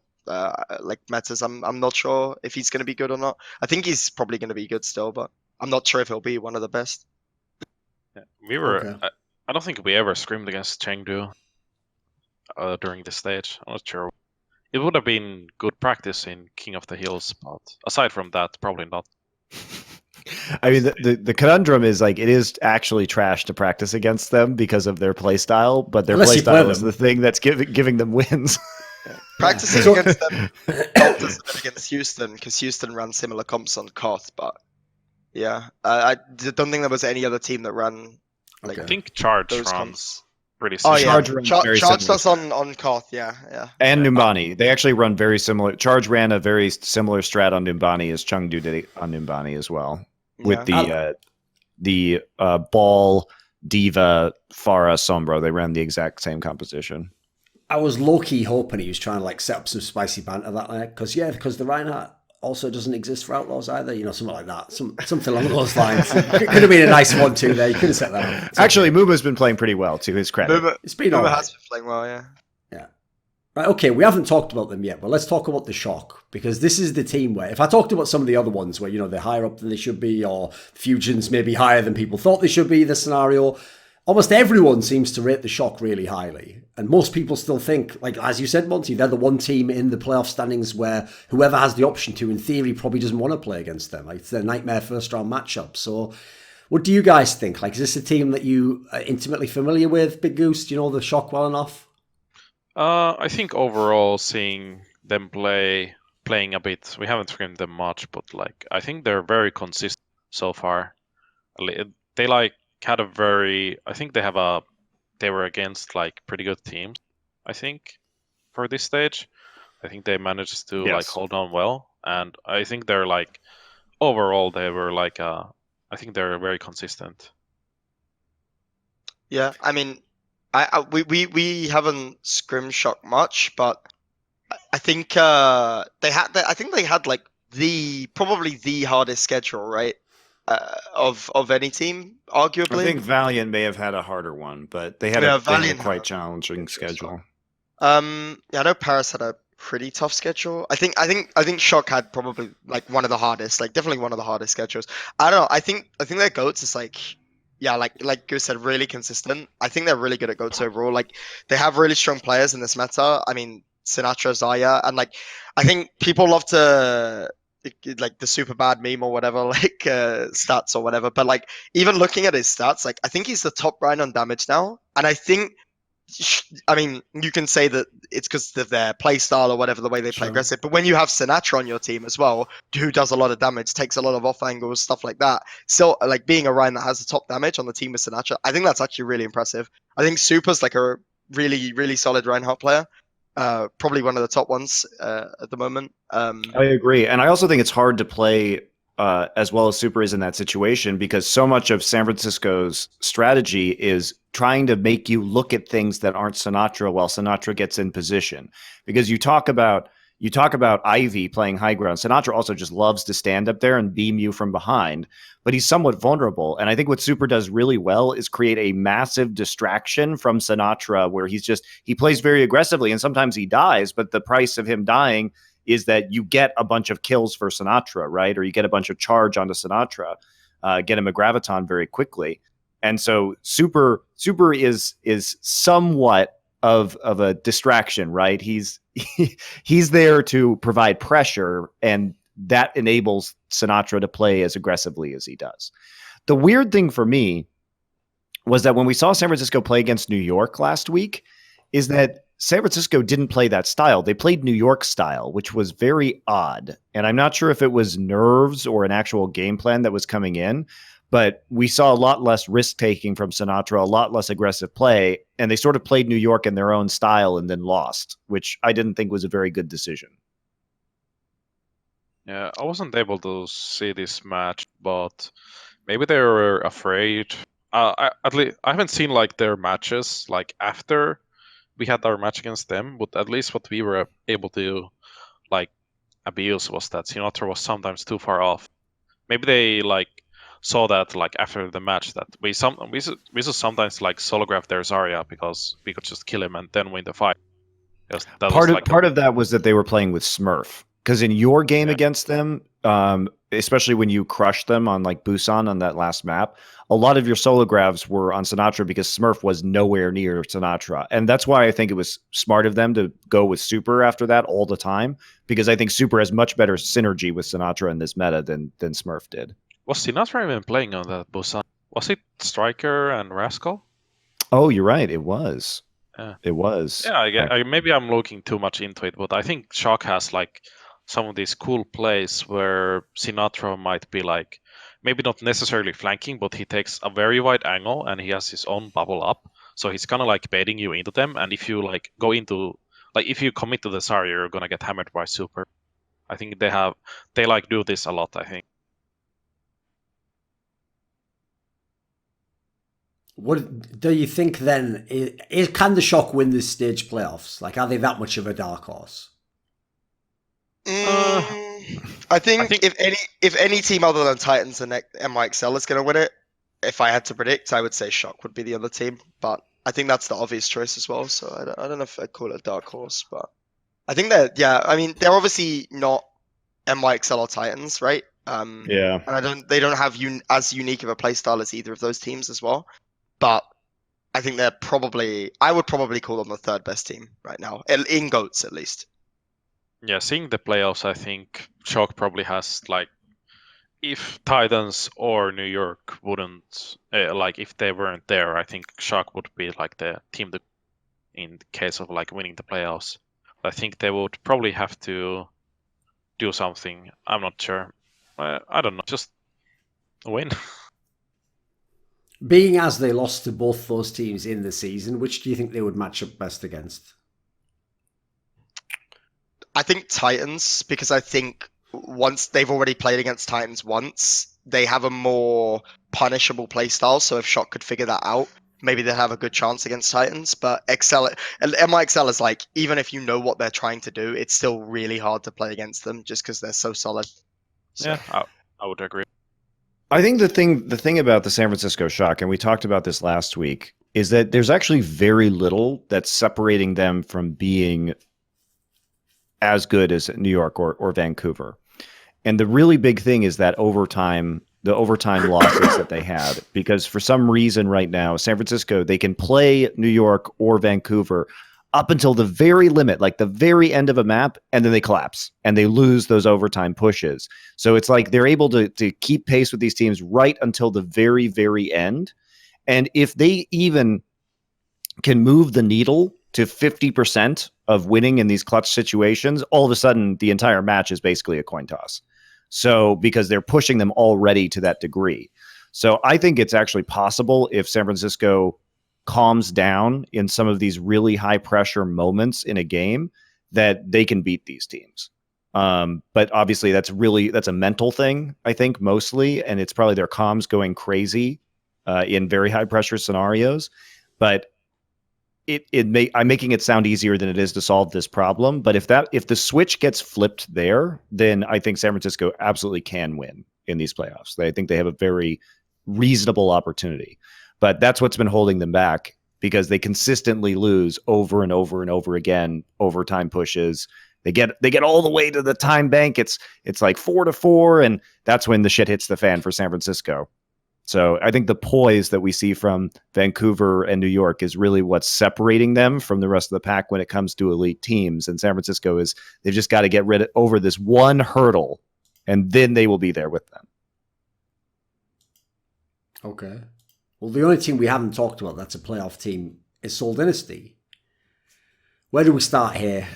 Like metas, I'm not sure if he's going to be good or not. I think he's probably going to be good still, but I'm not sure if he'll be one of the best. Yeah, we were. Okay. I don't think we ever scrimmed against Chengdu during the stage. I'm not sure. It would have been good practice in King of the Hills, but aside from that, probably not. I mean, the conundrum is like it is actually trash to practice against them because of their playstyle, but their playstyle is the thing that's giving them wins. Practicing against them helped us against Houston because Houston ran similar comps on Koth, but yeah, I don't think there was any other team that ran like I think Charge those runs comps. pretty similar. Charge does on Koth, yeah. And Numbani, they actually run very similar. Charge ran a very similar strat on Numbani as Chengdu did on Numbani as well, with the Ball, Diva, Farah, Sombra. They ran the exact same composition. I was low-key hoping he was trying to like set up some spicy banter that night because the Reinhardt also doesn't exist for Outlaws either, something like that, something along those lines. It could have been a nice 1-2 there. You could have set that up. Actually, Muba's been playing pretty well to his credit. Muba has been playing well, yeah. Right, okay, we haven't talked about them yet, but let's talk about the Shock because this is the team where if I talked about some of the other ones where they're higher up than they should be or Fusions maybe higher than people thought they should be, the scenario. Almost everyone seems to rate the Shock really highly. And most people still think, like as you said, Monty, they're the one team in the playoff standings where whoever has the option to, in theory, probably doesn't want to play against them. Like it's their nightmare first round matchup. So what do you guys think? Like, is this a team that you are intimately familiar with, BigGoose? Do you know the Shock well enough? I think overall seeing them playing a bit, we haven't scrimmed them much, but like I think they're very consistent so far. They had a very, I think they were against like pretty good teams, I think, for this stage. I think they managed to like hold on well, and I think they're like overall they were like I think they're very consistent. Yeah, I mean, we haven't scrim Shock much, but I think they had like probably the hardest schedule, right? Of any team, arguably. I think Valiant may have had a harder one, but they had a quite challenging schedule. I know Paris had a pretty tough schedule. I think Shock had probably like one of the hardest, like definitely one of the hardest schedules. I don't know. I think their goats is like Goose said, really consistent. I think they're really good at goats overall. Like they have really strong players in this meta. I mean, Sinatra, Zaya, and like I think people love to like the super bad meme or whatever, like stats or whatever. But like even looking at his stats, like I think he's the top Rhine on damage now. And I think, I mean, you can say that it's because of their play style or whatever, the way they play aggressive. But when you have Sinatra on your team as well, who does a lot of damage, takes a lot of off angles, stuff like that. Still, like being a Rhine that has the top damage on the team with Sinatra, I think that's actually really impressive. I think Super's like a really, really solid Reinhardt player. Probably one of the top ones at the moment. I agree. And I also think it's hard to play as well as Super is in that situation because so much of San Francisco's strategy is trying to make you look at things that aren't Sinatra while Sinatra gets in position. Because you talk about Ivy playing high ground. Sinatra also just loves to stand up there and beam you from behind, but he's somewhat vulnerable. And I think what Super does really well is create a massive distraction from Sinatra where he plays very aggressively and sometimes he dies, but the price of him dying is that you get a bunch of kills for Sinatra, right? Or you get a bunch of charge onto Sinatra, get him a graviton very quickly. And so Super is somewhat of a distraction, right? He's there to provide pressure, and that enables Sinatraa to play as aggressively as he does. The weird thing for me was that when we saw San Francisco play against New York last week, is that San Francisco didn't play that style. They played New York style, which was very odd. And I'm not sure if it was nerves or an actual game plan that was coming in, but we saw a lot less risk-taking from Sinatraa, a lot less aggressive play, and they sort of played New York in their own style and then lost, which I didn't think was a very good decision. Yeah, I wasn't able to see this match, but maybe they were afraid. At least I haven't seen like their matches like after we had our match against them, but at least what we were able to like abuse was that Sinatraa was sometimes too far off. Maybe they like saw that like after the match that we saw sometimes like solograph their Zarya because we could just kill him and then win the fight. Part of that was that they were playing with Smurf, because in your game against them, especially when you crushed them on like Busan on that last map, a lot of your solographs were on Sinatraa because Smurf was nowhere near Sinatraa. And that's why I think it was smart of them to go with Super after that all the time, because I think Super has much better synergy with Sinatraa in this meta than Smurf did. Was Sinatraa even playing on that Busan? Was it Striker and Rascal? Oh, you're right. It was. Yeah. It was. Yeah, maybe I'm looking too much into it, but I think Shock has like some of these cool plays where Sinatraa might be like, maybe not necessarily flanking, but he takes a very wide angle and he has his own bubble up. So he's kind of like baiting you into them. And if you like go into, like if you commit to the Zarya, you're going to get hammered by Super. I think they like do this a lot, I think. What do you think then? Can the Shock win this stage playoffs? Like, are they that much of a dark horse? I think if any team other than Titans and MYXL is going to win it, if I had to predict, I would say Shock would be the other team. But I think that's the obvious choice as well. So I don't know if I'd call it a dark horse, but I think that I mean they're obviously not MYXL or Titans, right? And they don't have as unique of a playstyle as either of those teams as well. But I think I would probably call them the third best team right now, in GOATs at least. Yeah, seeing the playoffs, I think Shock probably has like, if Titans or New York wouldn't like if they weren't there, I think Shock would be like the team that, in the case of like winning the playoffs. I think they would probably have to do something. I'm not sure. I don't know. Just win. Being as they lost to both those teams in the season, which do you think they would match up best against? I think Titans, because I think once they've already played against Titans once, they have a more punishable playstyle. So if Shock could figure that out, maybe they'd have a good chance against Titans. But MYXL is like, even if you know what they're trying to do, it's still really hard to play against them just because they're so solid. So. Yeah, I would agree. I think the thing about the San Francisco Shock, and we talked about this last week, is that there's actually very little that's separating them from being as good as New York or Vancouver. And the really big thing is that the overtime losses that they had, because for some reason right now, San Francisco, they can play New York or Vancouver up until the very limit, like the very end of a map, and then they collapse and they lose those overtime pushes. So it's like they're able to keep pace with these teams right until the very, very end. And if they even can move the needle to 50% of winning in these clutch situations, all of a sudden the entire match is basically a coin toss. So because they're pushing them already to that degree. So I think it's actually possible if San Francisco calms down in some of these really high pressure moments in a game that they can beat these teams. But obviously that's a mental thing, I think, mostly. And it's probably their comms going crazy in very high pressure scenarios. But I'm making it sound easier than it is to solve this problem. But if the switch gets flipped there, then I think San Francisco absolutely can win in these playoffs. I think they have a very reasonable opportunity. But that's what's been holding them back, because they consistently lose over and over and over again, overtime pushes. They get all the way to the time bank. It's like 4-4, and that's when the shit hits the fan for San Francisco. So I think the poise that we see from Vancouver and New York is really what's separating them from the rest of the pack when it comes to elite teams. And San Francisco they've just got to get over this one hurdle, and then they will be there with them. Okay. Well, the only team we haven't talked about that's a playoff team is Seoul Dynasty. Where do we start here?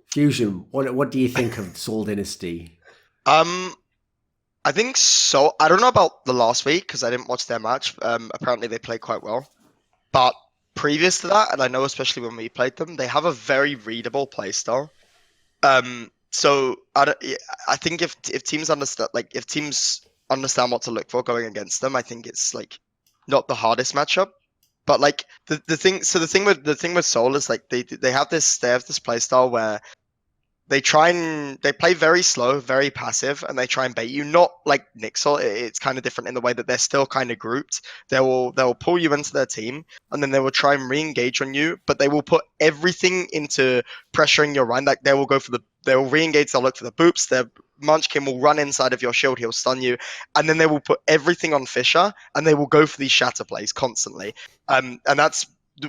Fusion, what do you think of Seoul Dynasty? I think so. I don't know about the last week because I didn't watch their match. Apparently they played quite well. But previous to that, and I know especially when we played them, they have a very readable playstyle. So I think if teams understand what to look for going against them, I think it's like not the hardest matchup. But like the thing with Seoul is like they have this playstyle where they play very slow, very passive, and they try and bait you. Not like Nixel, it's kind of different in the way that they're still kind of grouped. They will pull you into their team, and then they will try and re-engage on you. But they will put everything into pressuring your run. Like they will re-engage. They'll look for the boops. Their Munchkin will run inside of your shield. He'll stun you, and then they will put everything on Fisher, and they will go for these shatter plays constantly. And that's.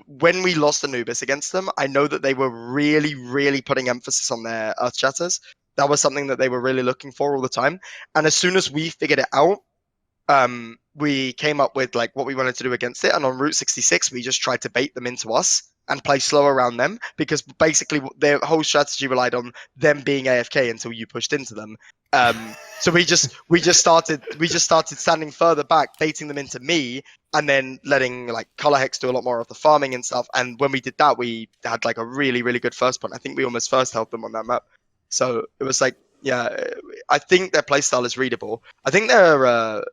When we lost Anubis against them, I know that they were really, really putting emphasis on their Earth Shatters. That was something that they were really looking for all the time. And as soon as we figured it out, we came up with like what we wanted to do against it. And on Route 66, we just tried to bait them into us and play slow around them because basically their whole strategy relied on them being AFK until you pushed into them. So we just started standing further back, baiting them into me, and then letting like Color Hex do a lot more of the farming and stuff. And when we did that, we had like a really, really good first point. I think we almost first held them on that map. So it was like, yeah, I think their playstyle is readable. I think they're a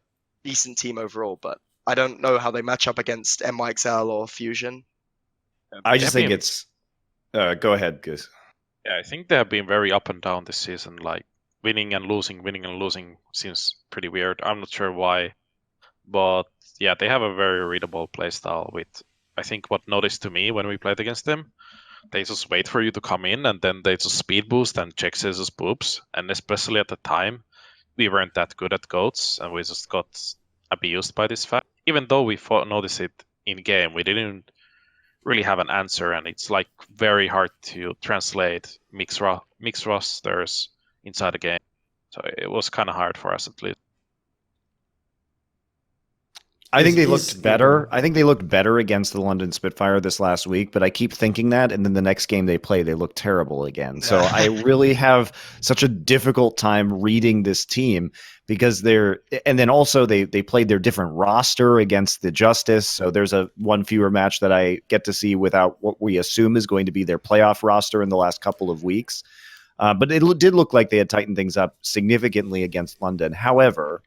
decent team overall, but I don't know how they match up against NYXL or Fusion. I just think it's... go ahead, Goose. Yeah, I think they have been very up and down this season. Like winning and losing seems pretty weird. I'm not sure why, but yeah, they have a very readable playstyle. With I think what noticed to me when we played against them, they just wait for you to come in and then they just speed boost and check scissors boops. And especially at the time, we weren't that good at goats, and we just got abused by this fact. Even though we noticed it in game, we didn't really have an answer, and it's like very hard to translate mix rosters inside the game. So it was kind of hard for us at least. I think they looked better. I think they looked better against the London Spitfire this last week, but I keep thinking that, and then the next game they play, they look terrible again. So I really have such a difficult time reading this team because and then also they played their different roster against the Justice. So there's one fewer match that I get to see without what we assume is going to be their playoff roster in the last couple of weeks. But it did look like they had tightened things up significantly against London. However,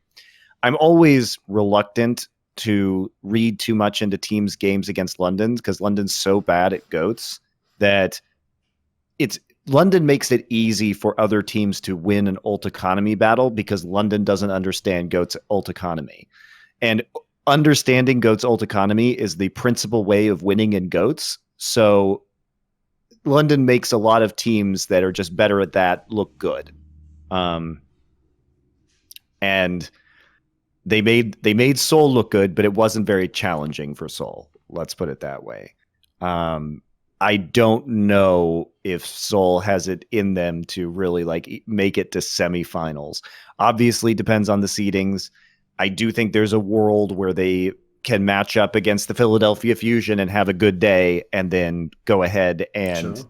I'm always reluctant to read too much into teams' games against London because London's so bad at goats that London makes it easy for other teams to win an ult economy battle because London doesn't understand goats' ult economy. And understanding goats' ult economy is the principal way of winning in goats. So London makes a lot of teams that are just better at that look good. And they made Seoul look good, but it wasn't very challenging for Seoul. Let's put it that way. I don't know if Seoul has it in them to really like make it to semifinals. Obviously, depends on the seedings. I do think there's a world where they can match up against the Philadelphia Fusion and have a good day, and then go ahead and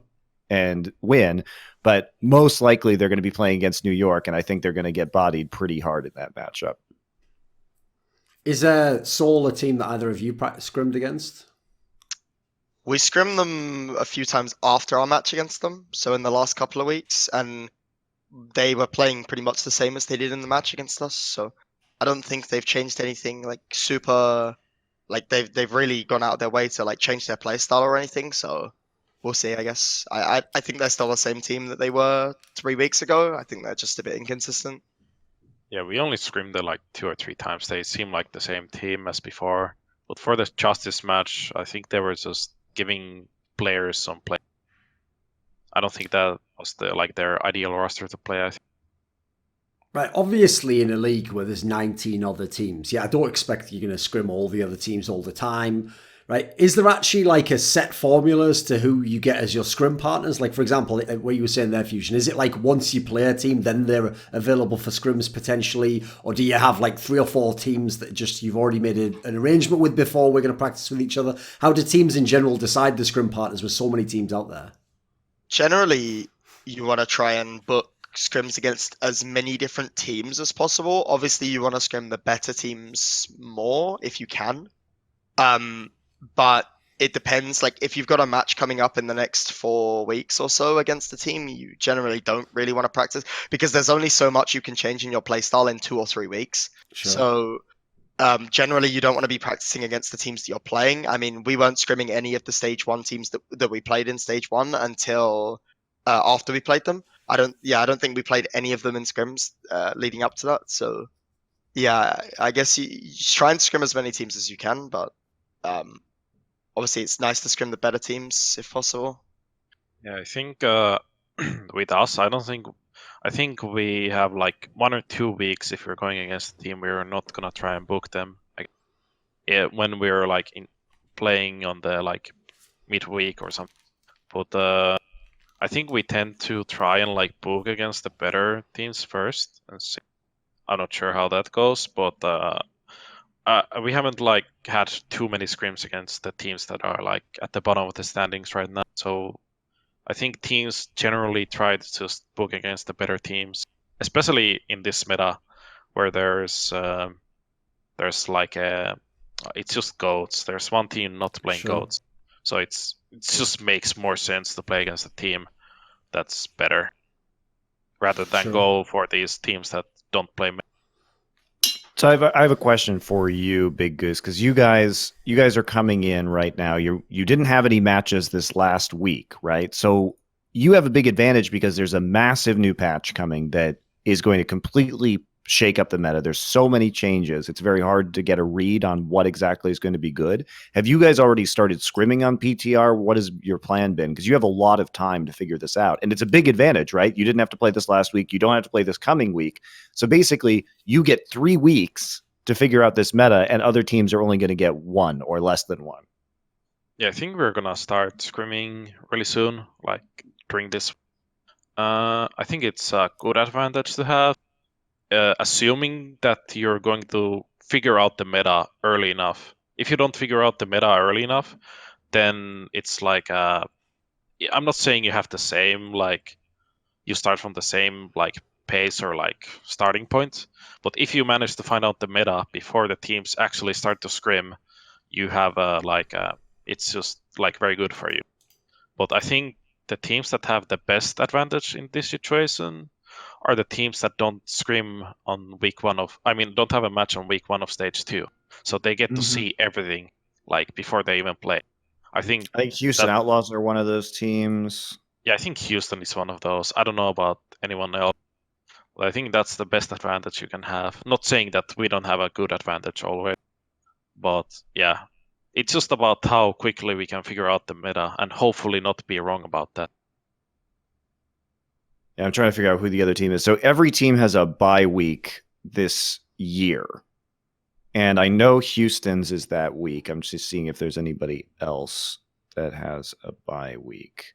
win. But most likely, they're going to be playing against New York, and I think they're going to get bodied pretty hard in that matchup. Is Seoul a team that either of you scrimmed against? We scrimmed them a few times after our match against them, so in the last couple of weeks, and they were playing pretty much the same as they did in the match against us. So I don't think they've changed anything like super, like they've really gone out of their way to like change their play style or anything. So we'll see. I guess I think they're still the same team that they were 3 weeks ago. I think they're just a bit inconsistent. Yeah, we only scrimmed it like 2 or 3 times. They seem like the same team as before. But for the Justice match, I think they were just giving players some play. I don't think that was their ideal roster to play. I think. Right, obviously in a league where there's 19 other teams, I don't expect you're going to scrim all the other teams all the time, right? Is there actually like a set formula as to who you get as your scrim partners? Like, for example, what you were saying there, Fusion, is it like once you play a team, then they're available for scrims potentially? Or do you have like 3 or 4 teams that just you've already made an arrangement with before we're going to practice with each other? How do teams in general decide the scrim partners with so many teams out there? Generally, you want to try and book scrims against as many different teams as possible. Obviously, you want to scrim the better teams more if you can. But it depends. Like, if you've got a match coming up in the next 4 weeks or so against a team, you generally don't really want to practice because there's only so much you can change in your playstyle in 2 or 3 weeks. Sure. So generally, you don't want to be practicing against the teams that you're playing. I mean, we weren't scrimming any of the Stage 1 teams that we played in Stage 1 until after we played them. I don't think we played any of them in scrims leading up to that. So, yeah, I guess you try and scrim as many teams as you can, but obviously it's nice to scrim the better teams if possible. Yeah, I think with us, I think we have like 1 or 2 weeks if we're going against a team, we're not gonna try and book them. When we're like playing on the like midweek or something. But I think we tend to try and like book against the better teams first and see. I'm not sure how that goes, but we haven't like had too many scrims against the teams that are like at the bottom of the standings right now. So I think teams generally try to just book against the better teams, especially in this meta where there's like it's just goats. There's one team not playing goats, so it just makes more sense to play against a team that's better rather than go for these teams that don't play. So I have a question for you, BigGoose, because you guys are coming in right now. You didn't have any matches this last week, right? So you have a big advantage because there's a massive new patch coming that is going to completely shake up the meta. There's so many changes. It's very hard to get a read on what exactly is going to be good. Have you guys already started scrimming on PTR? What has your plan been? Because you have a lot of time to figure this out. And it's a big advantage, right? You didn't have to play this last week. You don't have to play this coming week. So basically, you get 3 weeks to figure out this meta, and other teams are only going to get 1 or less than 1. Yeah, I think we're going to start scrimming really soon, like during this. I think it's a good advantage to have. Assuming that you're going to figure out the meta early enough. If you don't figure out the meta early enough, then it's like I'm not saying you have the same, like you start from the same like pace or like starting point, but if you manage to find out the meta before the teams actually start to scrim, you have it's just like very good for you. But I think the teams that have the best advantage in this situation are the teams that don't scrim on don't have a match on week 1 of stage 2. So they get to see everything like before they even play. I think Houston Outlaws are one of those teams. Yeah, I think Houston is one of those. I don't know about anyone else. But I think that's the best advantage you can have. Not saying that we don't have a good advantage always. But yeah, it's just about how quickly we can figure out the meta and hopefully not be wrong about that. Yeah, I'm trying to figure out who the other team is. So every team has a bye week this year. And I know Houston's is that week. I'm just seeing if there's anybody else that has a bye week.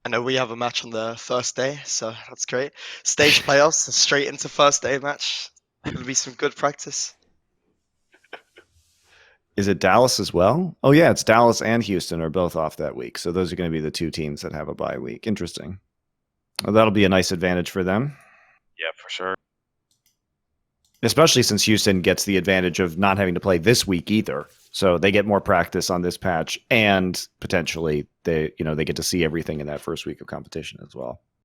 I know we have a match on the first day, so that's great. Stage playoffs, straight into first day match. It'll be some good practice. Is it Dallas as well? Oh, yeah, it's Dallas and Houston are both off that week. So those are going to be the 2 teams that have a bye week. Interesting. Well, that'll be a nice advantage for them. Yeah, for sure. Especially since Houston gets the advantage of not having to play this week either. So they get more practice on this patch, and potentially they get to see everything in that first week of competition as well.